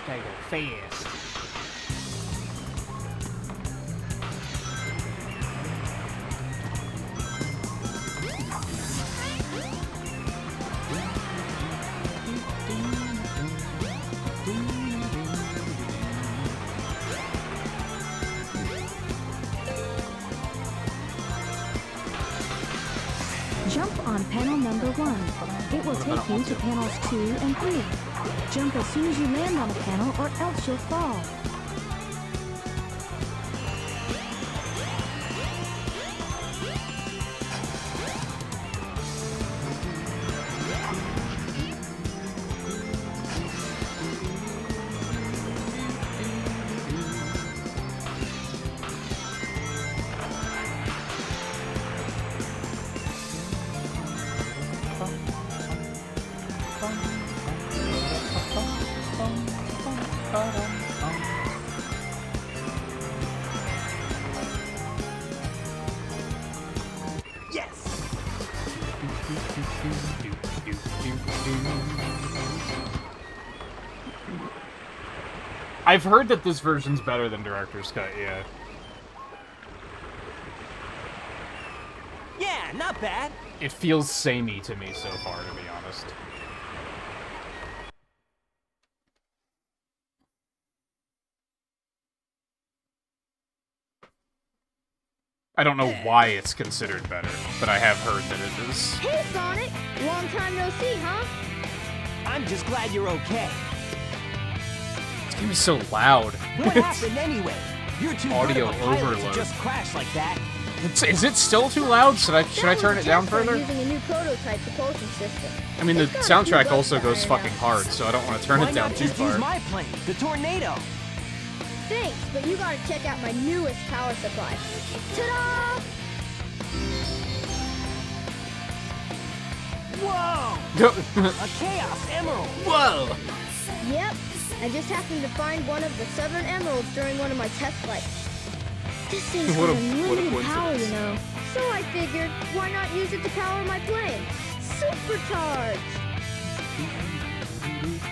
Gotta go fast. Jump on panel number 1. It will take you to panels 2 and 3. Jump as soon as you land on a panel or else you'll fall. Yes! I've heard that this version's better than Director's Cut, yeah. Yeah, not bad. It feels samey to me so far, to be honest. I don't know why it's considered better, but I have heard that it is. Hey, Sonic! Long time no see, huh? I'm just glad you're okay. This game is so loud. What happened anyway? You're too Audio good of a pilot overload. to just crash like that. Is it still too loud? Should I turn it down further? Using a new prototype propulsion system. I mean, the It's got a few soundtrack bugs also goes ironed fucking out. hard, so I don't want to turn Why it down not too just use far. my plane, the Tornado? Thanks, but you gotta check out my newest power supply. Ta-da! Whoa! A Chaos Emerald! Whoa! Yep, I just happened to find one of the 7 emeralds during one of my test flights. This thing's What got a unlimited power, you coincidence. know. So I figured, why not use it to power my plane? Supercharged!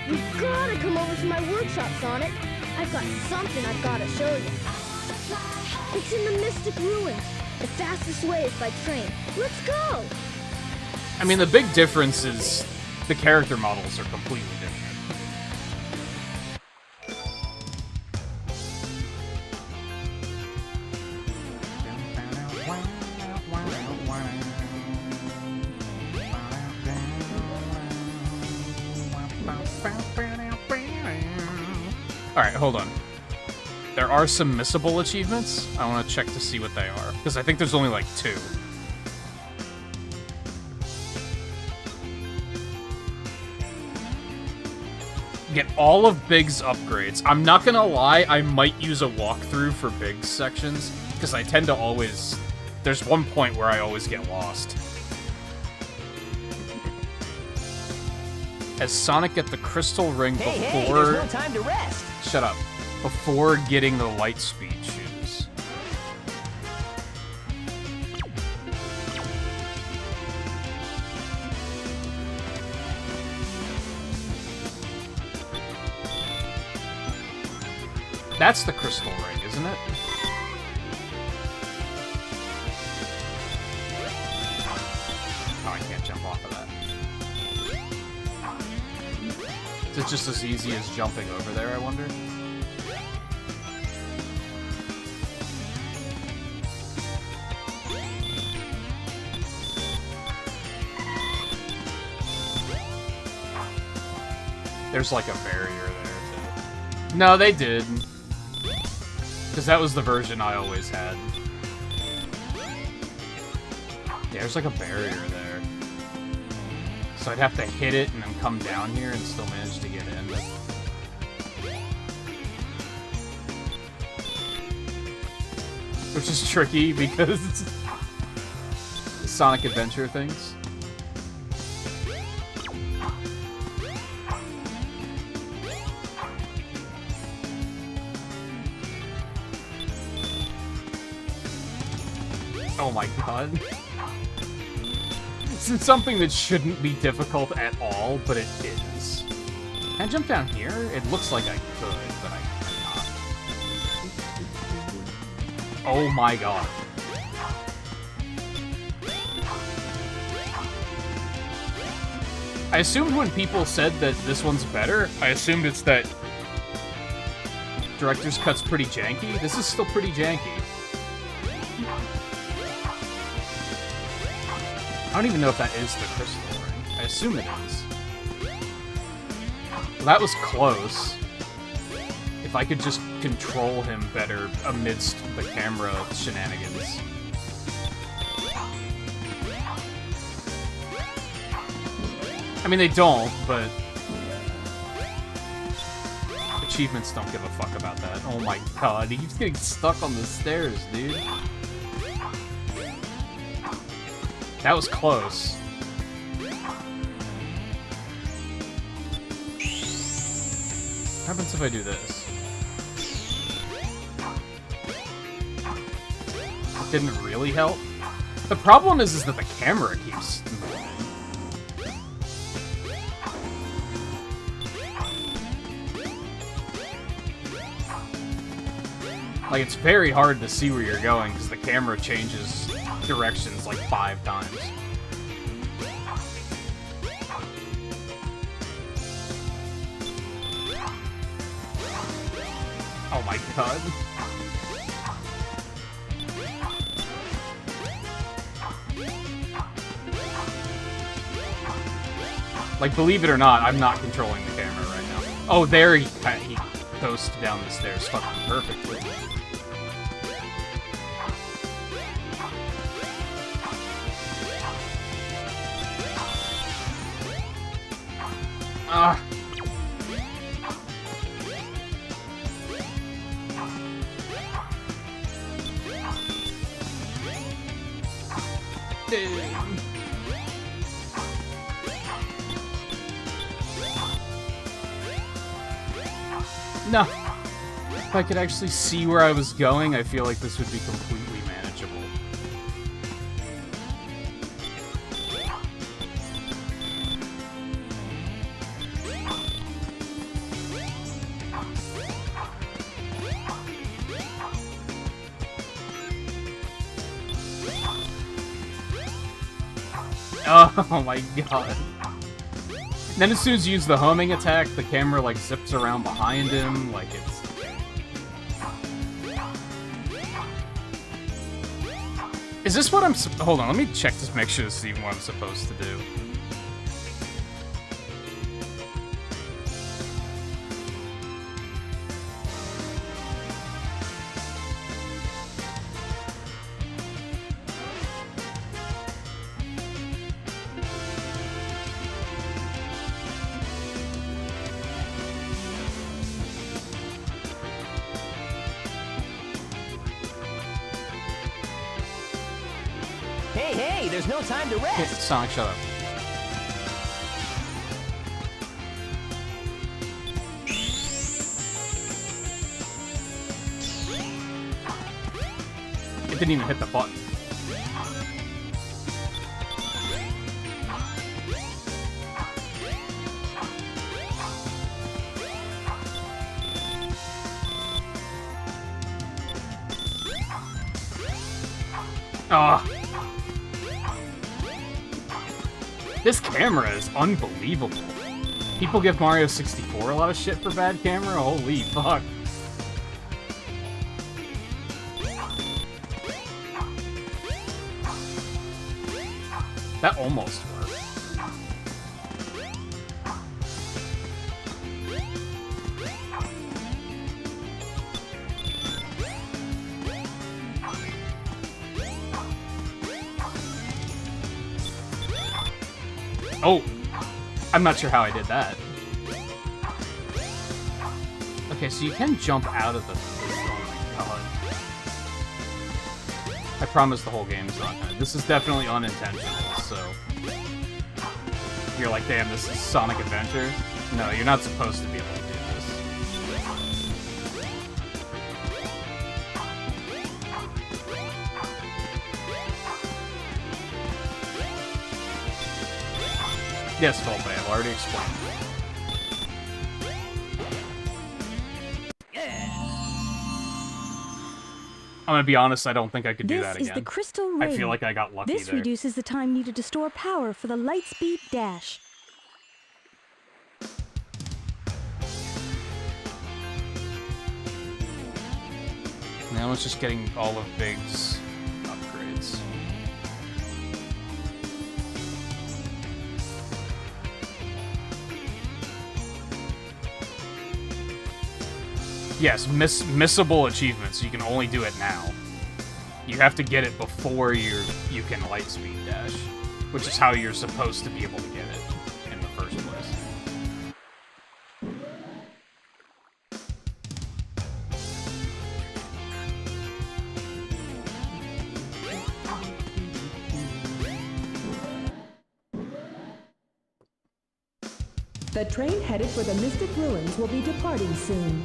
You gotta come over to my workshop, Sonic. I've got something I've gotta show you. It's in the Mystic Ruins. The fastest way is by train. Let's go! I mean, the big difference is the character models are completely different. Alright, hold on. There are some missable achievements. I want to check to see what they are. Because I think there's only like 2. Get all of Big's upgrades. I'm not gonna lie, I might use a walkthrough for Big's sections. Because I tend to always... There's one point where I always get lost. Has Sonic get the crystal ring Hey, before... hey, there's no time to rest! Shut up. Before getting the light speed shoes. That's the crystal ring, isn't it? Oh, I can't jump off of that. Is it just as easy as jumping over there, I wonder? There's like a barrier there, too. No, they did. Because that was the version I always had. Yeah, there's like a barrier there. So I'd have to hit it and then come down here and still manage to get in. Which is tricky because Sonic Adventure things. Oh my god. It's something that shouldn't be difficult at all, but it is. Can I jump down here? It looks like I could, but I cannot. Oh my god. I assumed when people said that this one's better, I assumed it's that Director's Cut's pretty janky. This is still pretty janky. I don't even know if that is the crystal ring. I assume it is. Well, that was close. If I could just control him better amidst the camera shenanigans. I mean, they don't, but... Achievements don't give a fuck about that. Oh my god, he keeps getting stuck on the stairs, dude. That was close. What happens if I do this? It didn't really help. The problem is that the camera keeps moving. Like, it's very hard to see where you're going because the camera changes directions like 5 times. Oh my god. Like, believe it or not, I'm not controlling the camera right now. Oh, there he goes down the stairs fucking perfectly. Ah. No. If I could actually see where I was going, I feel like this would be completely manageable. Oh my god. Then as soon as you use the homing attack, the camera like zips around behind him, like it's... Is this what I'm... Hold on, let me check to make sure this is even what I'm supposed to do. Hey, there's no time to Okay, rest. Sonic, shut up. It didn't even hit the button. Ah. This camera is unbelievable. People give Mario 64 a lot of shit for bad camera? Holy fuck. That almost worked. Oh! I'm not sure how I did that. Okay, so you can jump out of the... Oh my god. I promise the whole game's not gonna... This is definitely unintentional, so... You're like, damn, this is Sonic Adventure? No, you're not supposed to be able to do this. Yes, Volpe, I've already explained. I'm gonna be honest, I don't think I could do that This is again. the crystal ring. I feel like I got lucky This there. reduces the time needed to store power for the Lightspeed Dash. Now it's just getting all of Big's upgrades. Yes, missable achievements. You can only do it now. You have to get it before you can Lightspeed Dash, which is how you're supposed to be able to get it in the first place. The train headed for the Mystic Ruins will be departing soon.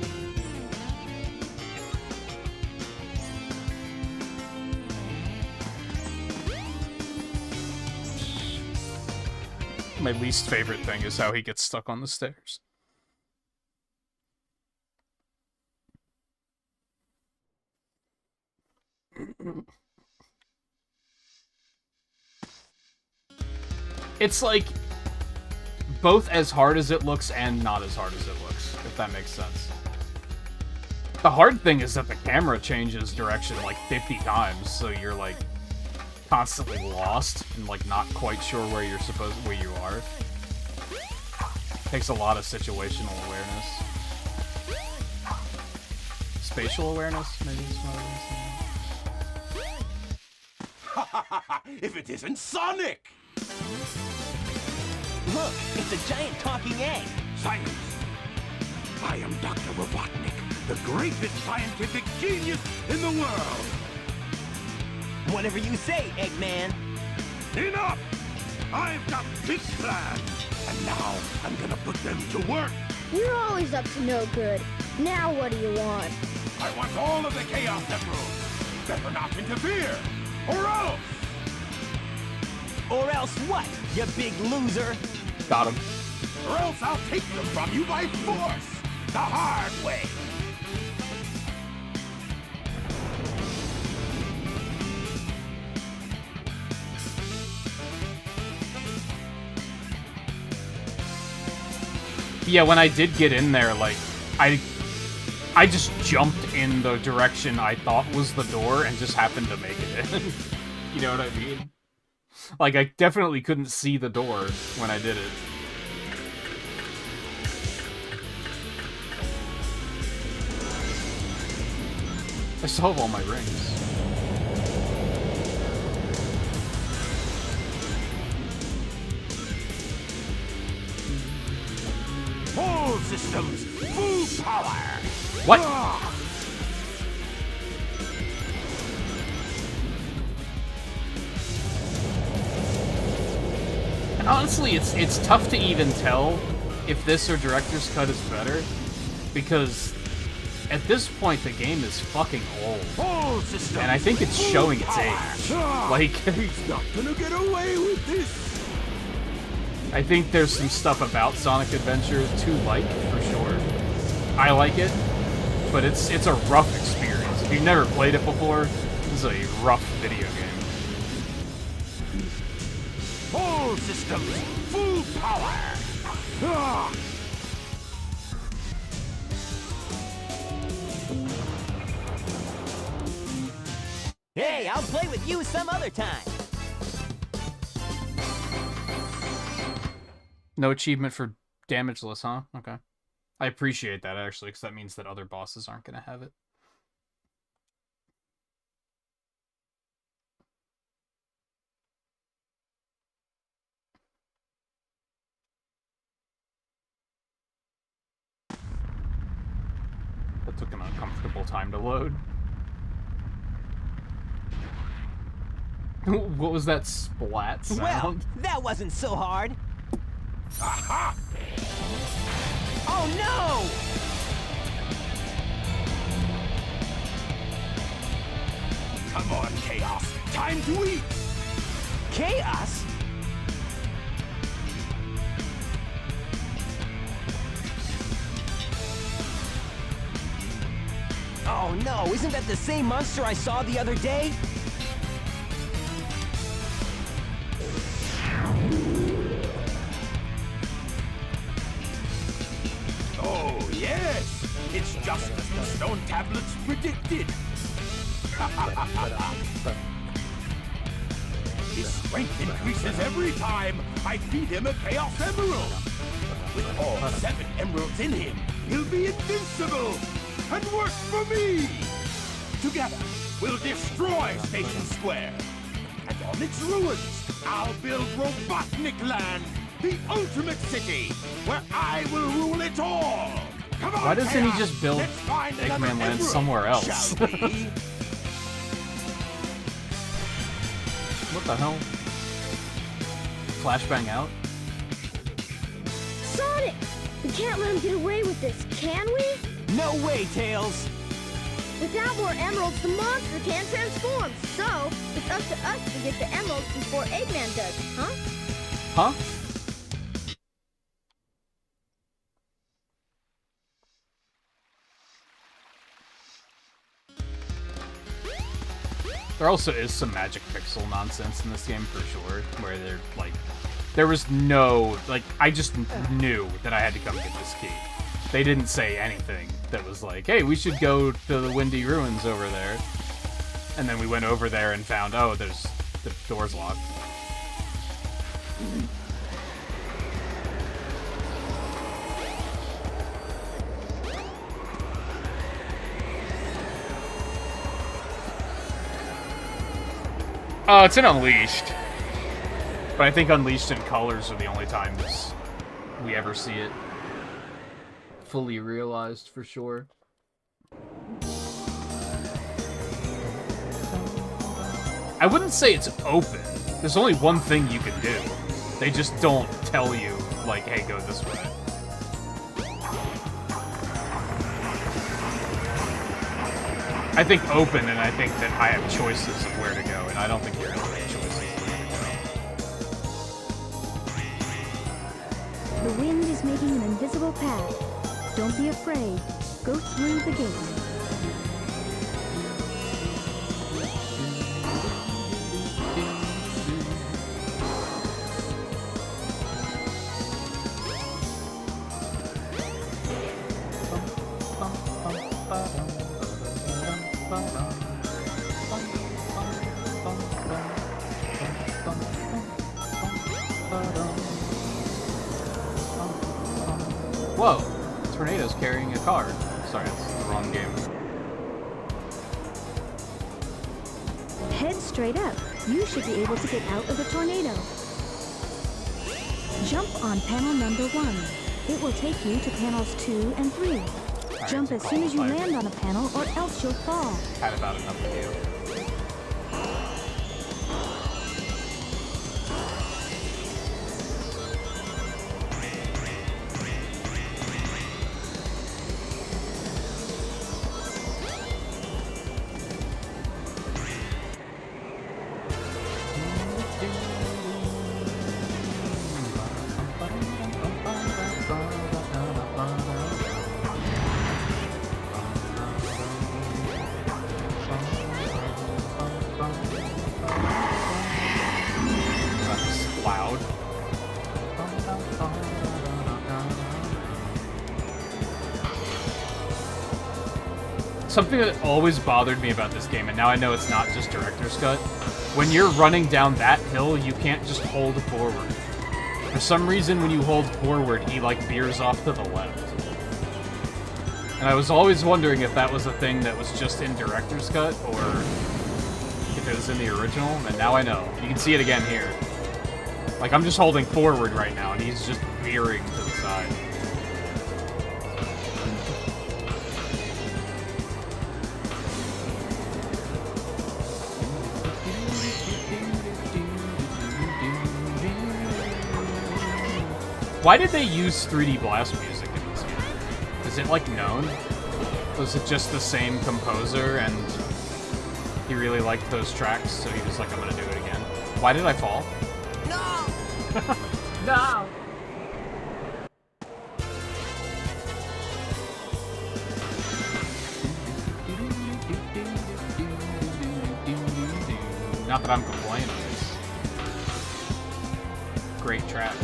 My least favorite thing is how he gets stuck on the stairs. It's like both as hard as it looks and not as hard as it looks, if that makes sense. The hard thing is that the camera changes direction like 50 times, so you're like constantly lost and like not quite sure where you are. Takes a lot of situational awareness. Spatial awareness, maybe is what I was saying. If it isn't Sonic! Look, it's a giant talking egg. Silence! I am Dr. Robotnik, the greatest scientific genius in the world! Whatever you say, Eggman. Enough! I've got big plans, and now I'm gonna put them to work. You're always up to no good. Now what do you want? I want all of the Chaos Emeralds. Better not interfere, or else! Or else what, you big loser? Got him. Or else I'll take them from you by force, the hard way. Yeah, when I did get in there, like, I just jumped in the direction I thought was the door and just happened to make it in. You know what I mean? Like, I definitely couldn't see the door when I did it. I still have all my rings. All systems, full power! What? And honestly, it's tough to even tell if this or director's cut is better, because at this point the game is fucking old, All systems, and I think it's full showing its power. age. Like, He's not gonna get away with this! I think there's some stuff about Sonic Adventure to like, for sure. I like it, but it's a rough experience. If you've never played it before, this is a rough video game. All systems, full power! Ah! Hey, I'll play with you some other time. No achievement for damageless, huh? Okay. I appreciate that, actually, because that means that other bosses aren't going to have it. That took an uncomfortable time to load. What was that splat sound? Well, that wasn't so hard. Aha! Oh no! Come on, Chaos! Time to eat! Chaos? Oh no, isn't that the same monster I saw the other day? Oh, yes! It's just as the stone tablets predicted! His strength increases every time I feed him a Chaos Emerald! With all 7 emeralds in him, he'll be invincible! And work for me! Together, we'll destroy Station Square! And on its ruins, I'll build Robotnik Land! The ultimate city, where I will rule it all! Come on, Why doesn't he Chaos, just build let's find Eggman another Land emerald, somewhere else? shall we? What the hell? Flashbang out? Sonic! We can't let him get away with this, can we? No way, Tails! Without more emeralds, the monster can't transform. So, it's up to us to get the emeralds before Eggman does, huh? Huh? There also is some magic pixel nonsense in this game for sure, where they're like, there was no, like, I just knew that I had to come get this key. They didn't say anything that was like, hey, we should go to the Windy Ruins over there. And then we went over there and found, oh, the door's locked. It's in Unleashed. But I think Unleashed and Colors are the only times we ever see it fully realized, for sure. I wouldn't say it's open. There's only one thing you can do. They just don't tell you, like, hey, go this way. I think open, and I think that I have choices of where to go, and I don't think you really have choices of where to go. The wind is making an invisible path. Don't be afraid. Go through the gate. Whoa! Tornado's carrying a car. Sorry, that's the wrong game. Head straight up. You should be able to get out of the tornado. Jump on panel number 1. It will take you to panels 2 and 3. Jump as soon as you land on a panel, or else you'll fall. Had about enough of you. Something that always bothered me about this game, and now I know it's not just director's cut, when you're running down that hill, you can't just hold forward. For some reason, when you hold forward, he, like, veers off to the left. And I was always wondering if that was a thing that was just in director's cut, or if it was in the original, and now I know. You can see it again here. Like, I'm just holding forward right now, and he's just veering to the side. Why did they use 3D Blast music in this game? Is it, like, known? Was it just the same composer, and he really liked those tracks, so he was like, I'm gonna do it again? Why did I fall? No! No! Not that I'm complaining. It's great track.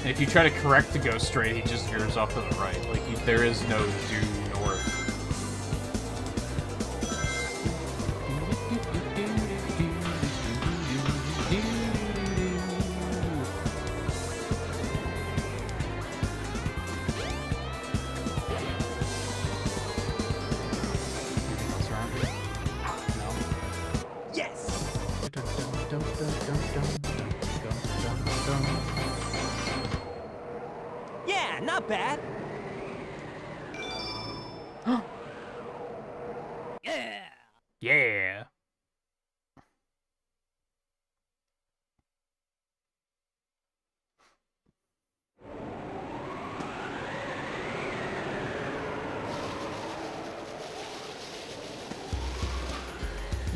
If you try to correct to go straight, he just veers off to the right. Like, there is no due north. Yes! Yeah, not bad. Yeah. Yeah.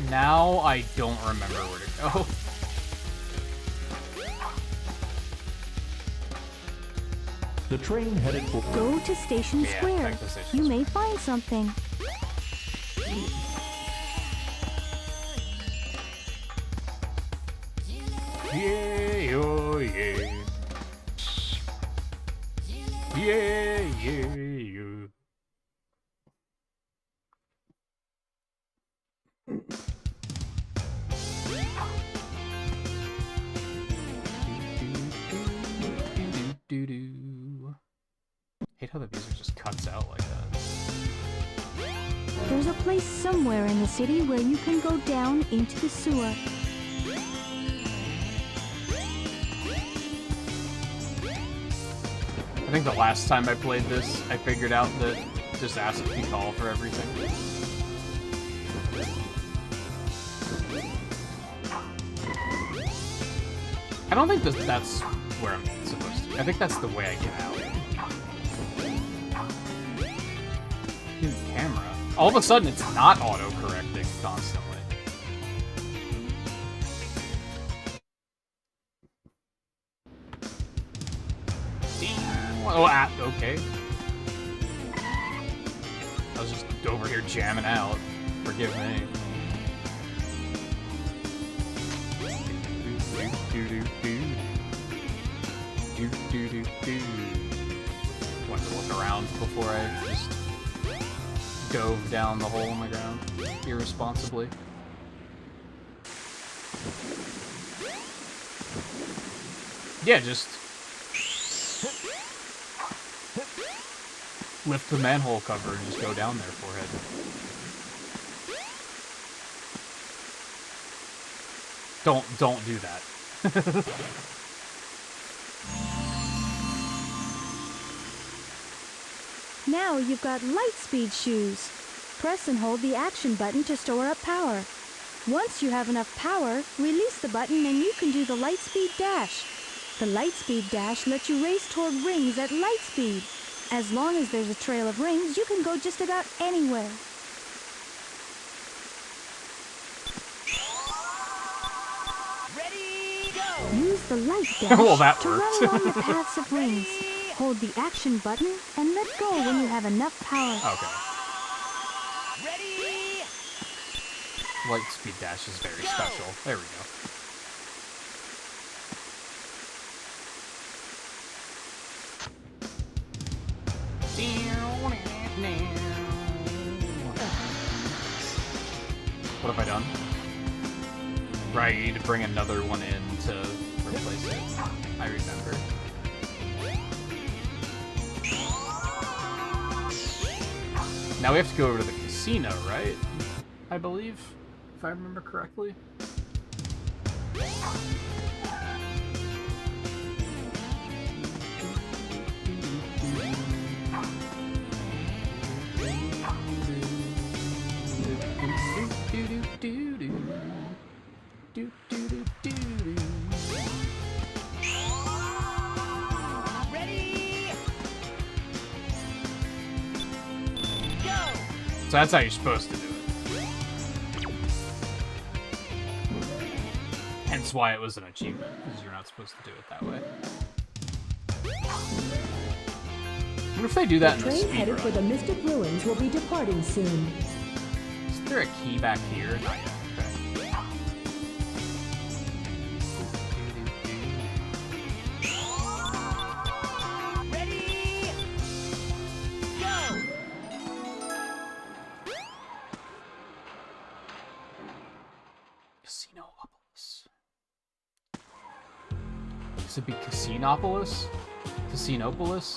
Now I don't remember where to go. The train headed for... Go to Station Yeah, Square. back to Station You Square. may find something. Yeah, oh yeah. Yeah, yeah, yeah. hate how the music just cuts out like that. There's a place somewhere in the city where you can go down into the sewer. I think the last time I played this, I figured out that just ask if you call for everything. I don't think that's where I'm supposed to be. I think that's the way I get out. Dude, camera. All of a sudden, it's not auto-correcting constantly. Oh, okay. I was just over here jamming out. Forgive me. Wanted to look around before I just dove down the hole in the ground irresponsibly. Yeah, just lift the manhole cover and just go down there, forehead. Don't do that. Now you've got light speed shoes. Press and hold the action button to store up power. Once you have enough power, release the button and you can do the light speed dash. The light speed dash lets you race toward rings at light speed. As long as there's a trail of rings, you can go just about anywhere. Ready, go! Use the light dash Well, that to worked. run along the paths of rings. Hold the action button and let go when you have enough power. Okay. Ready? Light speed dash is very special. There we go. What have I done? Right, you need to bring another one in to replace it. I remember. Now we have to go over to the casino, right? I believe, if I remember correctly. Ready? Go! So that's how you're supposed to do it. Hence why it was an achievement, because you're not supposed to do it that way. What if they do that in the Train headed for the speedrun? Mystic Ruins will be departing soon. Is there a key back here? Not yet. Okay. Ready? Go! Casinopolis. Could it be Casinopolis? Casinopolis?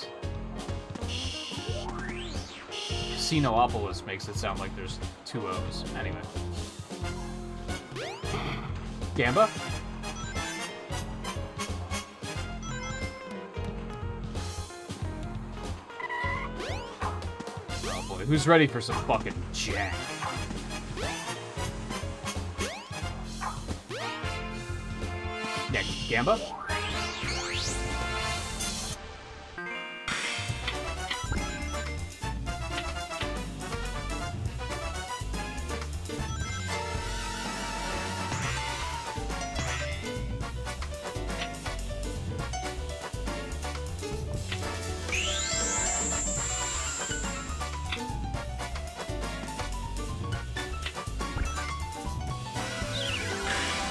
Casinopolis makes it sound like there's two O's. Anyway. Gamba? Oh boy, who's ready for some fucking jank? Yeah, Gamba?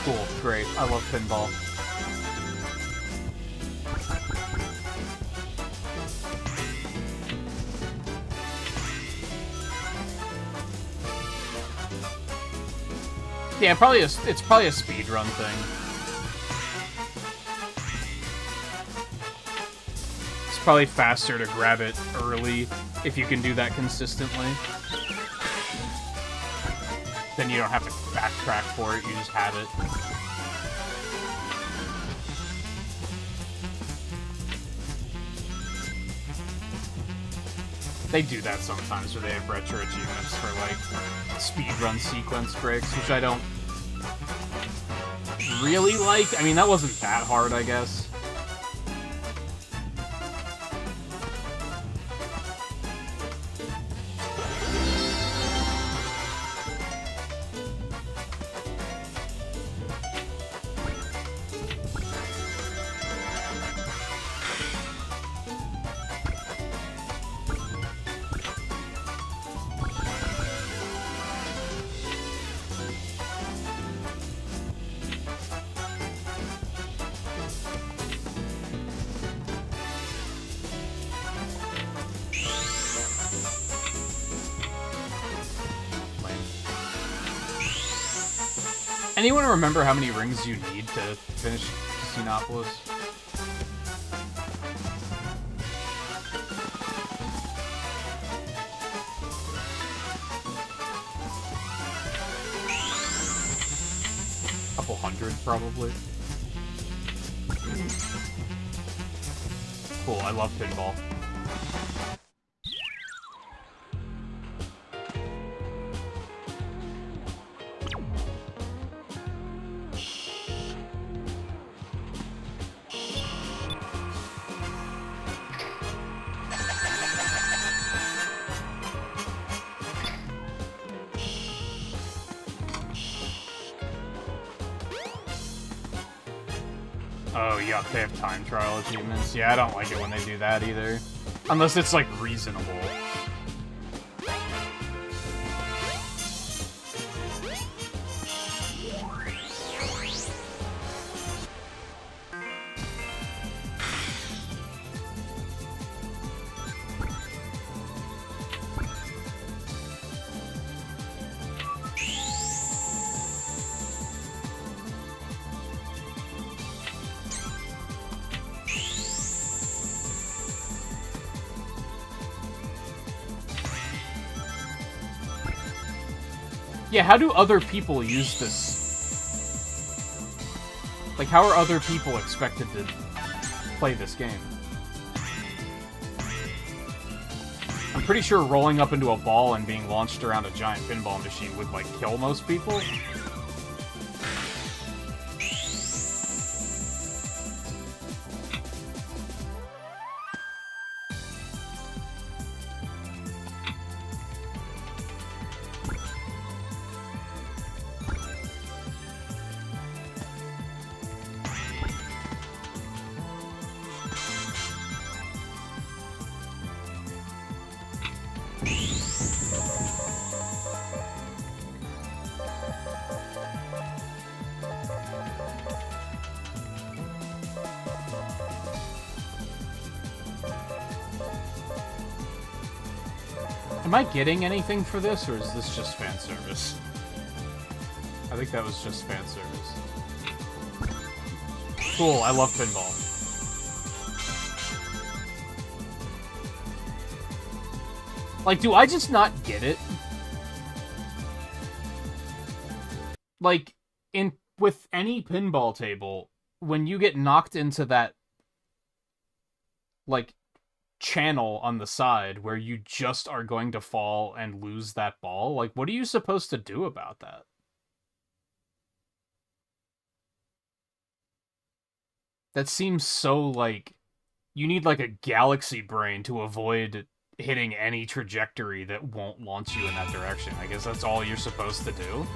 Cool, great. I love pinball. Yeah, it's probably a speedrun thing. probably faster to grab it early if you can do that consistently. Then you don't have to backtrack for it, you just have it. They do that sometimes where they have retro achievements for, like, speedrun sequence breaks, which I don't really like. I mean, that wasn't that hard, I guess. Anyone remember how many rings you need to finish Casinopolis? Couple hundred, probably. Cool, I love pinball. Oh, yup, they have time trial achievements. Yeah, I don't like it when they do that either. Unless it's, like, reasonable. Yeah, how do other people use this? Like, how are other people expected to play this game? I'm pretty sure rolling up into a ball and being launched around a giant pinball machine would, like, kill most people. Am I getting anything for this, or is this just fan service? I think that was just fan service. Cool, I love pinball. Like, do I just not get it? Like, with any pinball table, when you get knocked into that, like, channel on the side where you just are going to fall and lose that ball, like, what are you supposed to do about that? That seems so, like, you need, like, a galaxy brain to avoid hitting any trajectory that won't launch you in that direction. I guess that's all you're supposed to do.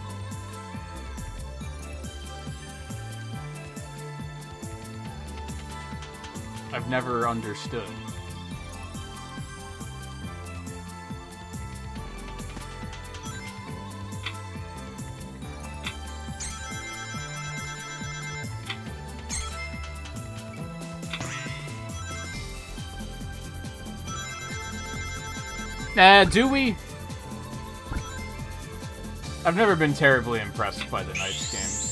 I've never understood. Do we? I've never been terribly impressed by the Knights games.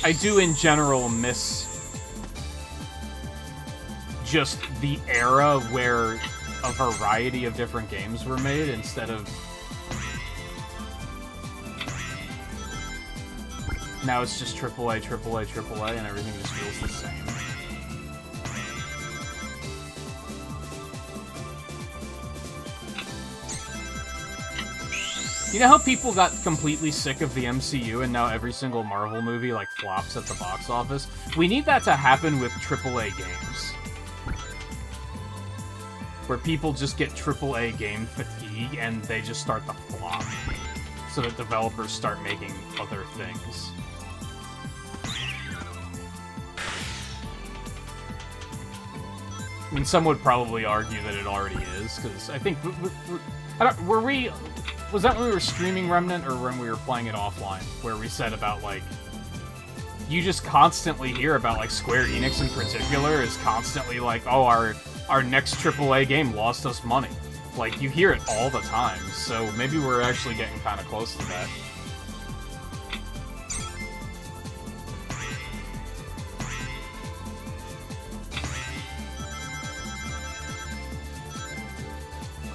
I do in general miss just the era where a variety of different games were made instead of... Now it's just AAA, AAA, AAA, and everything just feels the same. You know how people got completely sick of the MCU and now every single Marvel movie, like, flops at the box office? We need that to happen with AAA games. Where people just get AAA game fatigue and they just start to flop. So that developers start making other things. I mean, some would probably argue that it already is, because I think... Was that when we were streaming Remnant, or when we were playing it offline? Where we said about, like... You just constantly hear about, like, Square Enix in particular is constantly like, oh, our next AAA game lost us money. Like, you hear it all the time, so maybe we're actually getting kind of close to that.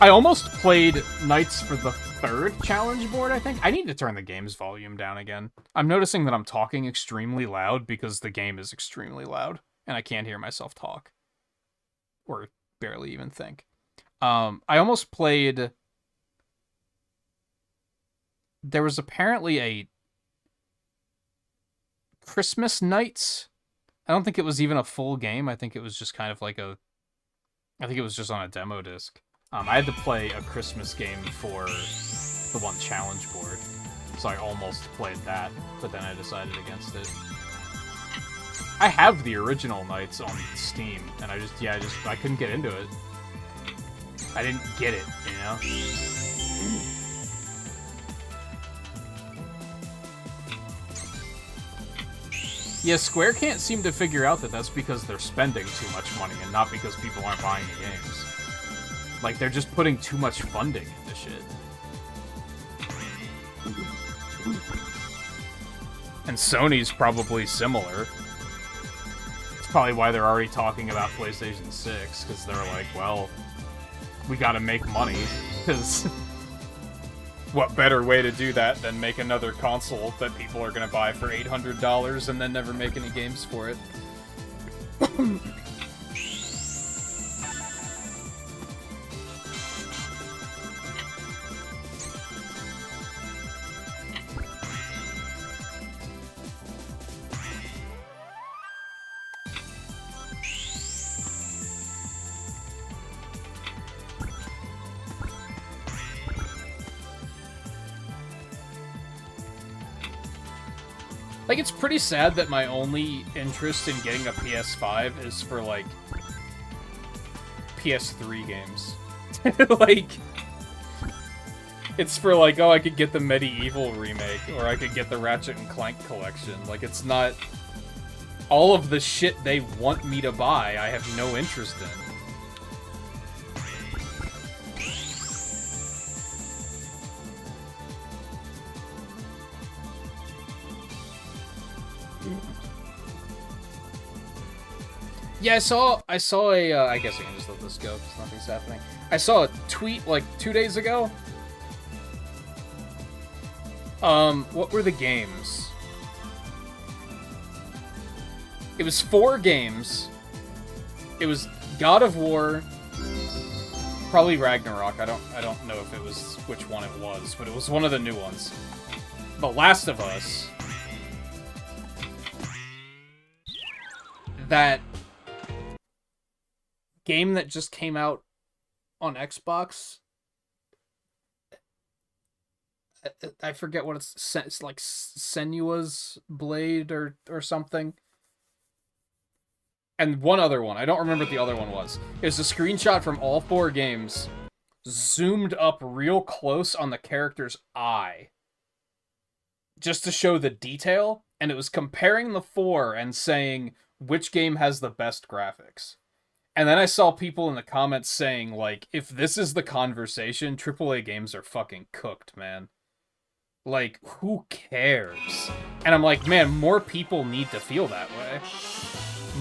I almost played Knights for the 3rd challenge board, I think. I need to turn the game's volume down again. I'm noticing that I'm talking extremely loud because the game is extremely loud, and I can't hear myself talk. Or barely even think. I almost played... There was apparently a Christmas Nights. I don't think it was even a full game. I think it was just kind of like a... I think it was just on a demo disc. I had to play a Christmas game for the one challenge board, so I almost played that, but then I decided against it. I have the original Knights on Steam, and I couldn't get into it. I didn't get it, you know? Yeah, Square can't seem to figure out that that's because they're spending too much money and not because people aren't buying the games. Like, they're just putting too much funding into shit. And Sony's probably similar. It's probably why they're already talking about PlayStation 6, because they're like, well, we gotta make money, because what better way to do that than make another console that people are gonna buy for $800 and then never make any games for it? Like, it's pretty sad that my only interest in getting a PS5 is for, like, PS3 games. Like, it's for, like, oh, I could get the Medieval remake, or I could get the Ratchet and Clank collection. Like, it's not... All of the shit they want me to buy, I have no interest in. Yeah, I saw a, I guess I can just let this go, because nothing's happening. I saw a tweet, like, 2 days ago. What were the games? It was 4 games. It was God of War, probably Ragnarok. I don't know if it was which one it was, but it was one of the new ones. The Last of Us. That game that just came out on Xbox. I forget what it's like, Senua's Blade or something. And one other one. I don't remember what the other one was. It was a screenshot from all 4 games, zoomed up real close on the character's eye, just to show the detail, and it was comparing the 4 and saying which game has the best graphics. And then I saw people in the comments saying, like, if this is the conversation, AAA games are fucking cooked, man. Like, who cares? And I'm like, man, more people need to feel that way.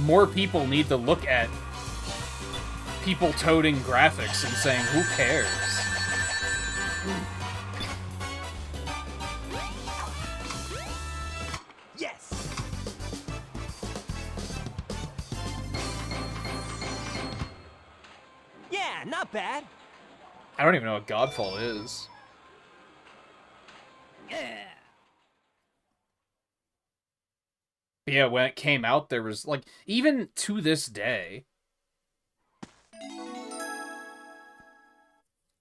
More people need to look at people toting graphics and saying, who cares? Yes. Yeah, not bad. I don't even know what Godfall is. Yeah. But yeah, when it came out, there was, like, even to this day,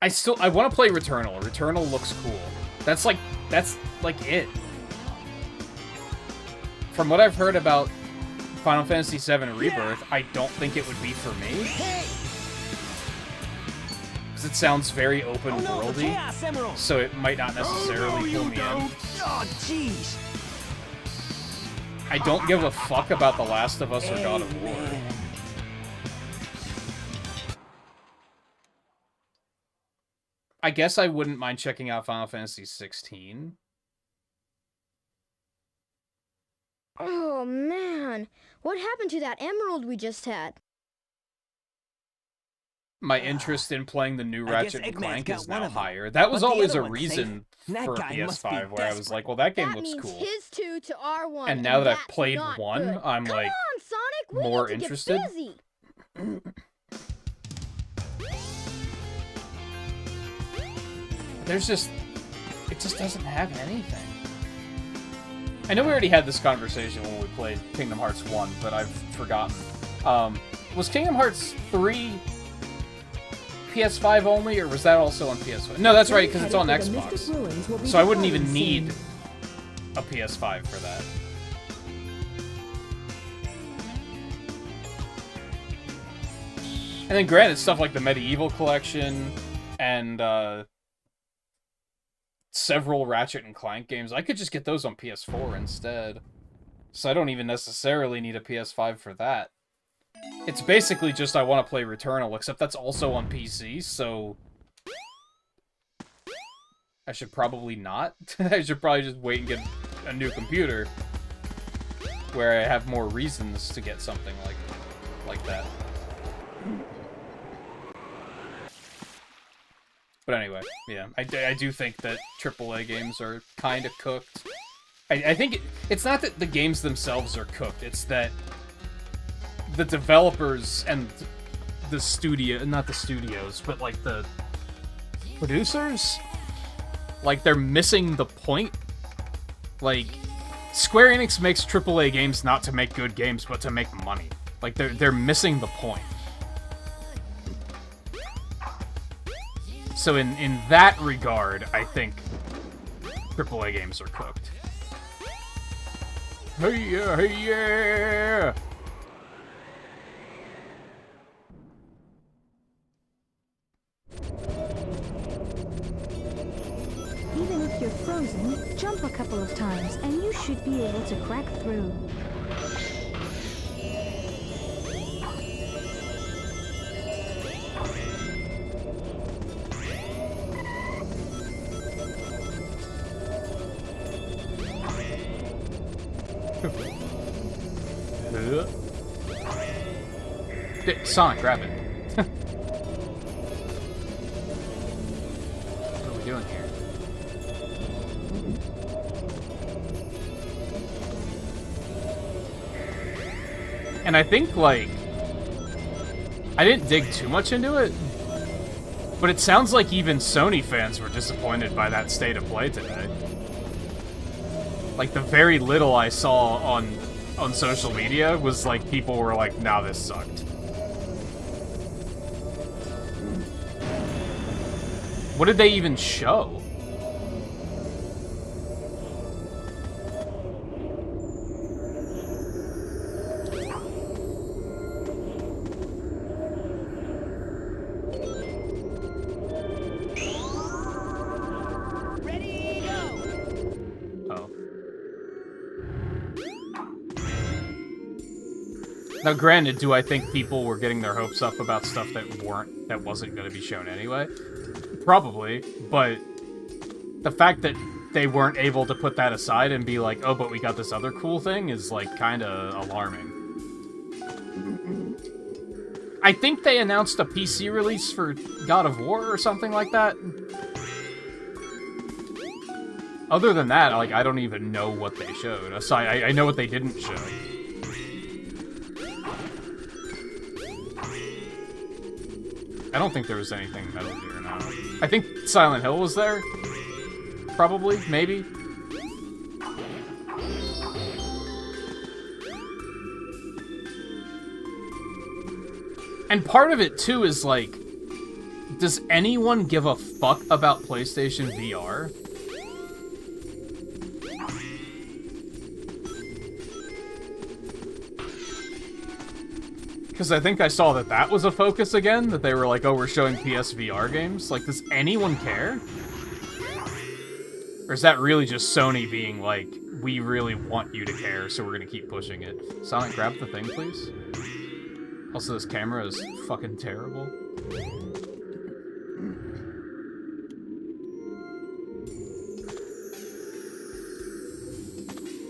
I want to play Returnal. Returnal looks cool. That's like it. From what I've heard about Final Fantasy VII Rebirth, I don't think it would be for me. Because it sounds very open-worldy, so it might not necessarily pull me in. Oh, jeez. I don't give a fuck about The Last of Us or God of War. I guess I wouldn't mind checking out Final Fantasy 16. Oh, man. What happened to that emerald we just had? My interest in playing the new Ratchet and Eggman's Clank got is one now of them. hire. That was But the always other a one's reason safe. for a That guy must be PS5 where I was like, well, that game looks means cool. his 2 to our 1. And now that I've that's played not one, good. I'm Come like, on, Sonic, we more need to interested. Get busy. There's just... It just doesn't have anything. I know we already had this conversation when we played Kingdom Hearts 1, but I've forgotten. Was Kingdom Hearts 3 PS5 only, or was that also on PS5? No, that's right, because it's on Xbox. So I wouldn't even need a PS5 for that. And then granted, stuff like the Medieval Collection and several Ratchet and Clank games, I could just get those on PS4 instead. So I don't even necessarily need a PS5 for that. It's basically just I want to play Returnal, except that's also on PC, so... I should probably not. I should probably just wait and get a new computer, where I have more reasons to get something like that. But anyway, yeah, I do think that AAA games are kind of cooked. I think it's not that the games themselves are cooked, it's that the developers and the studio, not the studios, but like the producers, like they're missing the point. Like, Square Enix makes AAA games not to make good games, but to make money. Like, they're missing the point. So in that regard, I think AAA games are cooked. Hey yeah, hey yeah! Even if you're frozen, jump a couple of times and you should be able to crack through. Sonic, grab it. What are we doing here? And I think, like, I didn't dig too much into it, but it sounds like even Sony fans were disappointed by that state of play today. Like, the very little I saw on social media was like, people were like, nah, this sucked. What did they even show? Ready, go! Oh. Now, granted, do I think people were getting their hopes up about stuff that wasn't going to be shown anyway? Probably, but the fact that they weren't able to put that aside and be like, oh, but we got this other cool thing is, like, kind of alarming. I think they announced a PC release for God of War or something like that. Other than that, like, I don't even know what they showed. Aside, I know what they didn't show. I don't think there was anything Metal Gear, no. I think Silent Hill was there. Probably, maybe. And part of it, too, is like, does anyone give a fuck about PlayStation VR? Because I think I saw that that was a focus again, that they were like, oh, we're showing PSVR games. Like, does anyone care? Or is that really just Sony being like, we really want you to care, so we're gonna keep pushing it? Sonic, grab the thing, please. Also, this camera is fucking terrible.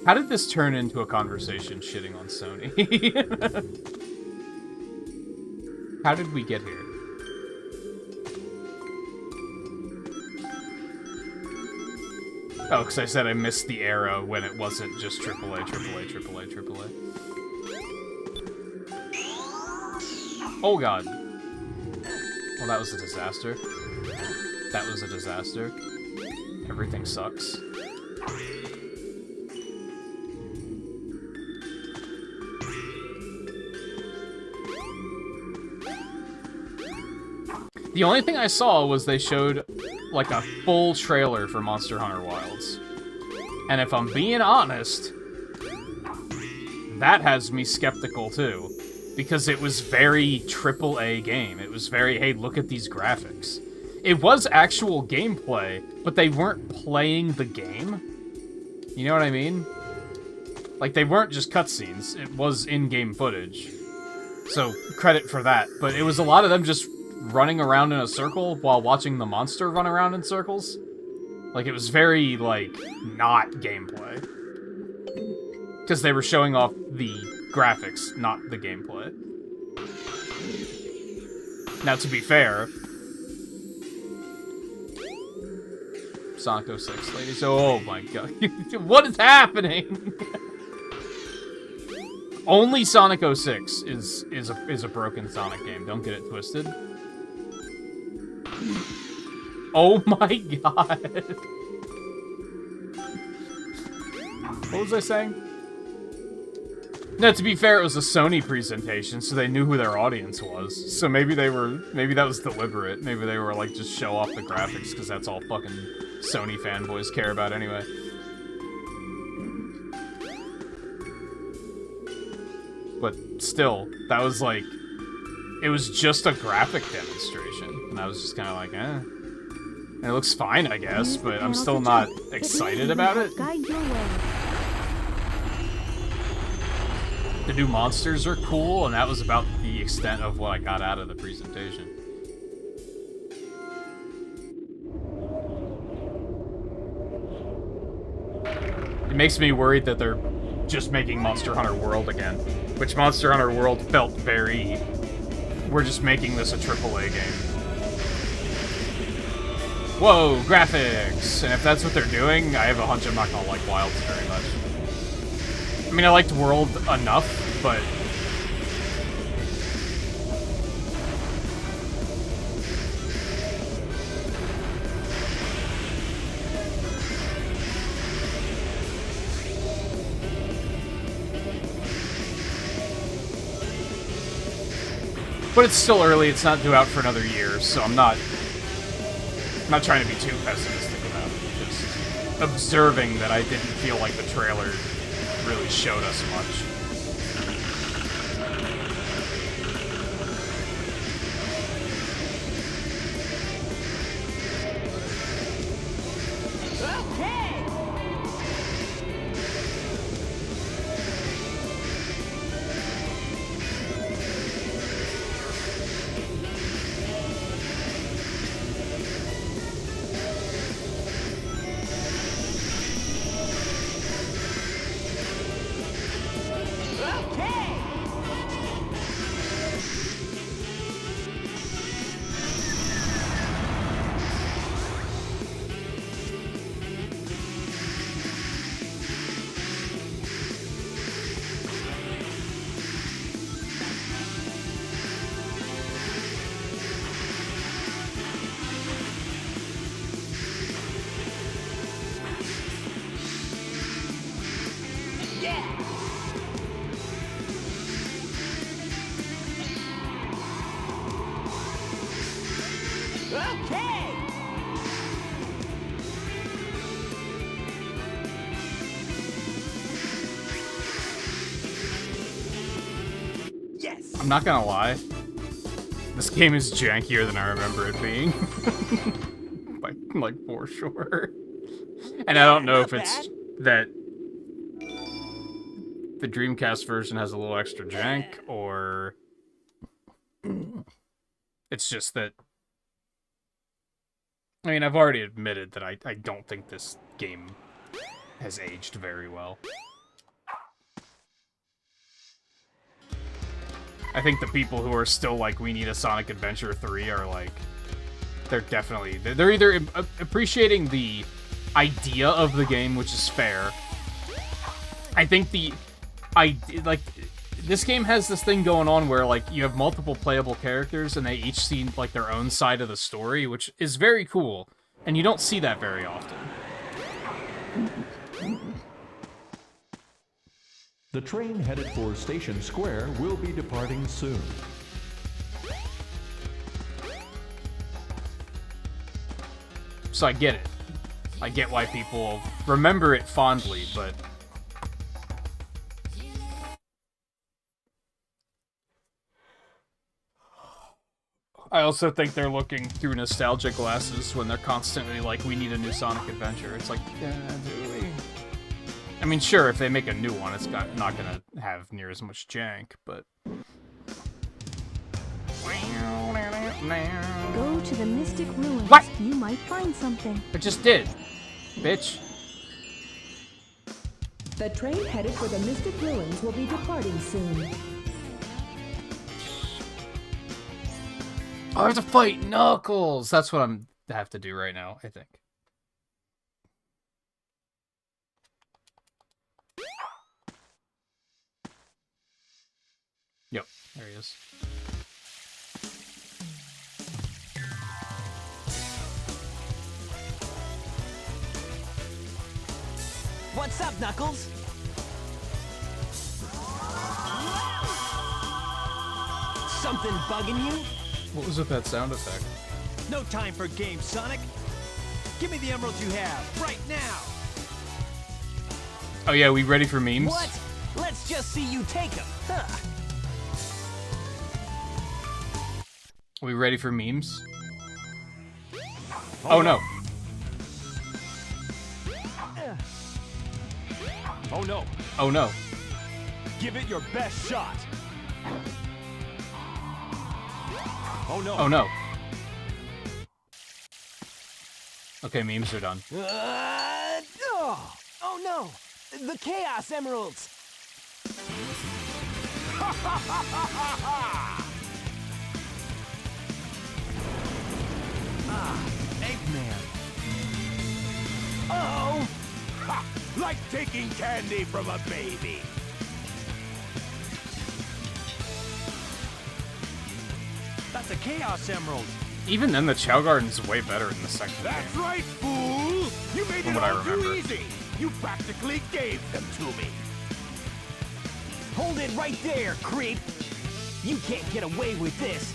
How did this turn into a conversation shitting on Sony? How did we get here? Oh, because I said I missed the era when it wasn't just AAA, AAA, AAA, AAA. Oh god. Well, that was a disaster. That was a disaster. Everything sucks. The only thing I saw was they showed, like, a full trailer for Monster Hunter Wilds. And if I'm being honest, that has me skeptical, too. Because it was very AAA game. It was very, hey, look at these graphics. It was actual gameplay, but they weren't playing the game. You know what I mean? Like, they weren't just cutscenes. It was in-game footage. So, credit for that. But it was a lot of them just running around in a circle while watching the monster run around in circles. Like, it was very, like, not gameplay. Because they were showing off the graphics, not the gameplay. Now, to be fair, Sonic 06, ladies. Oh my god. What is happening? Only Sonic 06 is a broken Sonic game. Don't get it twisted. Oh my god. What was I saying? No, to be fair, it was a Sony presentation, so they knew who their audience was. So maybe that was deliberate. Maybe they were like, just show off the graphics, because that's all fucking Sony fanboys care about anyway. But still, that was like, it was just a graphic demonstration. And I was just kind of like, eh. And it looks fine, I guess, but I'm still not excited about it. Guide your way. The new monsters are cool, and that was about the extent of what I got out of the presentation. It makes me worried that they're just making Monster Hunter World again. Which Monster Hunter World felt very... We're just making this a AAA game. Whoa, graphics! And if that's what they're doing, I have a hunch I'm not gonna like Wilds very much. I mean, I liked World enough, but... But it's still early, it's not due out for another year, so I'm not trying to be too pessimistic about it. Just observing that I didn't feel like the trailer really showed us much. Hey! Yes! I'm not gonna lie. This game is jankier than I remember it being. like for sure. And I don't know if it's that the Dreamcast version has a little extra jank, or it's just that... I mean, I've already admitted that I don't think this game has aged very well. I think the people who are still like, we need a Sonic Adventure 3 are like... They're either appreciating the idea of the game, which is fair. I think this game has this thing going on where, like, you have multiple playable characters and they each see, like, their own side of the story, which is very cool, and you don't see that very often. The train headed for Station Square will be departing soon. So I get it. I get why people remember it fondly, but... I also think they're looking through nostalgia glasses when they're constantly like, we need a new Sonic Adventure. It's like, do we? I mean, sure, if they make a new one, it's not gonna have near as much jank, but... Go to the Mystic Ruins. What? You might find something. I just did, bitch. The train headed for the Mystic Ruins will be departing soon. I have to fight Knuckles! That's what I have to do right now, I think. Yep, there he is. What's up, Knuckles? Something bugging you? What was with that sound effect? No time for games, Sonic. Give me the emeralds you have, right now. Oh yeah, we ready for memes? What? Let's just see you take them. Huh. We ready for memes? Oh no. Oh no. Oh no. Give it your best shot. Oh no. Oh no. Okay, memes are done. Oh no! The Chaos Emeralds! Eggman. Oh! Ha! Like taking candy from a baby. That's a Chaos Emerald. Even then, the Chow Garden's way better in the second That's game. right, fool! You made From it what I all too remember. easy. You practically gave them to me. Hold it right there, creep! You can't get away with this!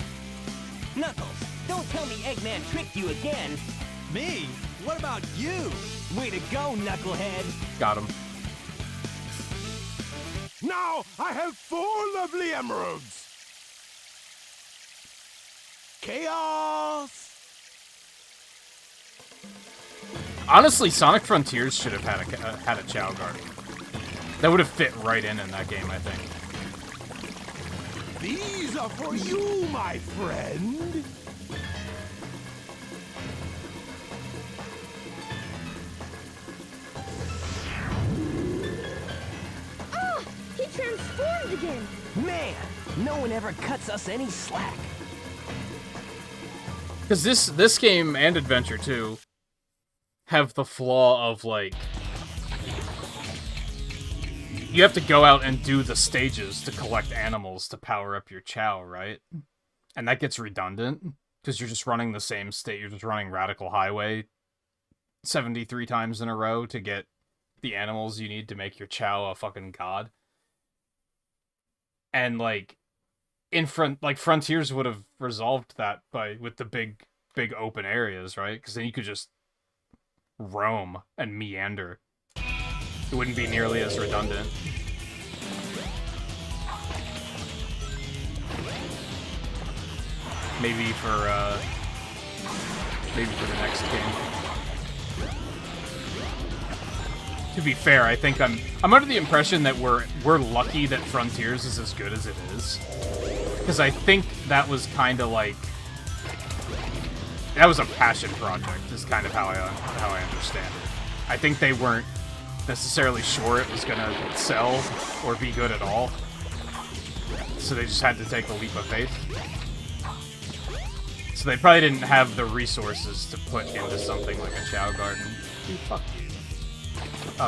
Knuckles, don't tell me Eggman tricked you again! Me? What about you? Way to go, Knucklehead! Got him. Now I have 4 lovely emeralds. Chaos! Honestly, Sonic Frontiers should have had a Chow Garden. That would have fit right in that game, I think. These are for you, my friend. Oh, he transformed again. Man, no one ever cuts us any slack. Because this game and Adventure 2 have the flaw of, like, you have to go out and do the stages to collect animals to power up your Chow, right? And that gets redundant, because you're just running the same state. You're just running Radical Highway 73 times in a row to get the animals you need to make your Chow a fucking god. And, like, Frontiers would have resolved that with the big big open areas, right? Because then you could just roam and meander. It wouldn't be nearly as redundant. Maybe for the next game. To be fair, I think I'm under the impression that we're lucky that Frontiers is as good as it is, because I think that was kind of like that was a passion project. Is kind of how I understand it. I think they weren't necessarily sure it was gonna sell or be good at all, so they just had to take a leap of faith. So they probably didn't have the resources to put into something like a Chow Garden. Dude, fuck.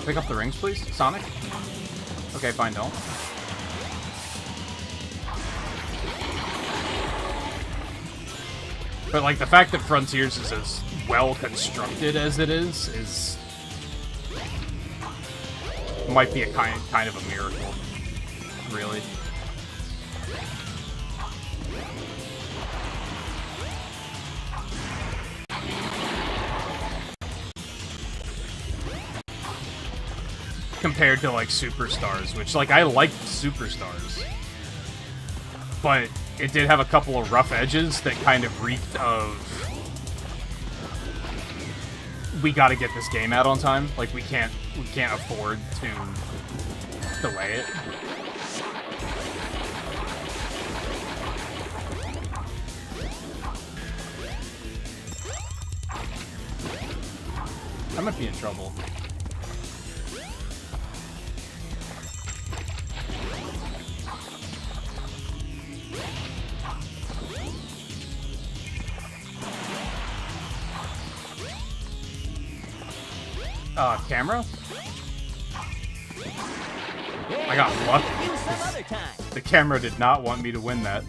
Pick up the rings, please, Sonic. Okay, fine, don't. But like the fact that Frontiers is as well constructed as it is might be a kind of a miracle, really. Compared to like Superstars, which like I liked Superstars, but it did have a couple of rough edges that kind of reeked of we got to get this game out on time. Like we can't afford to delay it. I might be in trouble. Camera? I got lucky. The camera did not want me to win that.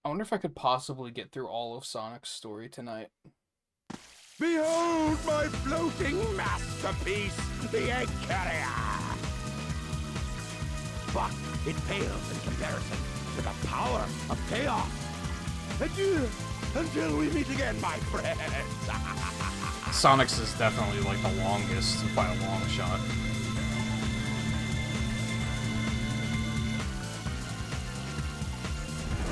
I wonder if I could possibly get through all of Sonic's story tonight. Behold my floating masterpiece, the Egg Carrier! But it pales in comparison to the power of chaos. Adieu, until we meet again, my friends. Sonic's is definitely like the longest by a long shot.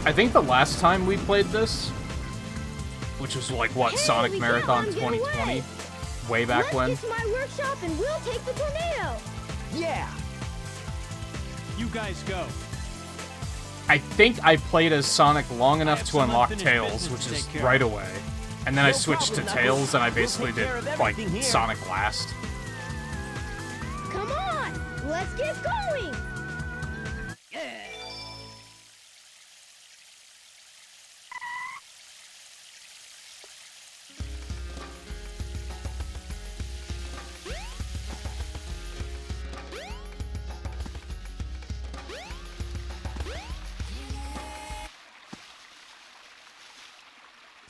I think the last time we played this, which was like what, Sonic Marathon 2020, way back when. Let's get to my workshop and we'll take the tornado. Yeah. You guys go. I think I played as Sonic long enough to unlock Tails, which is right away. And then I switched to Tails and I basically did like Sonic last. Come on, let's get going.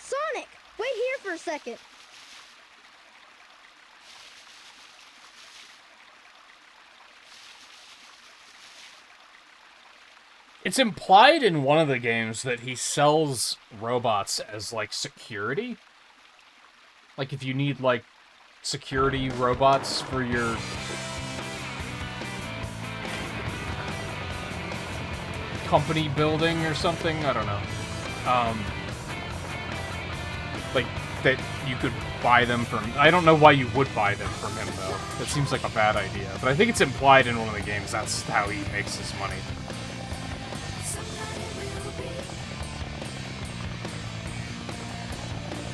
Sonic, wait here for a second. It's implied in one of the games that he sells robots as, like, security. Like, if you need, like, security robots for your company building or something, I don't know. Like, that you could buy them from... I don't know why you would buy them from him, though. That seems like a bad idea. But I think it's implied in one of the games that's how he makes his money.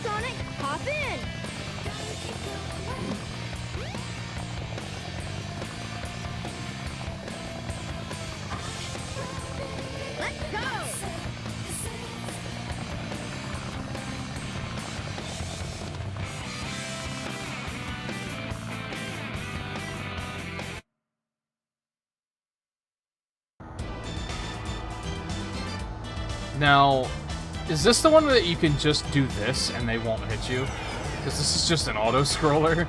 Sonic, hop in. Let's go. Now, is this the one that you can just do this and they won't hit you? Because this is just an auto-scroller.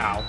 Ow.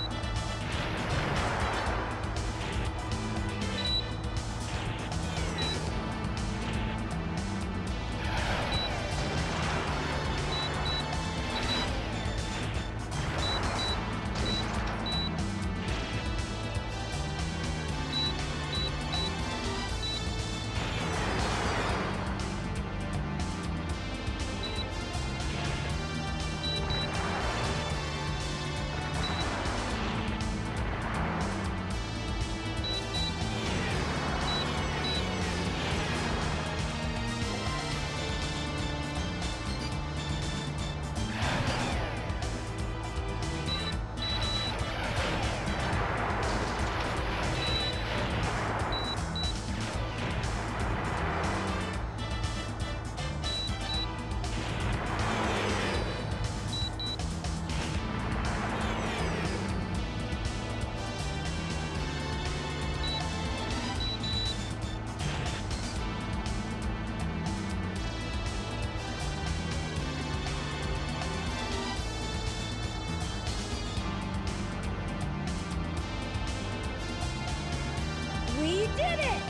We did it!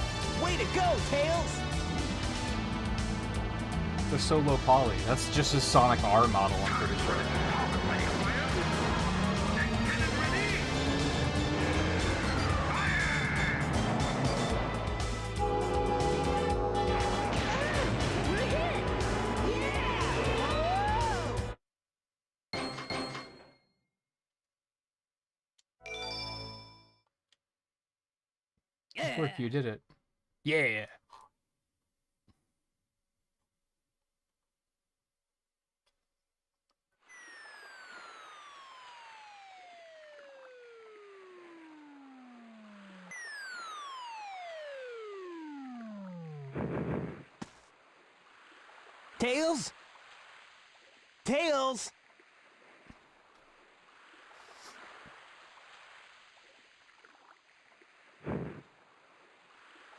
Way to go, Tails! They're so low poly. That's just his Sonic R model, I'm pretty sure. Good work, you did it. Yeah. Tails? Tails?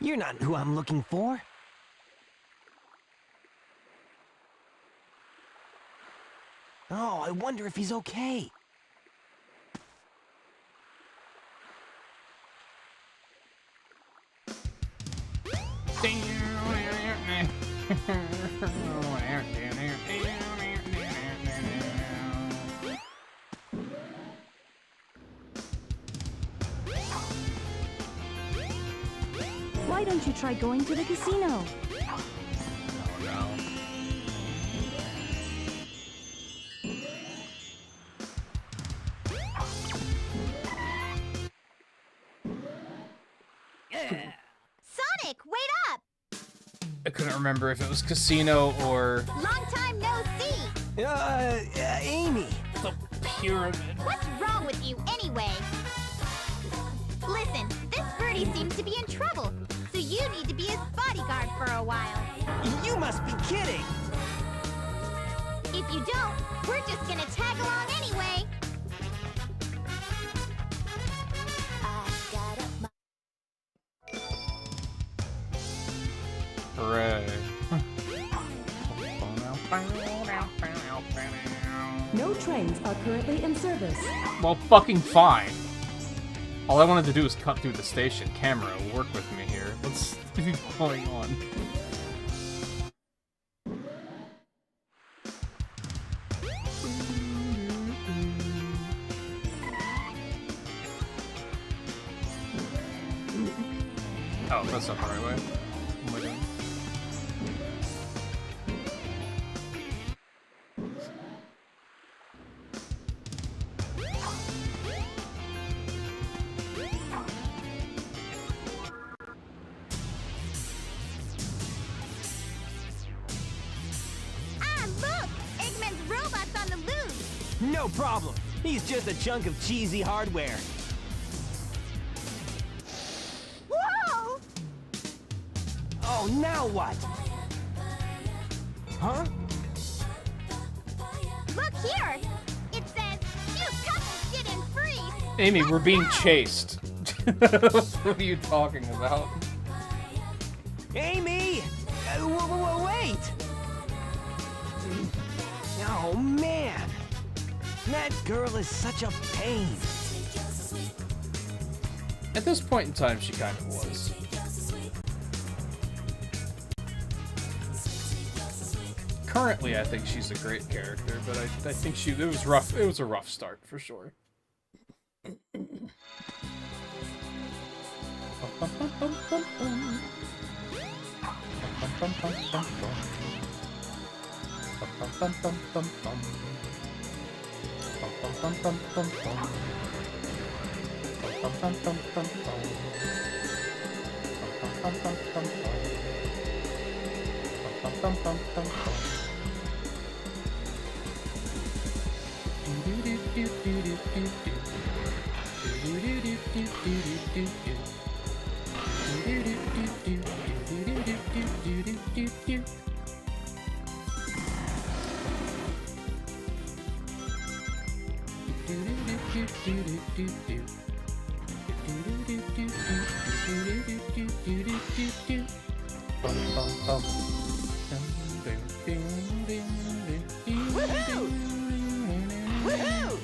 You're not who I'm looking for. Oh, I wonder if he's okay. Why don't you try going to the casino? Sonic, wait up! I couldn't remember if it was casino or Long time no see! Amy. the pyramid. What's wrong with you anyway? Listen, this birdie seems to be in trouble, so you need to be his bodyguard for a while. You must be kidding. If you don't, we're just gonna tag along anyway. Hooray. No trains are currently in service. Well, fucking fine. All I wanted to do was cut through the station. Camera, work with me here. What's going on? Oh, that's not the right way. What am I doing? Ah, look! Eggman's robot's on the loose! No problem. He's just a chunk of cheesy hardware. Whoa! Oh, now what? Huh? Look here! It says, shoot couples get in free! Amy, we're being Let's go! chased. What are you talking about? Amy! Wait! Oh, man. That girl is such a pain. At this point in time, she kind of was. Currently, I think she's a great character, but I think it was rough. It was a rough start for sure. Woohoo! Woohoo!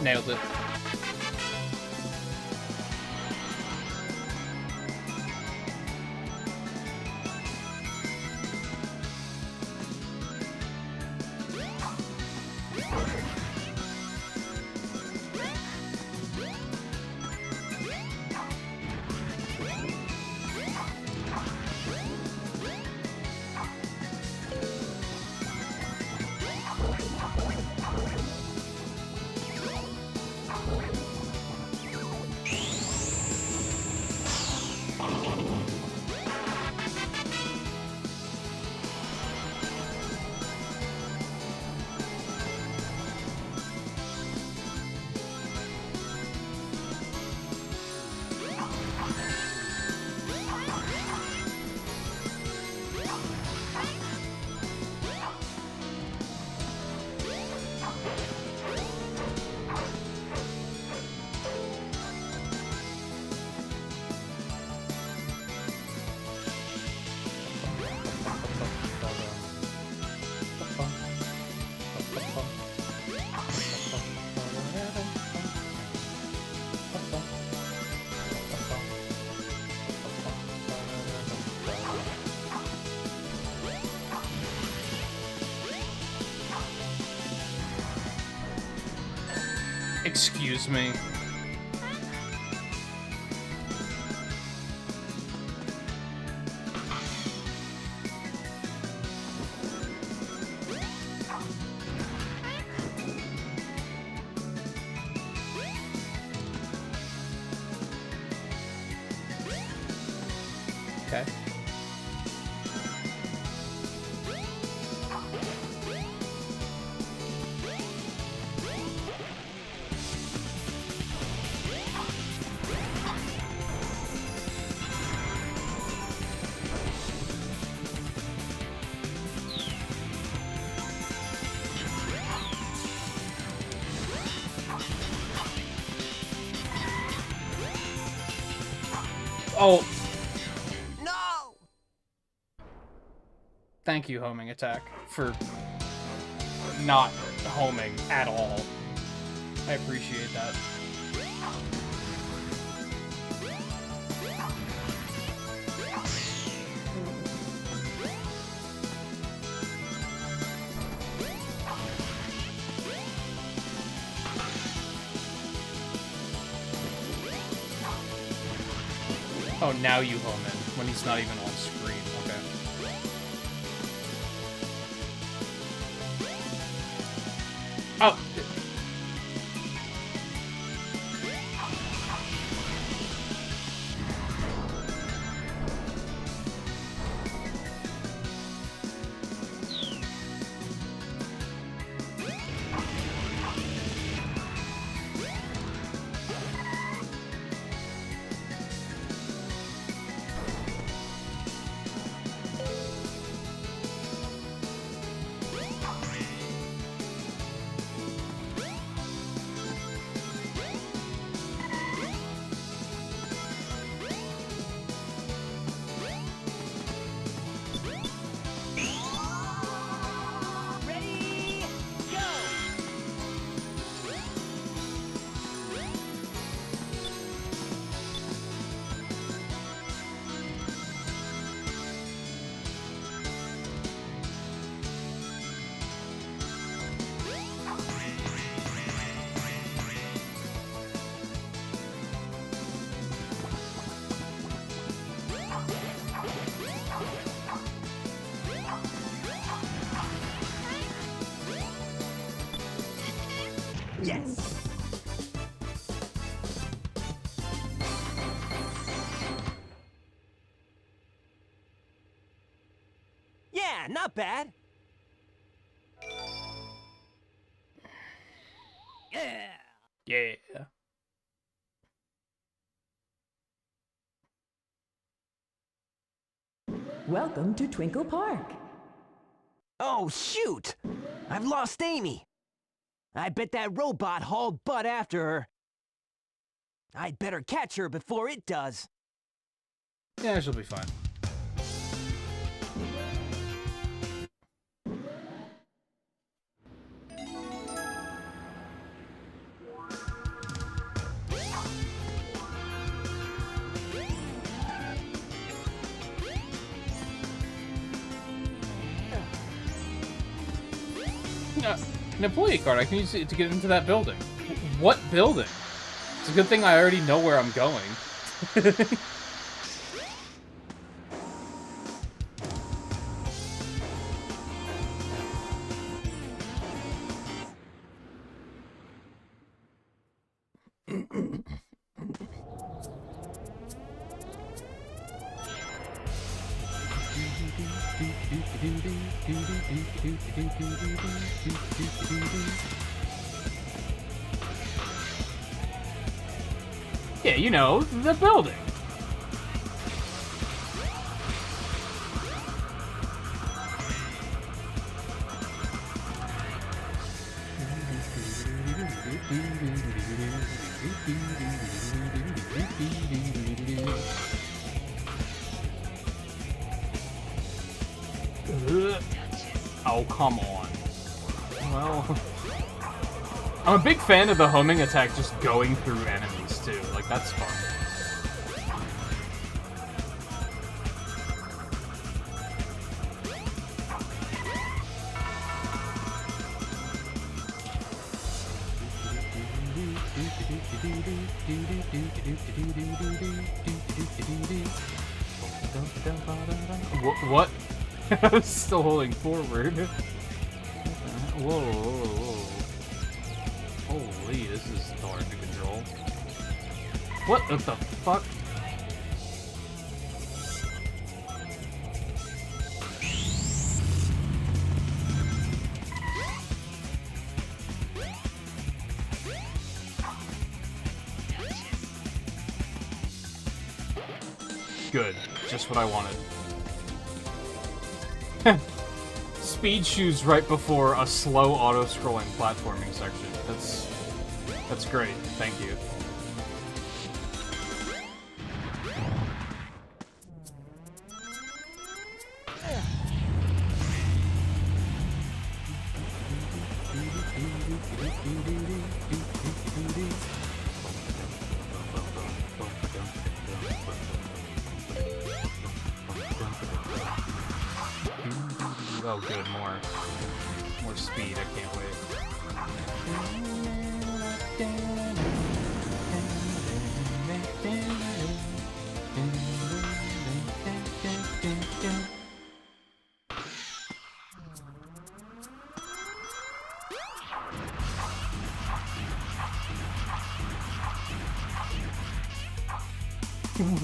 Nailed it. Excuse me. Okay. Oh. No! Thank you, homing attack, for not homing at all. I appreciate that. Oh, now you home in, when he's not even on screen. Okay. Oh! Ready, go! Yes! Yeah, not bad. Yeah. Yeah. Welcome to Twinkle Park. Oh, shoot! I've lost Amy. I bet that robot hauled butt after her. I'd better catch her before it does. Yeah, she'll be fine. An employee card. I can use it to get into that building. What building? It's a good thing I already know where I'm going. Yeah, you know, the building. Oh, come on. Well, I'm a big fan of the homing attack just going through enemies, too. Like, that's fun. What? I was still holding forward. Whoa, whoa, whoa. Holy, this is hard to control. What the fuck? Good. Just what I wanted. Speed shoes right before a slow auto-scrolling platforming section. That's great. Thank you. Oh, good, more speed. I can't wait.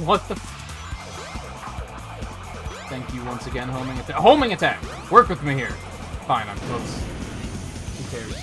What the? Thank you once again, homing attack. Homing attack! Work with me here. Fine, I'm close. Who cares?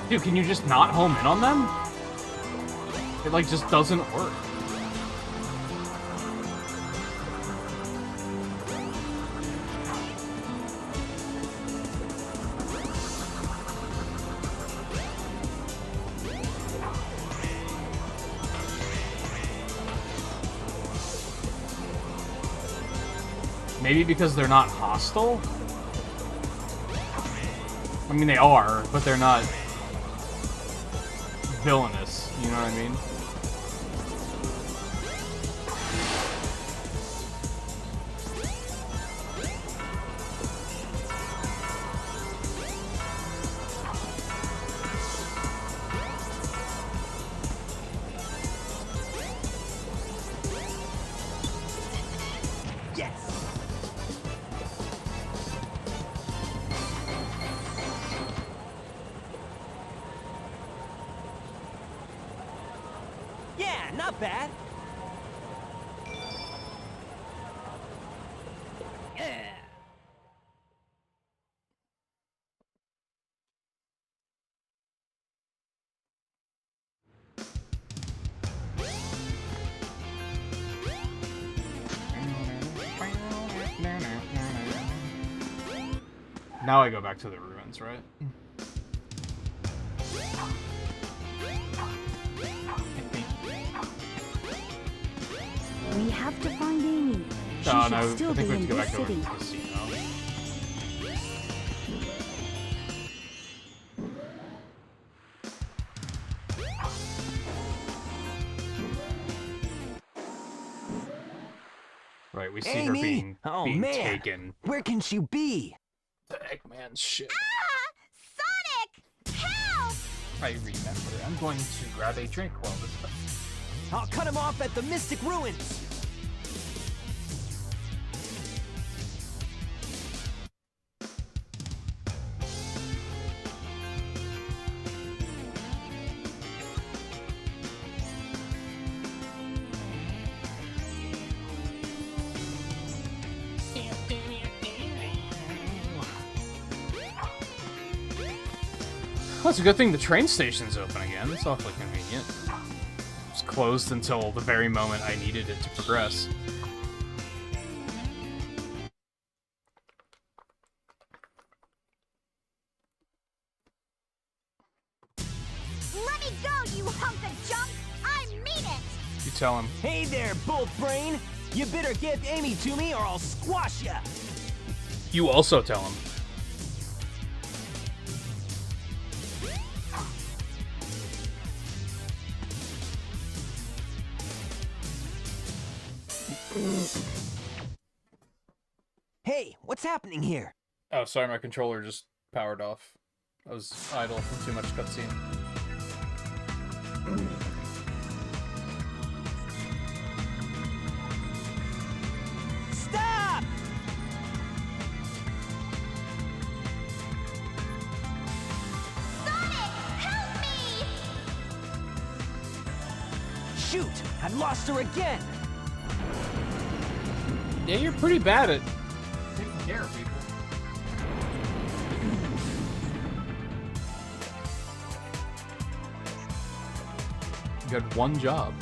Dude, can you just not home in on them? It, like, just doesn't work. Maybe because they're not hostile? I mean, they are, but they're not villainous, you know what I mean? Not bad. Now I go back to the ruins, right? We have to find Amy. She Oh, should no, I still think be we have in to go this back over to city. the casino. Right, we see her Amy? being Man. taken. Where can she be? The Eggman's ship. Sonic! Help! I remember. I'm going to grab a drink while this happens. I'll cut him off at the Mystic Ruins. Well, it's a good thing the train station's open again. It's awfully convenient. It's closed until the very moment I needed it to progress. Let me go, you hunk of junk! I mean it! You tell him. Hey there, Bolt Brain! You better give Amy to me or I'll squash ya! You also tell him. Hey, what's happening here? Oh, sorry, my controller just powered off. I was idle from too much cutscene. Stop! Sonic, help me! Shoot! I've lost her again! Yeah, you're pretty bad at taking care of people. You had one job.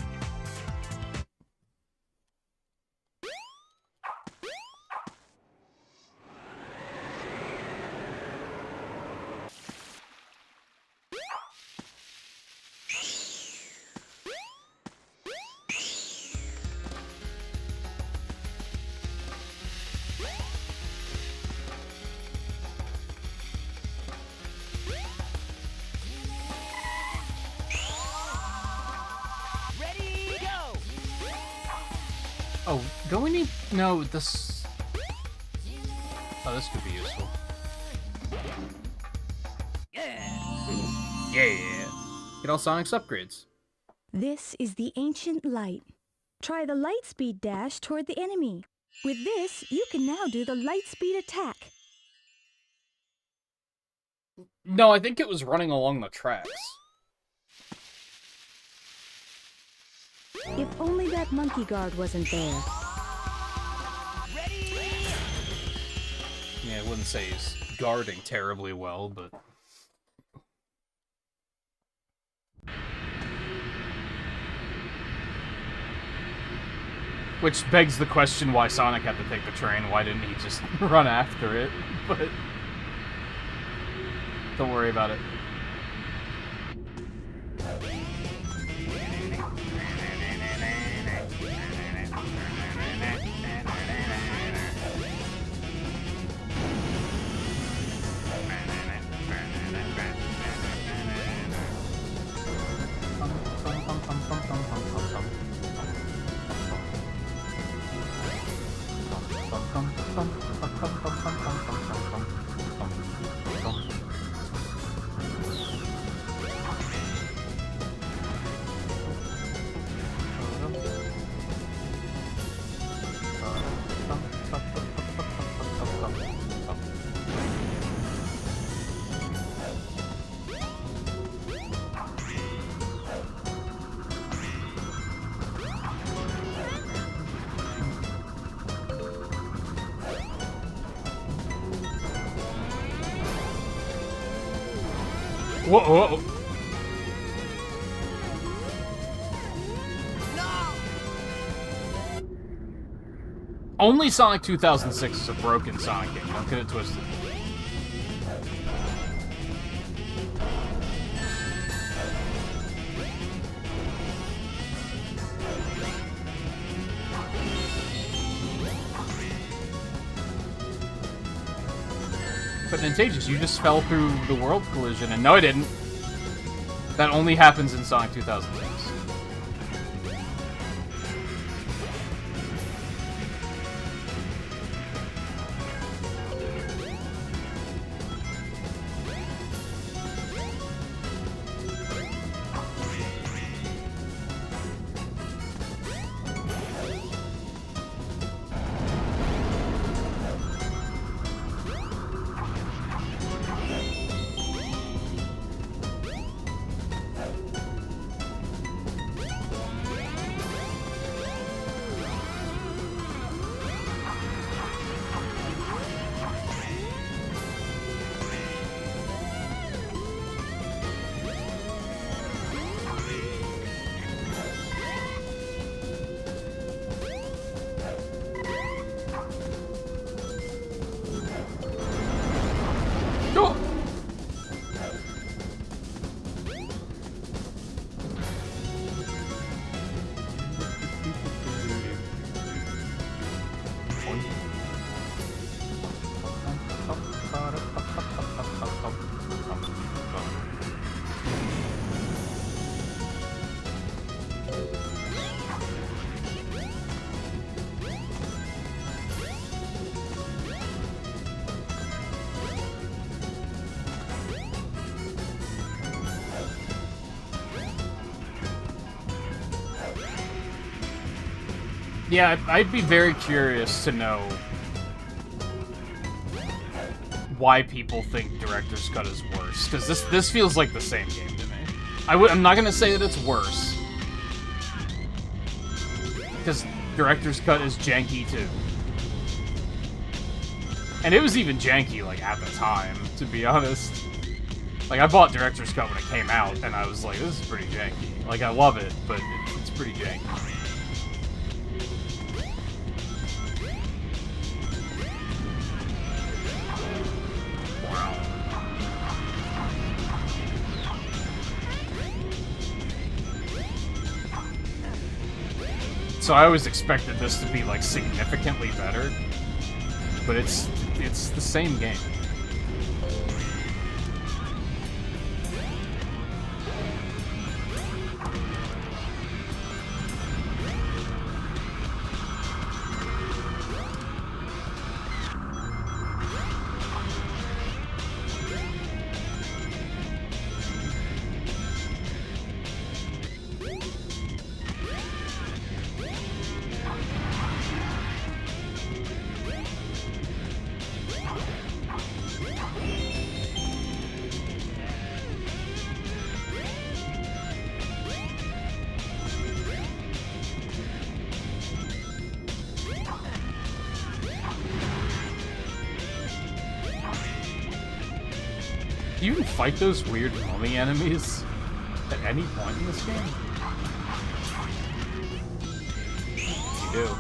Ready, go! Oh, don't we need... No, this... Oh, this could be useful. Yeah! Get all Sonic's upgrades. This is the ancient light. Try the light speed dash toward the enemy. With this, you can now do the light speed attack. No, I think it was running along the tracks. If only that monkey guard wasn't there. Yeah, I wouldn't say he's guarding terribly well, but... Which begs the question why Sonic had to take the train. Why didn't he just run after it? But... Don't worry about it. Whoa! Only Sonic 2006 is a broken Sonic game. Don't get it twisted. But Nintagious, you just fell through the world collision, and no, I didn't. That only happens in Sonic 2006. Yeah, I'd be very curious to know why people think Director's Cut is worse, because this feels like the same game to me. I'm not gonna say that it's worse, because Director's Cut is janky too. And it was even janky, like, at the time, to be honest. Like, I bought Director's Cut when it came out, and I was like, this is pretty janky. Like, I love it, but it's pretty janky. So I always expected this to be, like, significantly better, but it's the same game. Do you even fight those weird mummy enemies at any point in this game? You do.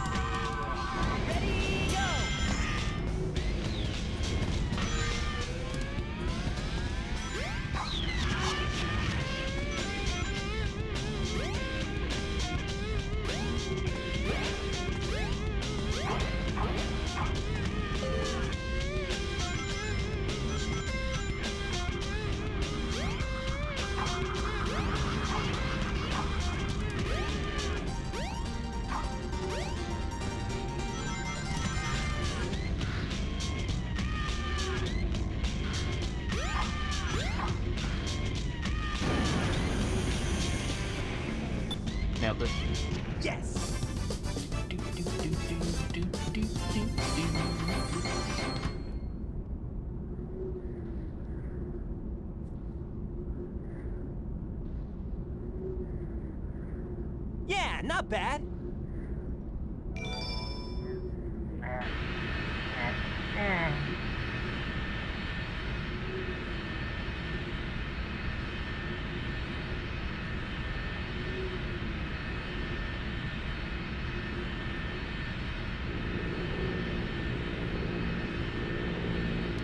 Nailed it. Yes! Yeah, not bad.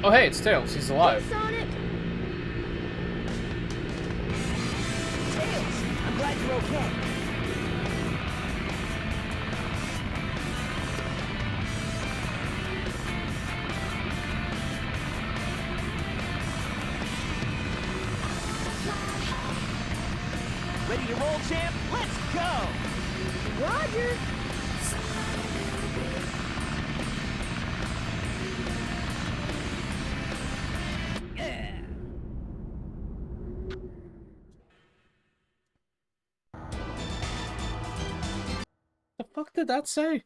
Oh hey, it's Tails. He's alive. Hey, Sonic! Tails, I'm glad you're okay. Ready to roll, champ? Let's go! Roger! The fuck did that say?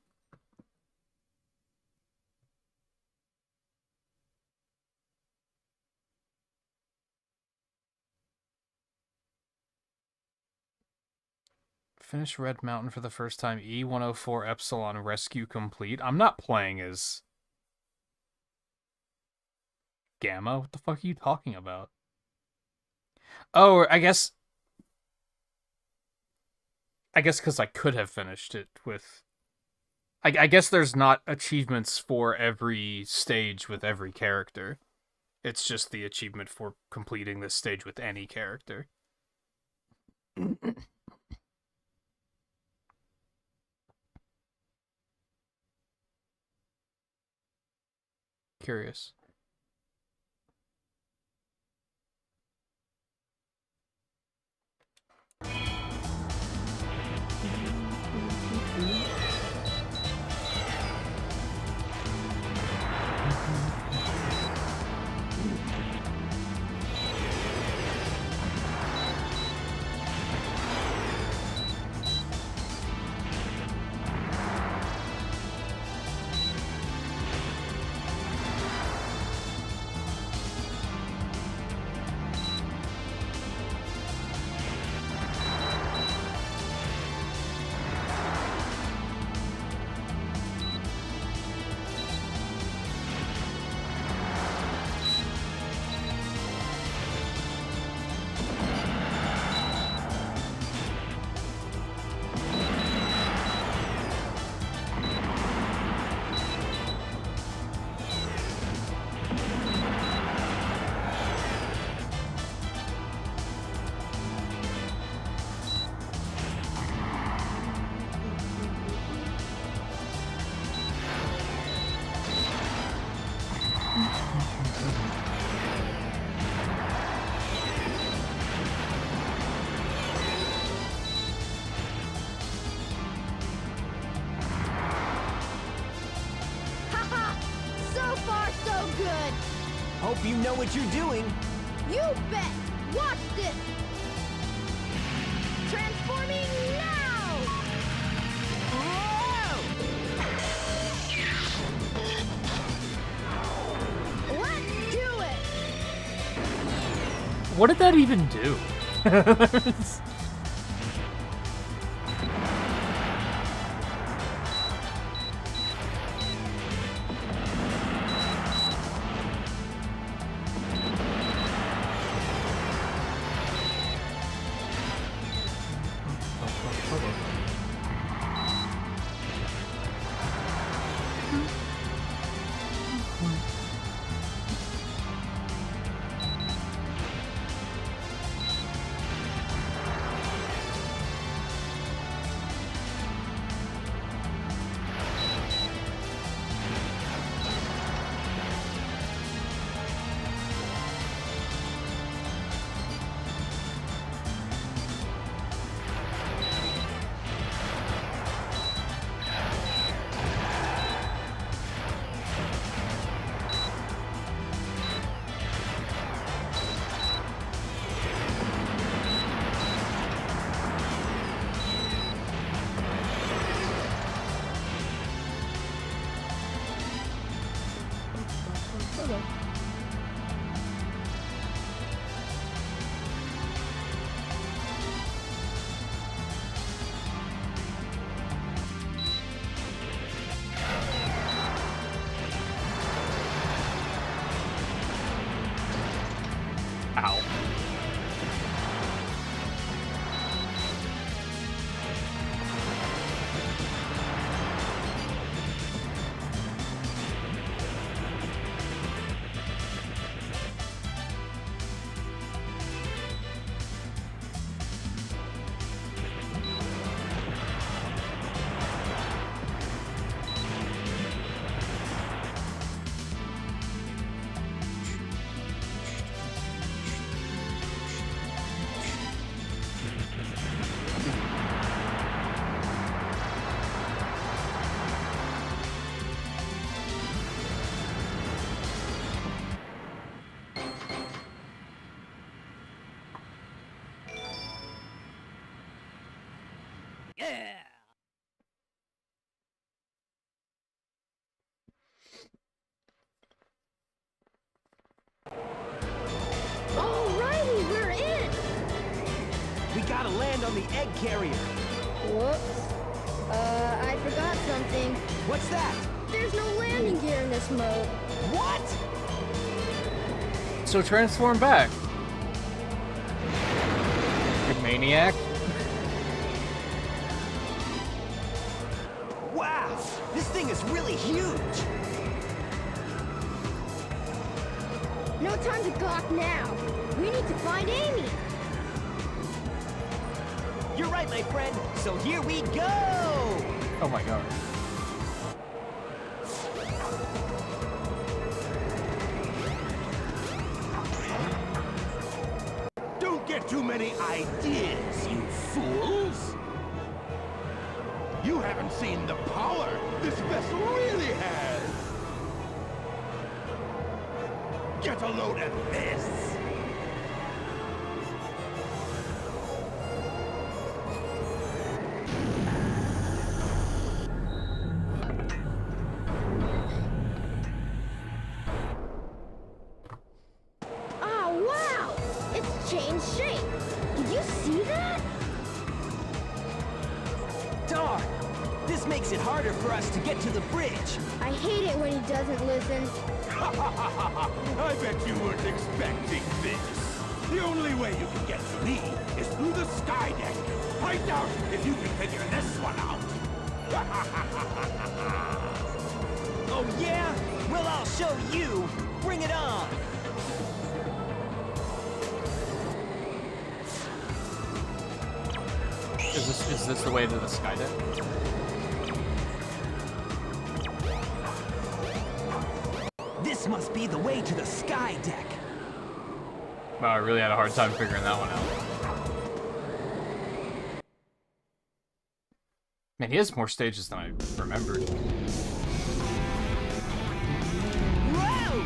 Finish Red Mountain for the first time. E104 Epsilon Rescue complete. I'm not playing as Gamma. What the fuck are you talking about? Oh, I guess because I could have finished it with... I guess there's not achievements for every stage with every character. It's just the achievement for completing this stage with any character. Curious. know what you're doing. You bet! Watch this! Transforming now! Whoa! Let's do it! What did that even do? Ow. Alrighty, we're in! We gotta land on the egg carrier. Whoops. I forgot something. What's that? There's no landing gear in this mode. What? So transform back. You maniac. Wow, this thing is really huge. No time to gawk now. We need to find Amy. You're right, my friend. So here we go. Oh my god. Don't get too many ideas, you fools! You haven't seen the power this vessel really has! Get a load of this! Oh, wow! It's changed shape. Did you see that? Darn! This makes it harder for us to get to the bridge. I hate it when he doesn't listen. I bet you weren't expecting this. The only way you can get to me is through the sky deck. I doubt if you can figure this one out. Oh yeah? Well, I'll show you. Bring it on. Is this the way to the sky deck? This must be the way to the sky deck. Wow, I really had a hard time figuring that one out. Man, he has more stages than I remembered. Whoa!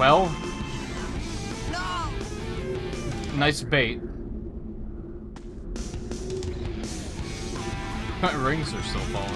Well, nice bait. My rings are still falling.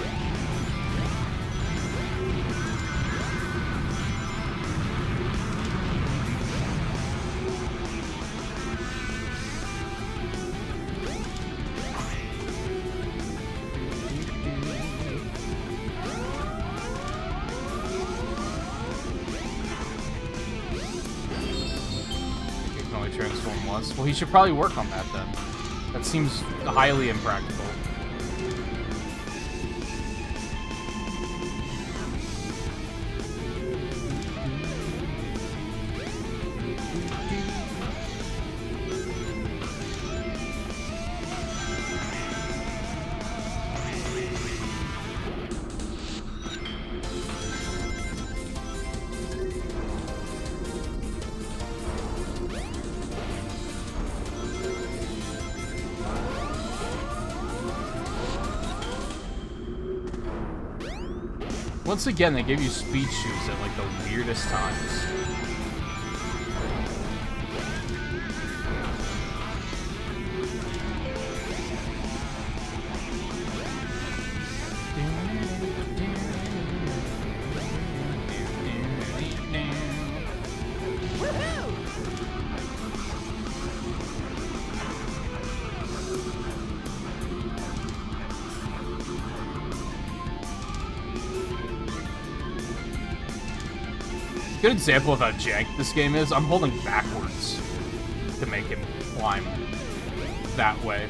Transform once. Well, he should probably work on that then. That seems highly impractical. Once again, they give you speed shoes at like the weirdest times. Good example of how jank this game is. I'm holding backwards to make him climb that way.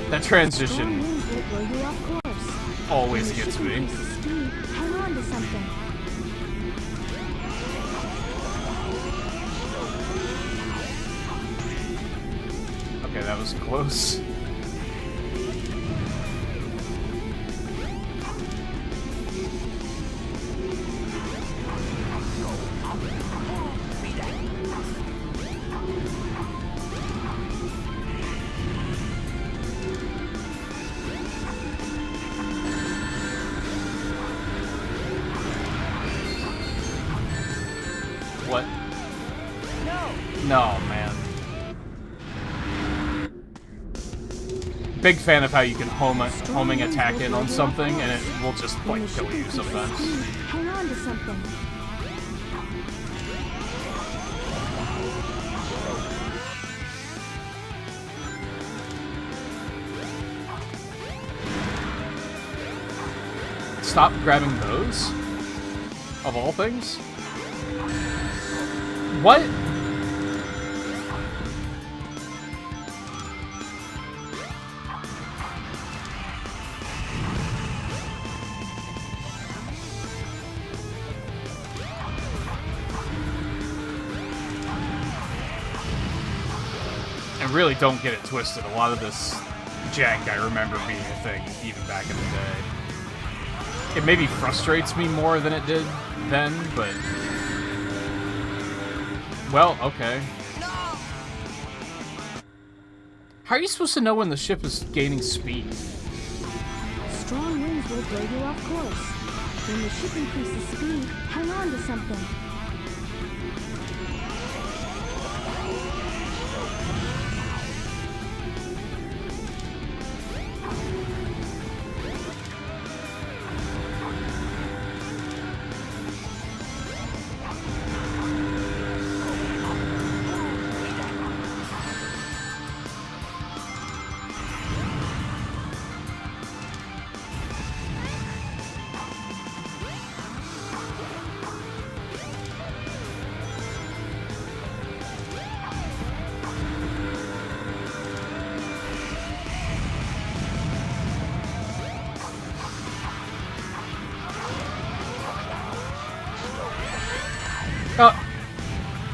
That transition always gets me. Hang on to something. Okay, that was close. What? No, man. Big fan of how you can homing attack in on something and it will just like kill you sometimes. Hang on to something. Stop grabbing those? Of all things? What? And really don't get it twisted. A lot of this jank I remember being a thing even back in the day. It maybe frustrates me more than it did then, but... Well, okay. How are you supposed to know when the ship is gaining speed? Strong winds will blow you off course. When the ship increases speed, hang on to something.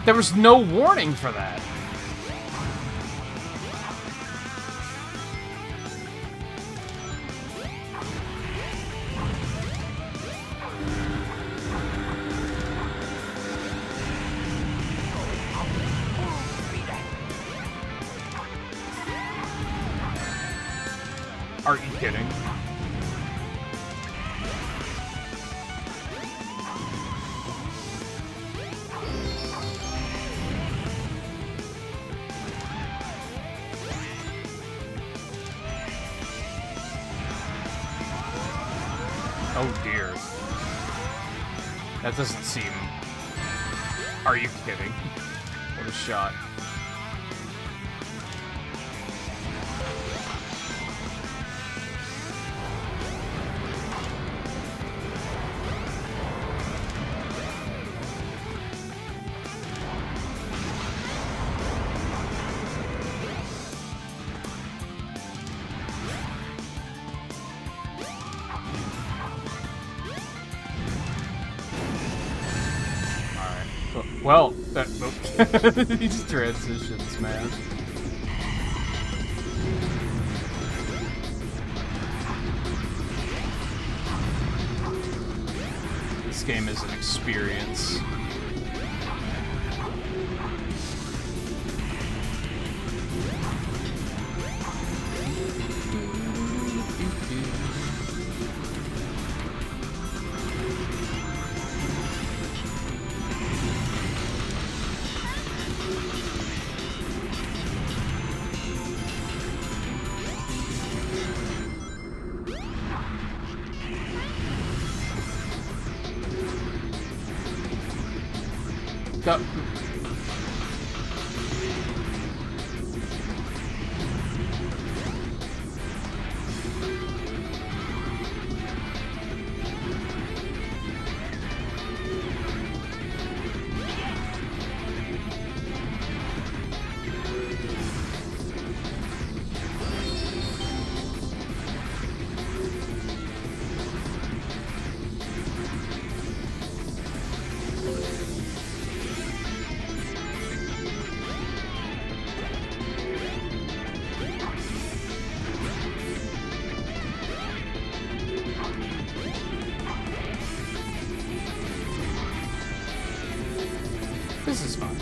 There was no warning for that. Are you kidding? Oh dear. That doesn't seem... Are you kidding? What a shot. Well, that these transitions, man. This game is an experience. Go. This is fun.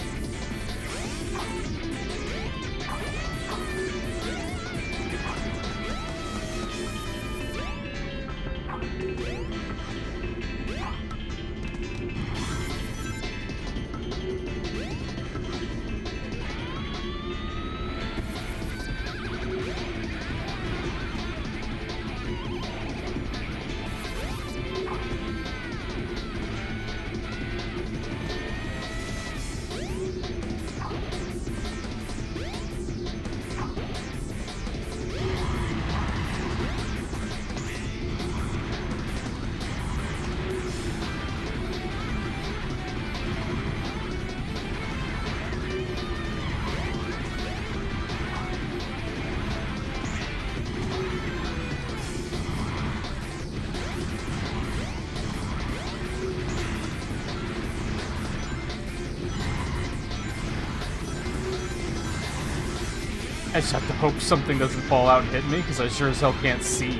I just have to hope something doesn't fall out and hit me, because I sure as hell can't see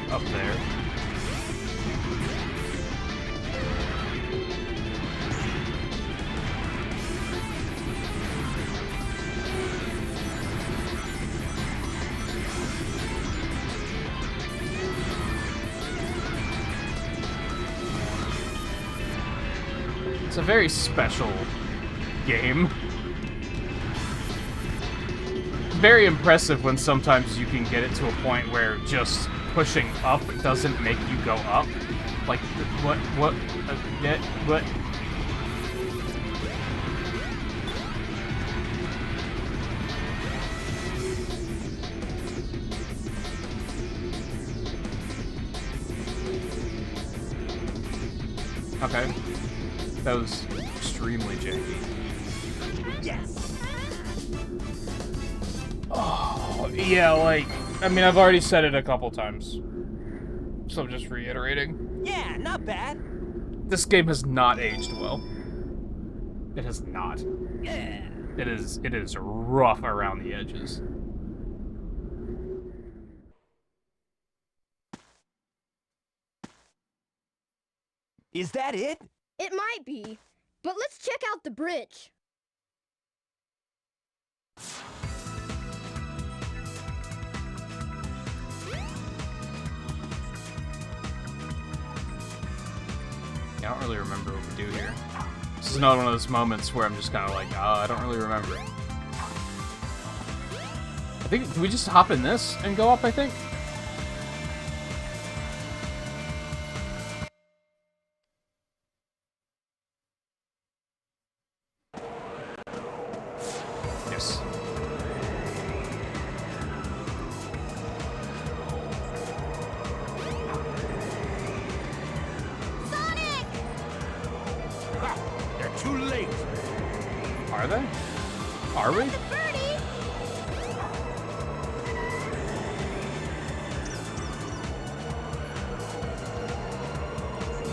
up there. It's a very special game. Very impressive when sometimes you can get it to a point where just pushing up doesn't make you go up. Like, what, what? Okay. That was extremely janky. Yes. Oh, yeah, like, I mean, I've already said it a couple times. So I'm just reiterating. Yeah, not bad. This game has not aged well. It has not. It is rough around the edges. Is that it? It might be, but let's check out the bridge. I don't really remember what we do here. This is not one of those moments where I'm just kind of like, oh, I don't really remember. I think, do we just hop in this and go up, I think? Yes. They're too late. Are they? Are we?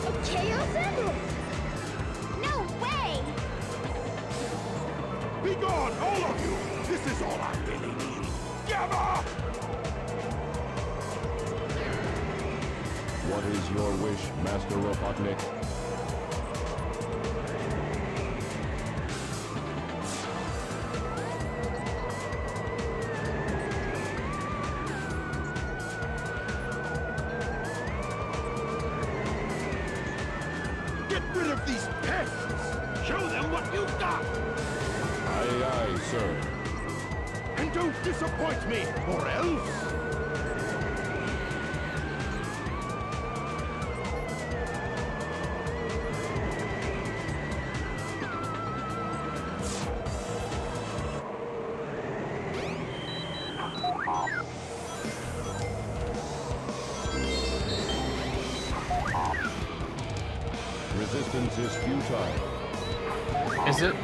A Chaos Emerald! No way! Be gone, all of you! This is all I really need. Gamma! What is your wish, Master Robotnik? Get rid of these pests! Show them what you've got! Aye, aye, sir. And don't disappoint me, or else... Resistance is futile. Is it?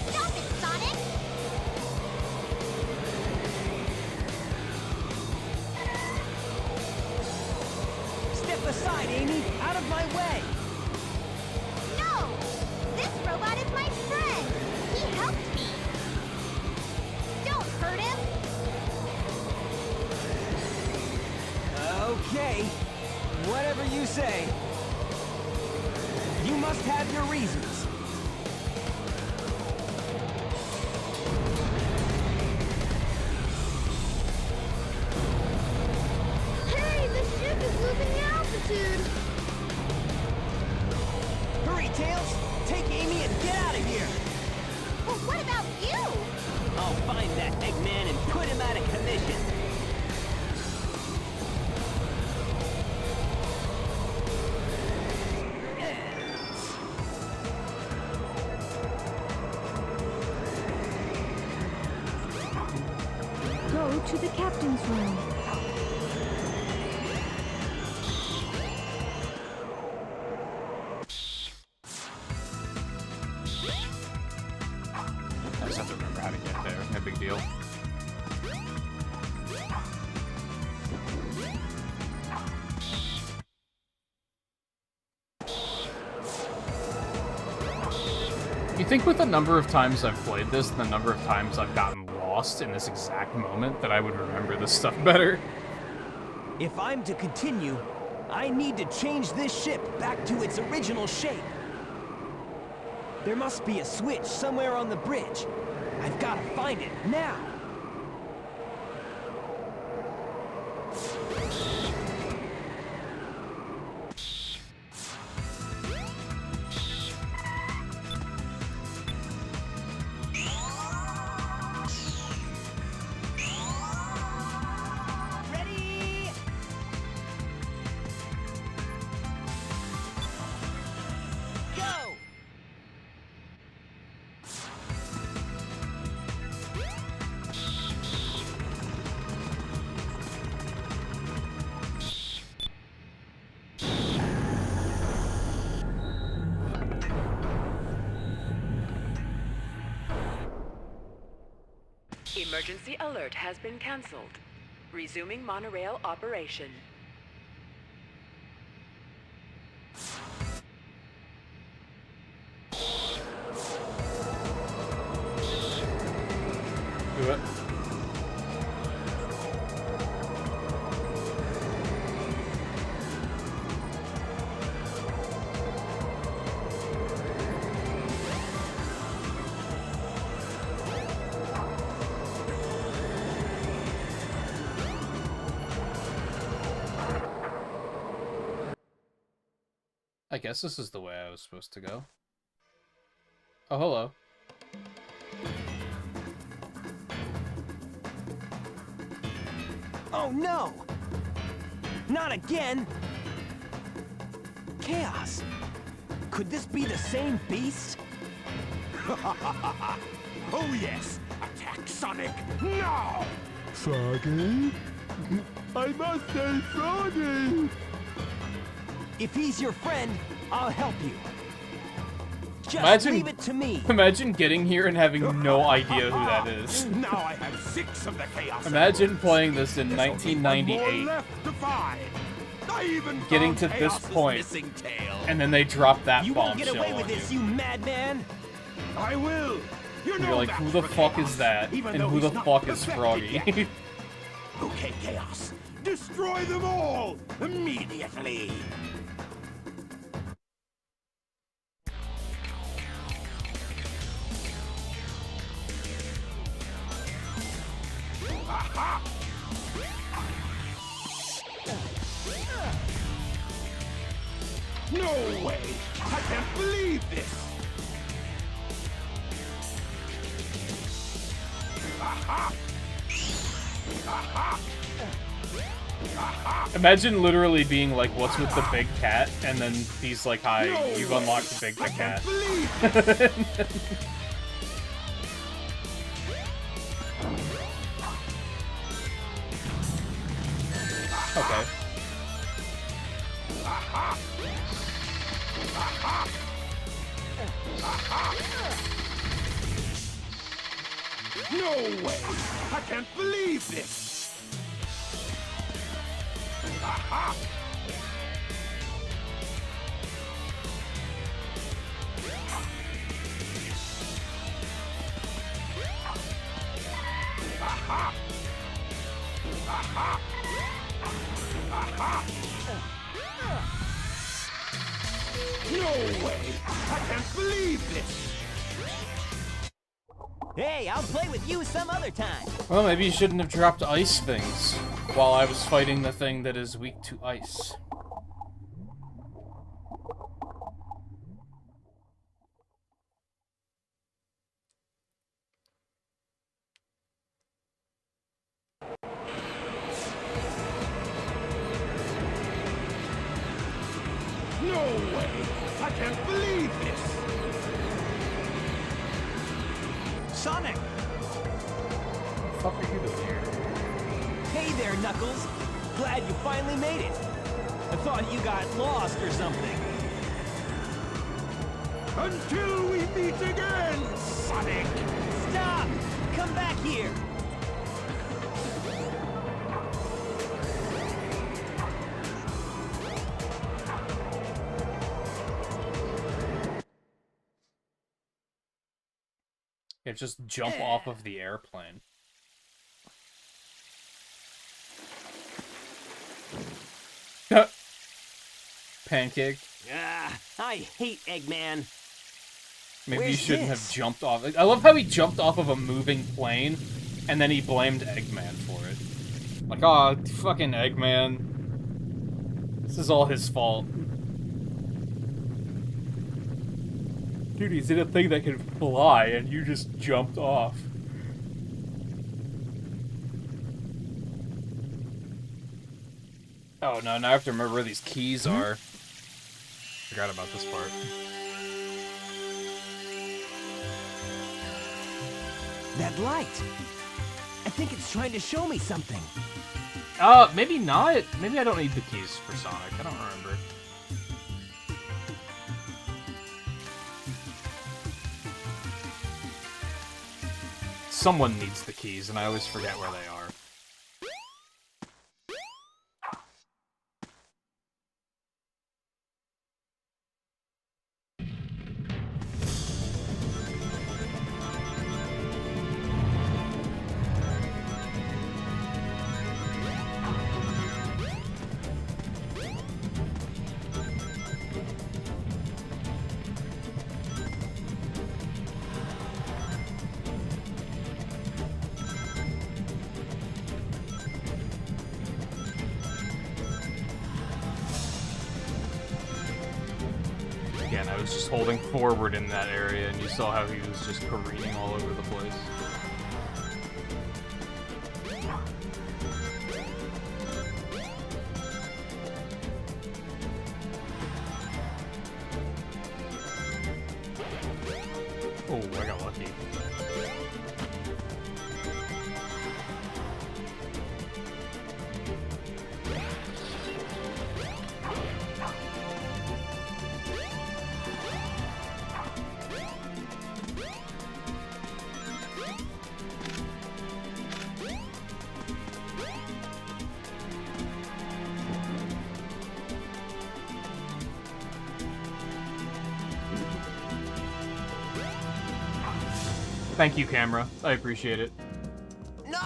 Stop it, Sonic! Step aside, Amy! Out of my way! No! This robot is my friend! He helped me! Don't hurt him! Okay. Whatever you say. You must have your reasons. Hey, the ship is losing altitude! Hurry, Tails! Take Amy and get out of here! Well, what about you? I'll find that Eggman and put him out of commission. Go to the captain's room. I just have to remember how to get there. No big deal. You think with the number of times I've played this and the number of times I've gotten lost in this exact moment that I would remember this stuff better? If I'm to continue, I need to change this ship back to its original shape. There must be a switch somewhere on the bridge. I've got to find it now. Ready? Go! Emergency alert has been cancelled. Resuming monorail operation. Do it. I guess this is the way I was supposed to go. Oh, hello. Oh no! Not again! Chaos! Could this be the same beast? Oh yes! Attack Sonic now! Froggy? I must say Froggy! If he's your friend, I'll help you. Just leave it to me. Imagine getting here and having no idea who that is. Now I have 6 of the Chaos. Imagine playing this in There's only one more 1998. left to find. I even Getting found to this Chaos's point, missing tail. and then they drop that You won't get bombshell away with on this, you. you madman! I will. You're no You're like, match who the for fuck Chaos, is that? even And though who the he's not fuck is perfected Froggy? yet. Okay, Chaos. Destroy them all immediately. Aha! No way! I can't believe this! Aha! Aha! Aha! Imagine literally being like, what's with the big cat? And then he's like, hi, you've unlocked the big cat. Okay. Aha! Aha! Aha! No way! I can't believe this! Aha! Aha! Aha! Aha! No way! I can't believe this! Hey, I'll play with you some other time. Well, maybe you shouldn't have dropped ice things while I was fighting the thing that is weak to ice. No way! I can't believe this! Sonic! What the fuck are you doing here? Hey there, Knuckles. Glad you finally made it. I thought you got lost or something. Until we meet again, Sonic! Stop! Come back here! Yeah, just jump off of the airplane. Pancake. Ah, I hate Eggman. Maybe you Where's shouldn't this? have jumped off. I love how he jumped off of a moving plane, and then he blamed Eggman for it. Like, aw, fucking Eggman. This is all his fault. Dude, he's in a thing that can fly, and you just jumped off. Oh no, now I have to remember where these keys are. Forgot about this part. That light. I think it's trying to show me something. Maybe not. Maybe I don't need the keys for Sonic. I don't remember. someone needs the keys, and I always forget where they are. Again, I was just holding forward in that area, and you saw how he was just careening all over the place. Oh, I got lucky. Thank you, camera. I appreciate it. No!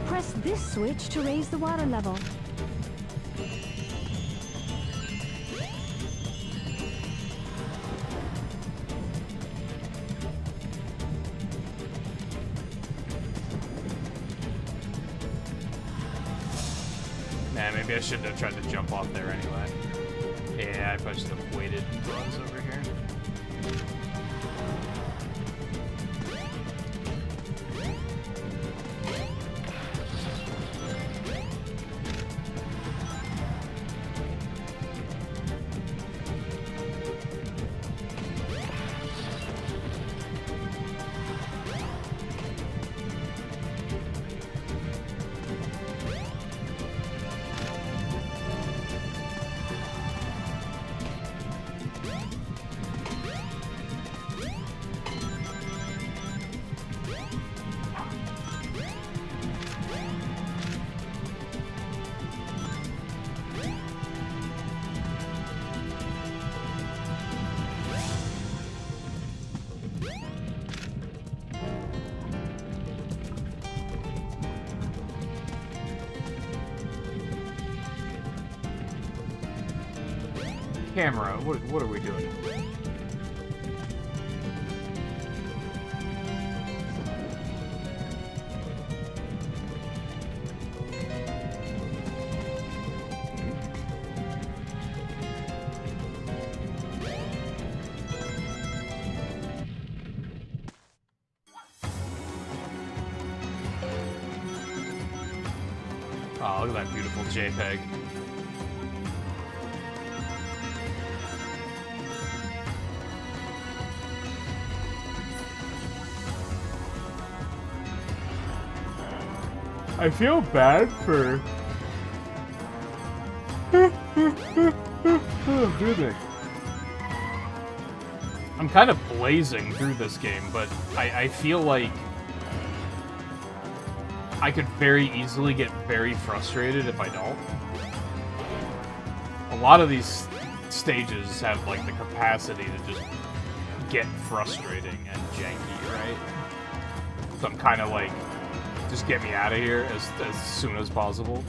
Press this switch to raise the water level. Nah, maybe I shouldn't have tried to jump off there anyway. Yeah, I probably should have waited until I was over here. Camera, what are we doing? Oh, look at that beautiful JPEG. I feel bad for... oh, goodness. I'm kind of blazing through this game, but I feel like I could very easily get very frustrated if I don't. A lot of these stages have, like, the capacity to just get frustrating and janky, right? So I'm kind of like... just get me out of here as soon as possible.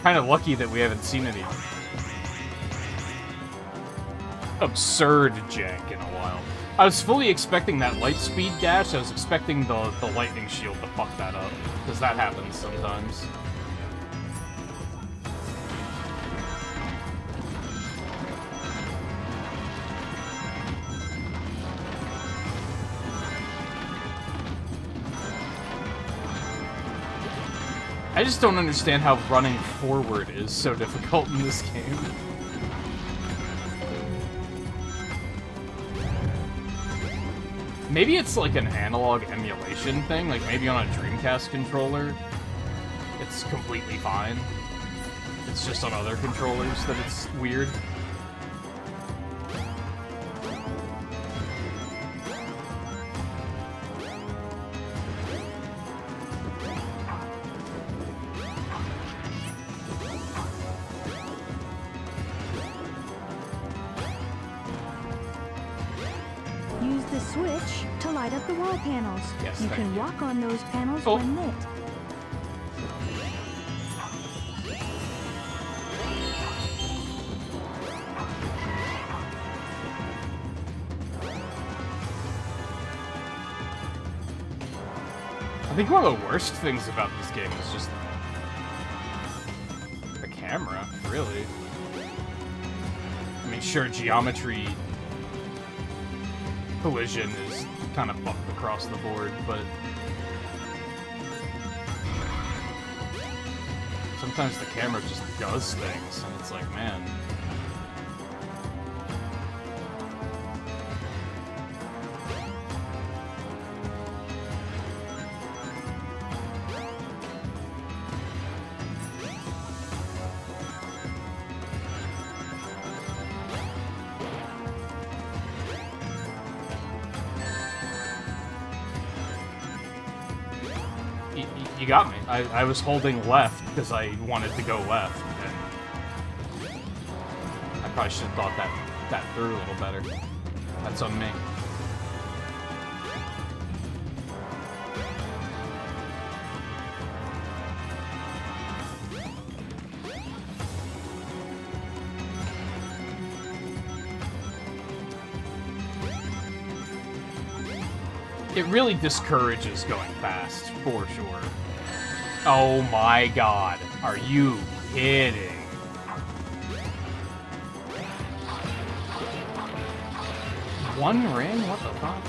Kind of lucky that we haven't seen any absurd jank in a while. I was fully expecting that light speed dash. I was expecting the lightning shield to fuck that up, because that happens sometimes. I just don't understand how running forward is so difficult in this game. Maybe it's like an analog emulation thing, like maybe on a Dreamcast controller, it's completely fine. It's just on other controllers that it's weird. Use the switch to light up the wall panels. Yes, you thank can you. walk on those panels Oh. when lit. I think one of the worst things about this game is just the camera, really. I mean, sure, geometry collision is kind of fucked across the board, but sometimes the camera just does things, and it's like, man. You got me. I was holding left because I wanted to go left, and I probably should have thought that through a little better. That's on me. It really discourages going fast, for sure. Oh my god, are you kidding? One ring? What the fuck?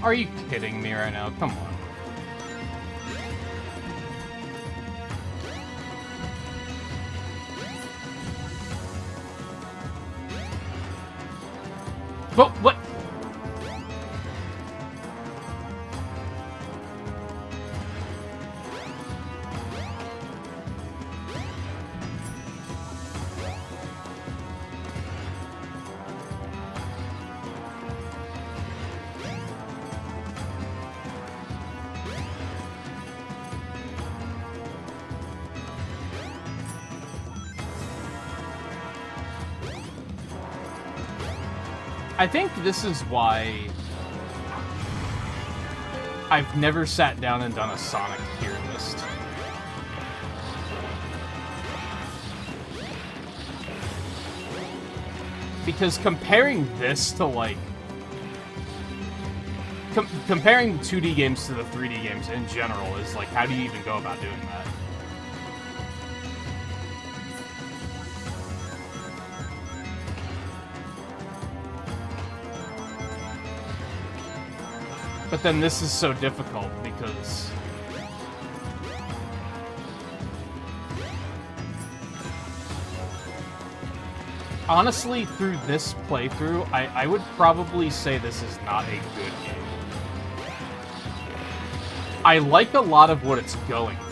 Are you kidding me right now? Come on. What? I think this is why I've never sat down and done a Sonic tier list. Because comparing this to, like... comparing 2D games to the 3D games in general is, like, how do you even go about doing that? But then this is so difficult because... honestly, through this playthrough, I would probably say this is not a good game. I like a lot of what it's going for.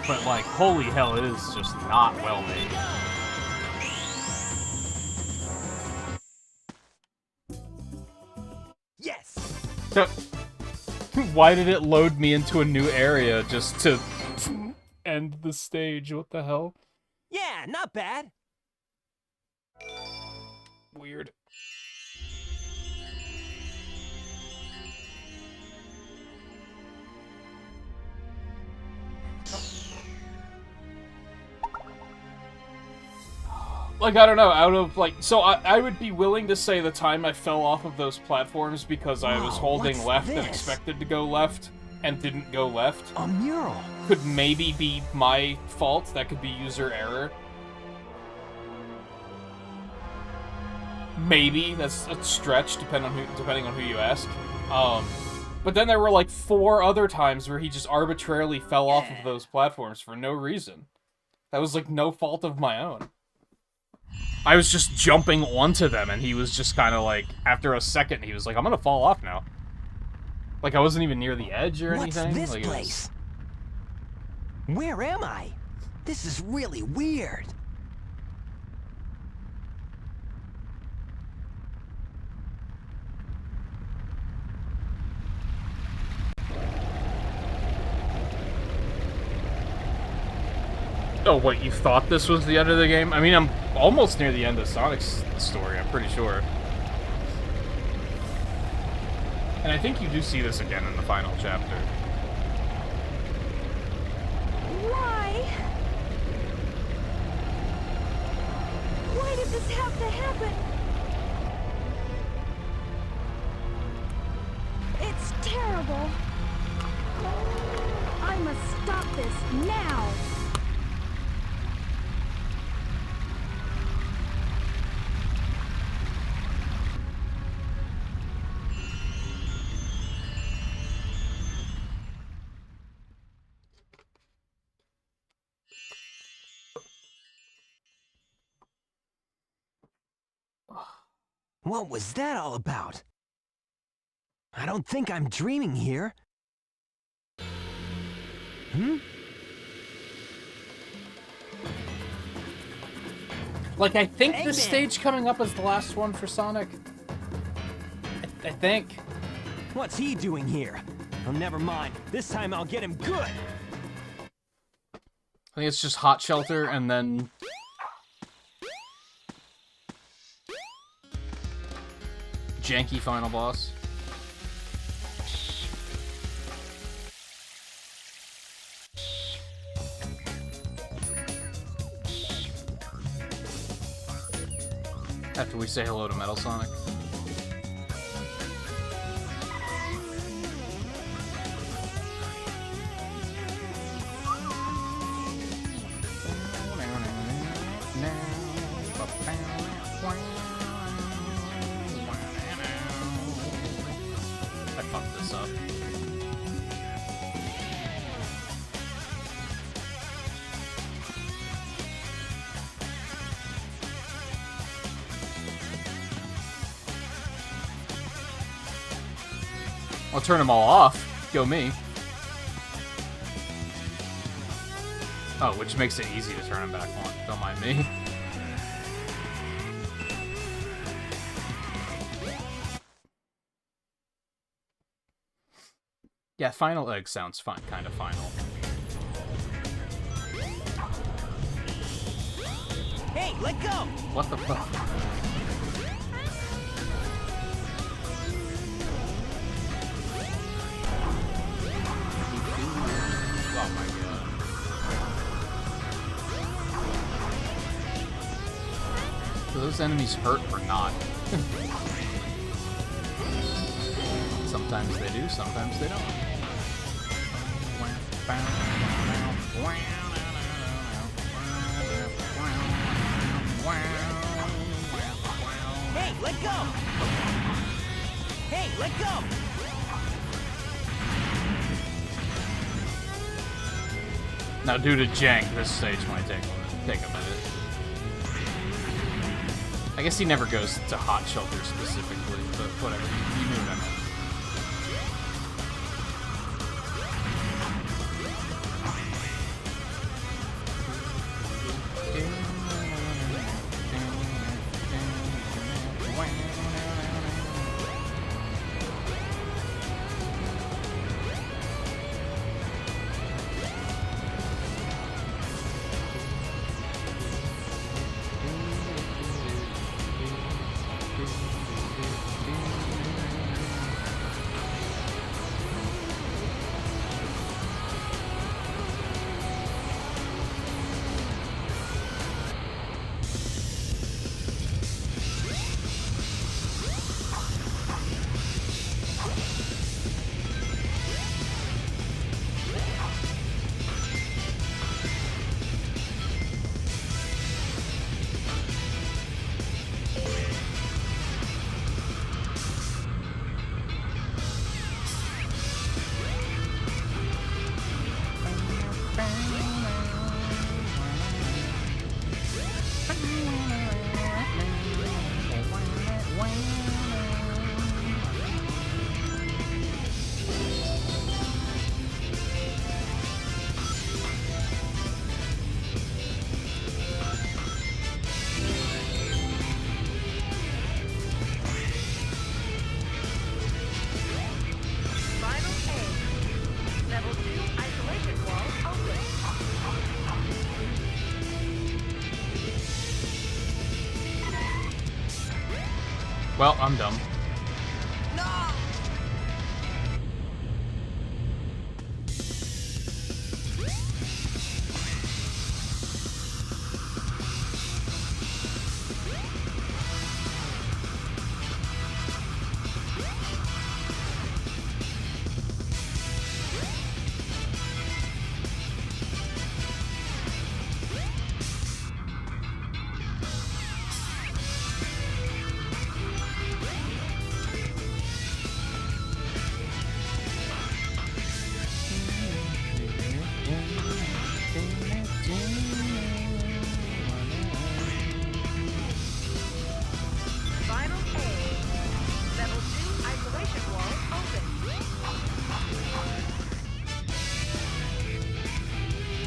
But, like, holy hell, it is just not well made. Yes! Why did it load me into a new area just to end the stage? What the hell? Yeah, not bad. Weird. Like, I don't know, out of, like, so I would be willing to say the time I fell off of those platforms because I was holding left and expected to go left and didn't go left. A mural. Could maybe be my fault. That could be user error. Maybe. That's a stretch, depending on who you ask. But then there were, like, 4 other times where he just arbitrarily fell off of those platforms for no reason. That was, like, no fault of my own. I was just jumping onto them, and he was just kind of like, after a second, he was like, I'm gonna fall off now. Like, I wasn't even near the edge or anything. What's this like, place? Where am I? This is really weird. Oh, what, you thought this was the end of the game? I mean, I'm almost near the end of Sonic's story, I'm pretty sure. And I think you do see this again in the final chapter. Why? Why did this have to happen? It's terrible. I must stop this now. What was that all about? I don't think I'm dreaming here. Hmm? Like, I think this stage coming up is the last one for Sonic. I think. What's he doing here? Oh, never mind. This time I'll get him good. I think it's just Hot Shelter and then... janky final boss. After we say hello to Metal Sonic. I fucked this up. I'll turn them all off. Go me. Oh, which makes it easy to turn them back on. Don't mind me. Yeah, Final Egg sounds fun, kind of final. Hey, let go! What the fuck? Oh my god. Do those enemies hurt or not? Sometimes they do, sometimes they don't. Hey, let go! Hey, let go! Now, due to jank, this stage might take a minute. I guess he never goes to hot shelter specifically, but whatever. You knew what I meant. Well, I'm dumb.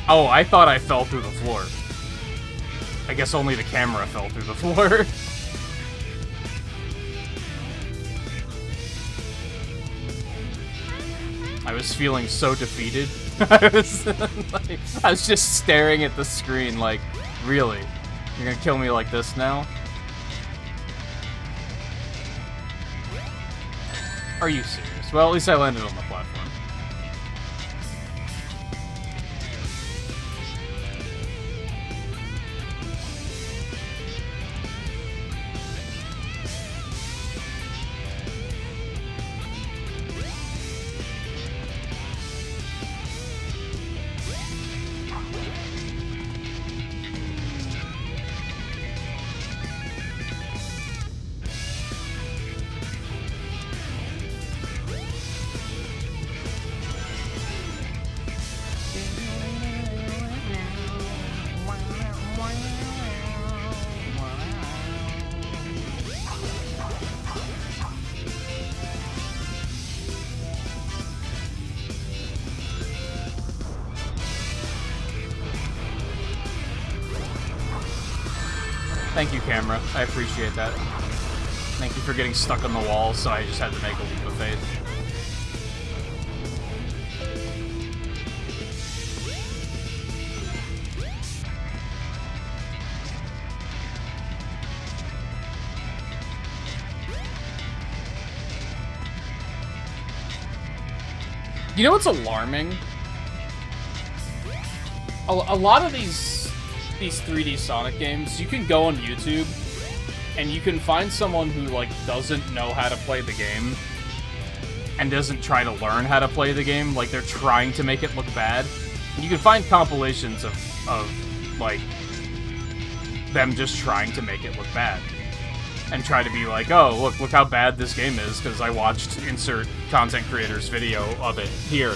Oh, I thought I fell through the floor. I guess only the camera fell through the floor. I was feeling so defeated. I was just staring at the screen like, really? You're gonna kill me like this now? Are you serious? Well, at least I landed on the platform. Thank you, camera. I appreciate that. Thank you for getting stuck on the wall, so I just had to make a leap of faith. You know what's alarming? A lot of these 3D Sonic games, you can go on YouTube and you can find someone who like doesn't know how to play the game and doesn't try to learn how to play the game, like they're trying to make it look bad. And you can find compilations of like them just trying to make it look bad and try to be like, oh, look how bad this game is because I watched insert content creator's video of it here.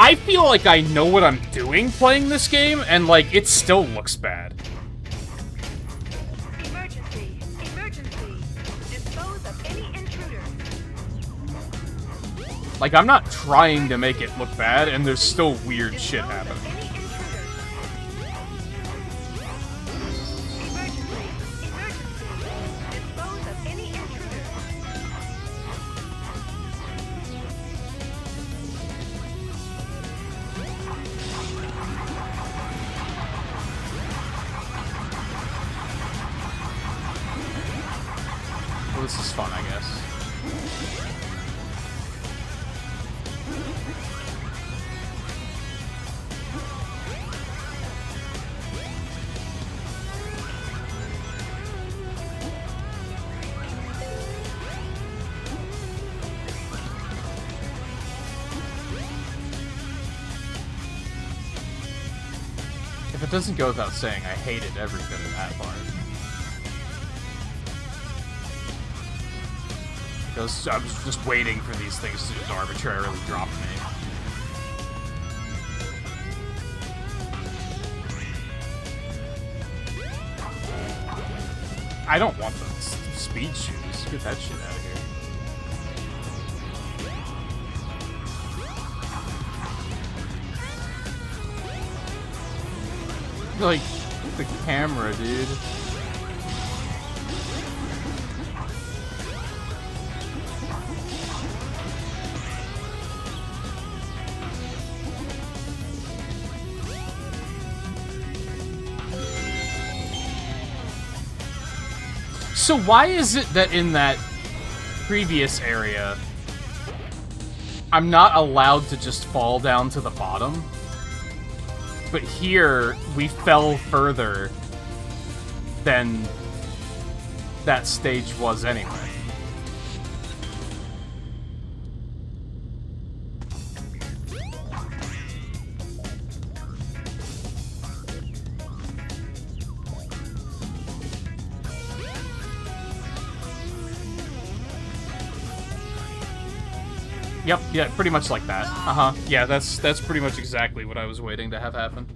I feel like I know what I'm doing playing this game, and, like, it still looks bad. Emergency! Emergency! Dispose of any intruder. Like, I'm not trying to make it look bad, and there's still weird shit happening. Well, this is fun, I guess. If it doesn't go without saying, I hated every bit of that part. Because I was just waiting for these things to just arbitrarily drop me. I don't want the speed shoes. Get that shit out of here. Like, the camera, dude. So why is it that in that previous area, I'm not allowed to just fall down to the bottom? But here, we fell further than that stage was anyway. Yep, yeah, pretty much like that. Uh-huh. Yeah, that's pretty much exactly what I was waiting to have happen.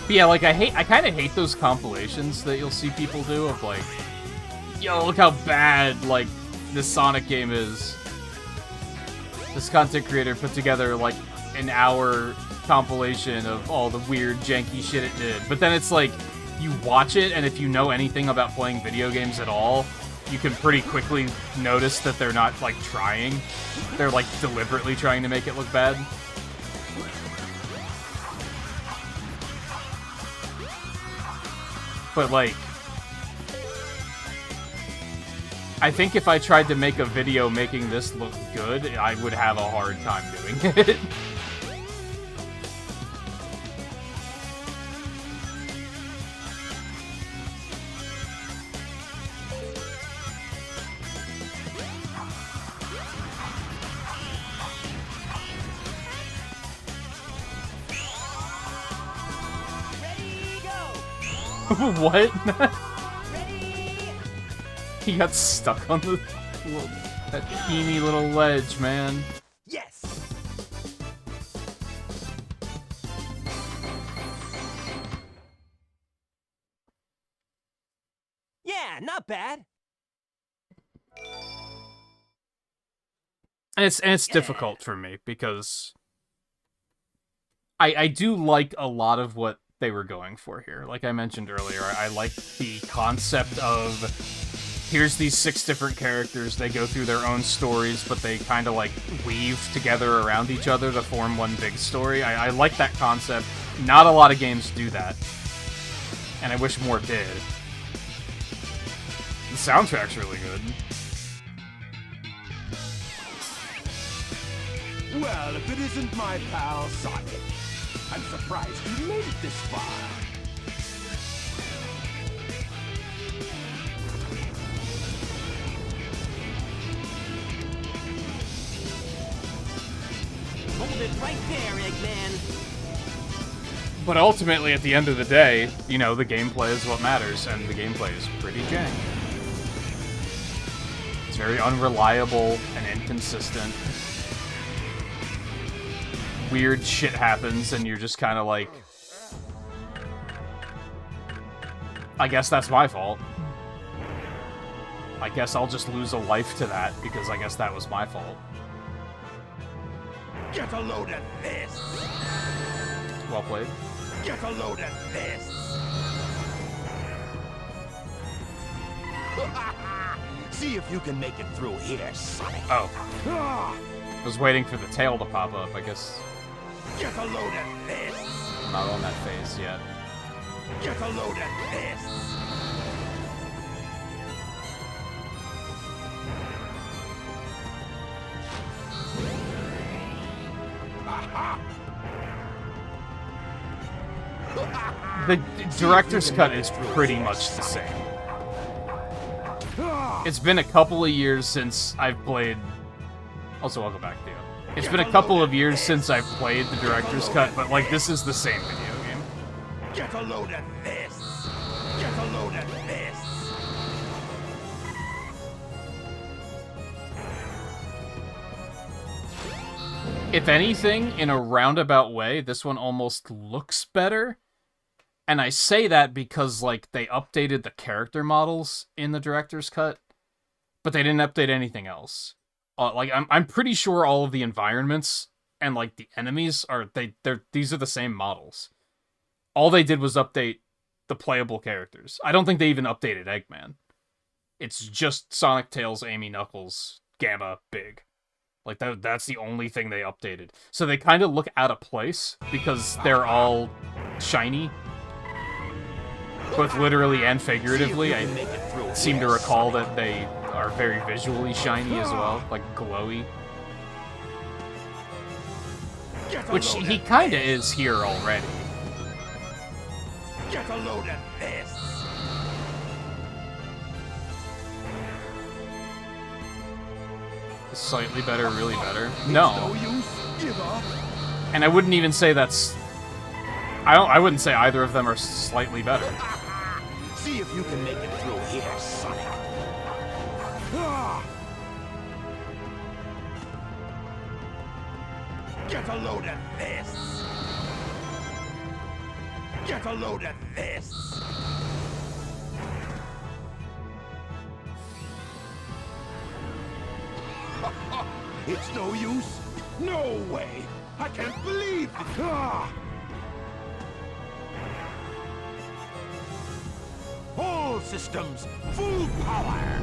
But yeah, like, I kind of hate those compilations that you'll see people do of, like, yo, look how bad, like, this Sonic game is. This content creator put together, like, an hour compilation of all the weird, janky shit it did. But then it's like, you watch it, and if you know anything about playing video games at all, you can pretty quickly notice that they're not, like, trying. They're, like, deliberately trying to make it look bad. But, like, I think if I tried to make a video making this look good, I would have a hard time doing it. What? He got stuck on that teeny little ledge, man. Yes. Yeah, not bad. And it's difficult for me because I do like a lot of what they were going for here. Like I mentioned earlier, I like the concept of here's these 6 different characters, they go through their own stories, but they kind of like weave together around each other to form one big story. I like that concept. Not a lot of games do that, and I wish more did. The soundtrack's really good. Well, if it isn't my pal Sonic, I'm surprised you made it this far. Hold it right there, Eggman. But ultimately, at the end of the day, you know, the gameplay is what matters, and the gameplay is pretty jank. It's very unreliable and inconsistent. Weird shit happens, and you're just kind of like... I guess that's my fault. I guess I'll just lose a life to that, because I guess that was my fault. Get a load of this! Well played. Get a load of this! See if you can make it through here, Sonic. Oh. I was waiting for the tail to pop up, I guess. Get a load of this! I'm not on that phase yet. Get a load of this! The director's cut is pretty much the same. It's been a couple of years since I've played... Also, welcome back, Theo. It's been a couple of years since I've played the director's cut, but, like, this is the same video game. Get a load of this! Get a load of this! If anything, in a roundabout way, this one almost looks better. And I say that because, like, they updated the character models in the director's cut, but they didn't update anything else. Like, I'm pretty sure all of the environments and, like, the enemies are, these are the same models. All they did was update the playable characters. I don't think they even updated Eggman. It's just Sonic, Tails, Amy, Knuckles, Gamma, Big. Like, that's the only thing they updated. So they kind of look out of place because they're all shiny. Both literally and figuratively. I seem to recall that they are very visually shiny as well, like glowy. Which he kind of is here already. Get a load of this! Slightly better, really better? No. No use. Give up. And I wouldn't even say that's... I wouldn't say either of them are slightly better. See if you can make it through here, Sonic. Get a load of this. Get a load of this. It's no use. No way. I can't believe it. All systems, full power!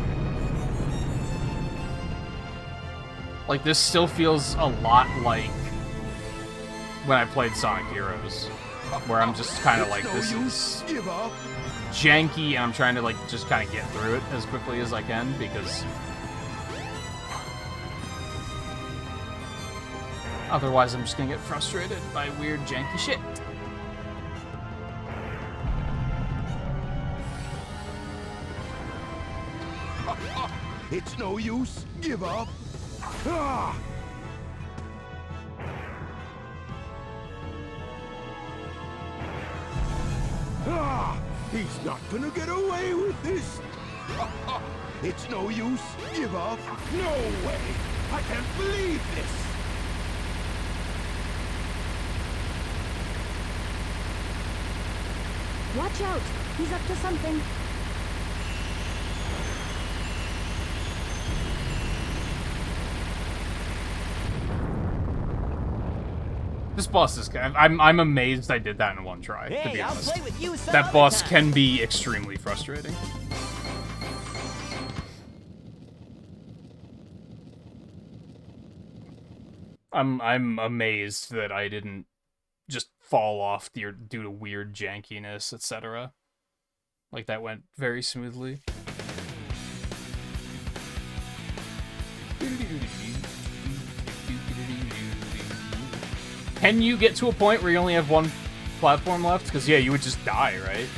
Like, this still feels a lot like when I played Sonic Heroes, where I'm just kind of like, this is janky, and I'm trying to, like, just kind of get through it as quickly as I can, because otherwise I'm just gonna get frustrated by weird, janky shit. It's no use. Give up. He's not gonna get away with this. It's no use. Give up. No way. I can't believe this. Watch out! He's up to something. This boss is... I'm amazed I did that in one try, to be honest. Play with you That boss can be extremely frustrating. I'm amazed that I didn't just fall off due to weird jankiness, etc. Like, that went very smoothly. Can you get to a point where you only have one platform left? Because, yeah, you would just die, right?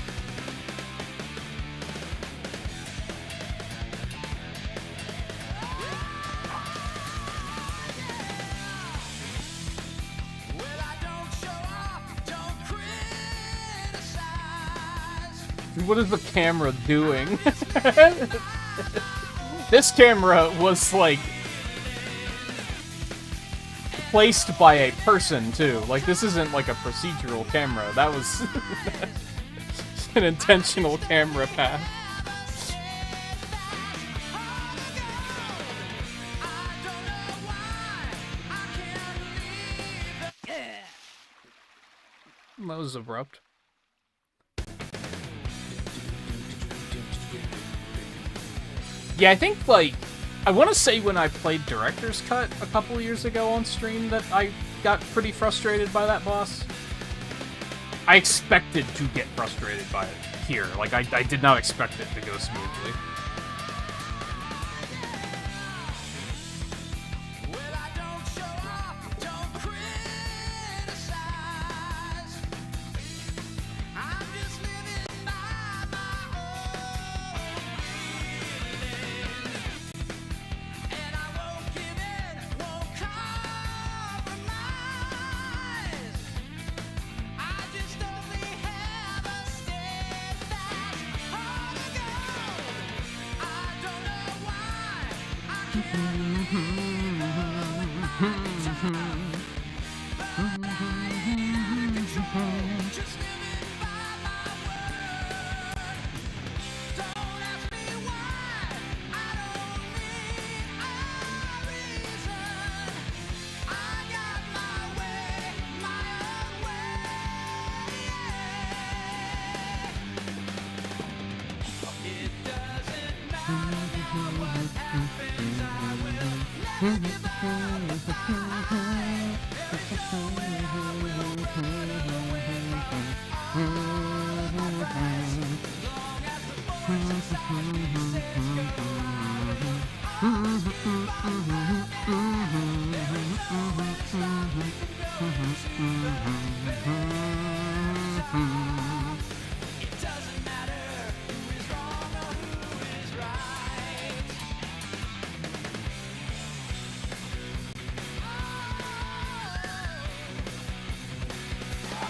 What is the camera doing? This camera was, like, placed by a person, too. Like, this isn't, like, a procedural camera. That was an intentional camera path. That was abrupt. Yeah, I think, like, I want to say when I played Director's Cut a couple years ago on stream that I got pretty frustrated by that boss. I expected to get frustrated by it here. Like, I did not expect it to go smoothly.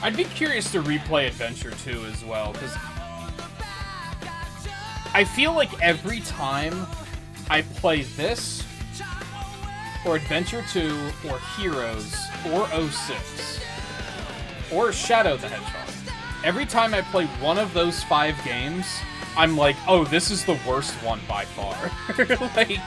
I'd be curious to replay Adventure 2 as well, because I feel like every time I play this, or Adventure 2, or Heroes, or 06, or Shadow the Hedgehog, every time I play one of those 5 games, I'm like, oh, this is the worst one by far. Like...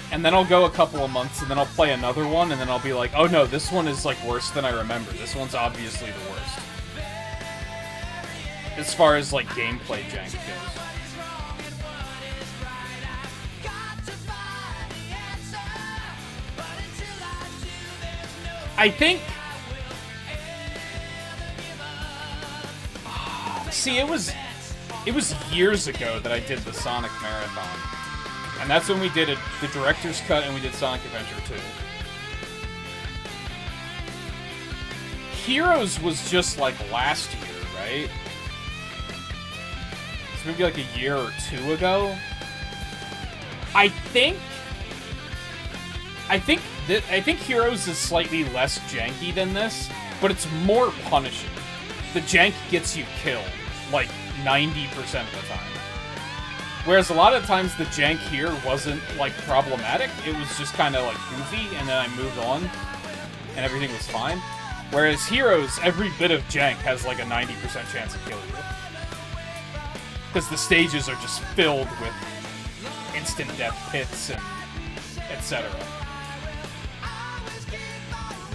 And then I'll go a couple of months, and then I'll play another one, and then I'll be like, oh no, this one is, like, worse than I remember. This one's obviously the worst. As far as, like, gameplay jank goes. I think... See, it was years ago that I did the Sonic Marathon. And that's when we did it, the Director's Cut, and we did Sonic Adventure 2. Heroes was just, like, last year, right? It's maybe, like, a year or 2 ago? I think Heroes is slightly less janky than this, but it's more punishing. The jank gets you killed, like, 90% of the time. Whereas a lot of times the jank here wasn't, like, problematic. It was just kind of, like, goofy, and then I moved on, and everything was fine. Whereas Heroes, every bit of jank has, like, a 90% chance of killing you. Because the stages are just filled with instant death pits and etc.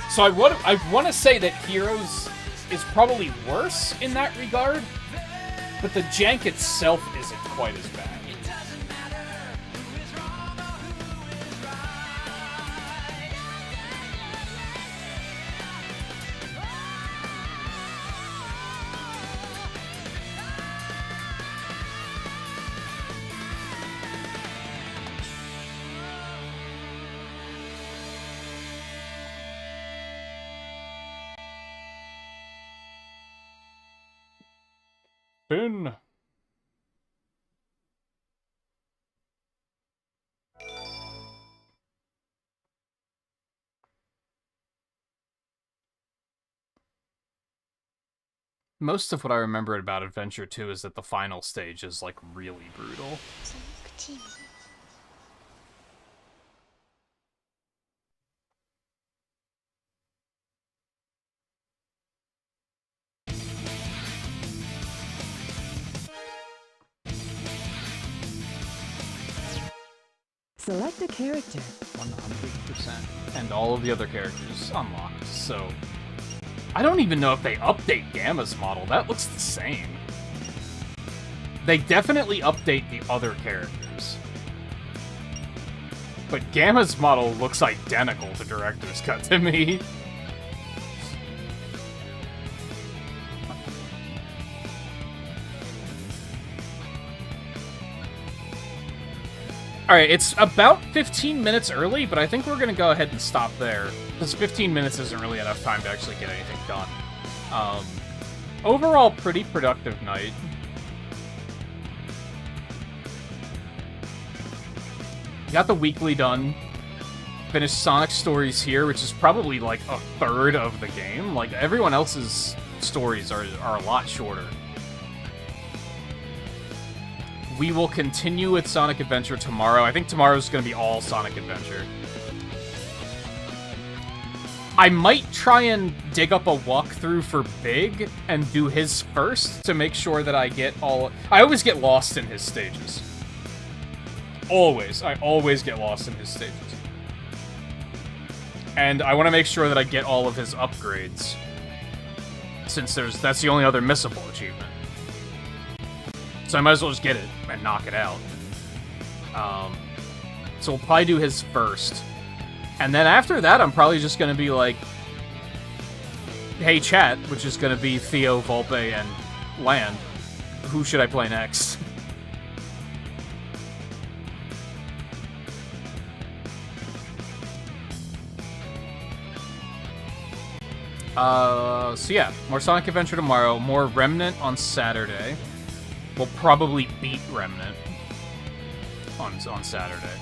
So I want to say that Heroes is probably worse in that regard, but the jank itself isn't quite as bad. Most of what I remember about Adventure 2 is that the final stage is, like, really brutal. Select a character. 100%. And all of the other characters unlocked, so... I don't even know if they update Gamma's model. That looks the same. They definitely update the other characters. But Gamma's model looks identical to Director's Cut to me. Alright, it's about 15 minutes early, but I think we're gonna go ahead and stop there. Because 15 minutes isn't really enough time to actually get anything done. Overall, pretty productive night. Got the weekly done. Finished Sonic Stories here, which is probably like a third of the game. Like, everyone else's stories are a lot shorter. We will continue with Sonic Adventure tomorrow. I think tomorrow's going to be all Sonic Adventure. I might try and dig up a walkthrough for Big and do his first to make sure that I get all... I always get lost in his stages. Always. I always get lost in his stages. And I want to make sure that I get all of his upgrades. Since that's the only other missable achievement. So I might as well just get it and knock it out. So we'll probably do his first. And then after that, I'm probably just going to be like, hey chat, which is going to be Theo, Volpe, and Land. Who should I play next? So yeah, more Sonic Adventure tomorrow, more Remnant on Saturday. We'll probably beat Remnant on Saturday.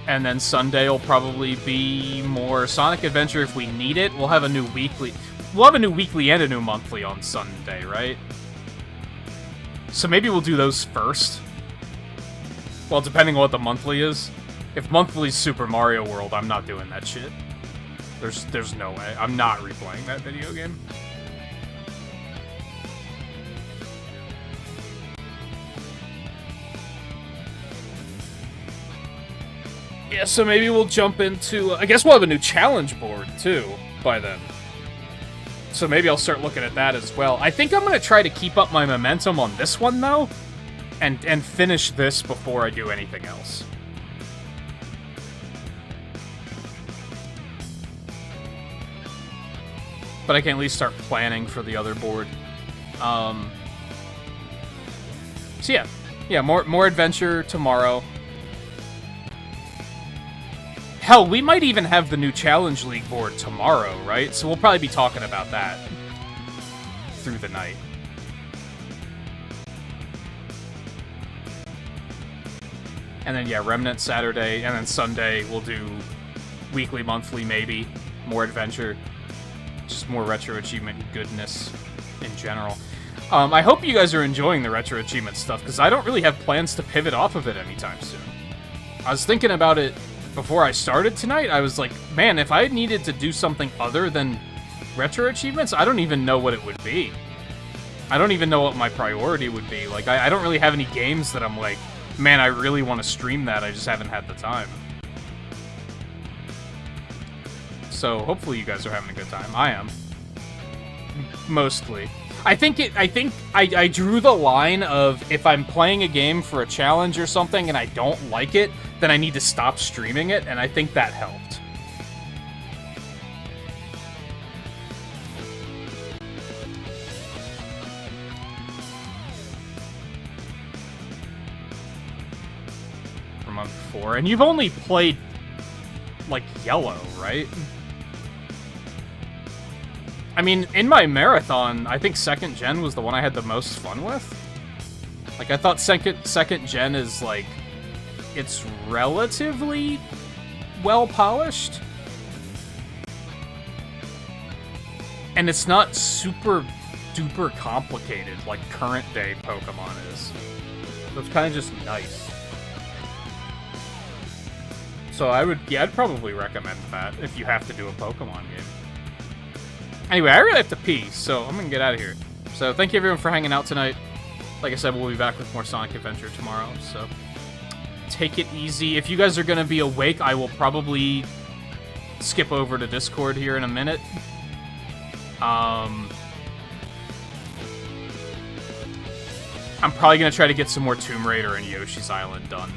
And then Sunday will probably be more Sonic Adventure if we need it. We'll have a new weekly. We'll have a new weekly and a new monthly on Sunday, right? So maybe we'll do those first. Well, depending on what the monthly is. If monthly's Super Mario World, I'm not doing that shit. There's no way. I'm not replaying that video game. Yeah, so maybe we'll jump into... I guess we'll have a new challenge board, too, by then. So maybe I'll start looking at that as well. I think I'm going to try to keep up my momentum on this one, though, and finish this before I do anything else. But I can at least start planning for the other board. So yeah, more adventure tomorrow. Hell, we might even have the new Challenge League board tomorrow, right? So we'll probably be talking about that through the night. And then, yeah, Remnant Saturday, and then Sunday we'll do weekly, monthly, maybe. More adventure. Just more Retro Achievement goodness in general. I hope you guys are enjoying the Retro Achievement stuff, because I don't really have plans to pivot off of it anytime soon. I was thinking about it before I started tonight. I was like, man, if I needed to do something other than Retro Achievements, I don't even know what it would be. I don't even know what my priority would be. Like, I don't really have any games that I'm like, man, I really want to stream that, I just haven't had the time. So hopefully you guys are having a good time. I am. Mostly. I think I drew the line of if I'm playing a game for a challenge or something and I don't like it, then I need to stop streaming it, and I think that helped. From month 4, and you've only played like Yellow, right? I mean, in my marathon, I think 2nd Gen was the one I had the most fun with. Like, I thought 2nd Gen is, like, it's relatively well-polished. And it's not super duper complicated like current day Pokemon is. So it's kind of just nice. So I'd probably recommend that if you have to do a Pokemon game. Anyway, I really have to pee, so I'm gonna get out of here. So thank you everyone for hanging out tonight. Like I said, we'll be back with more Sonic Adventure tomorrow, so take it easy. If you guys are gonna be awake, I will probably skip over to Discord here in a minute. I'm probably gonna try to get some more Tomb Raider and Yoshi's Island done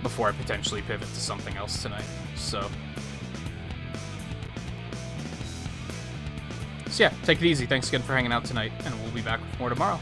before I potentially pivot to something else tonight. So yeah, take it easy. Thanks again for hanging out tonight, and we'll be back with more tomorrow.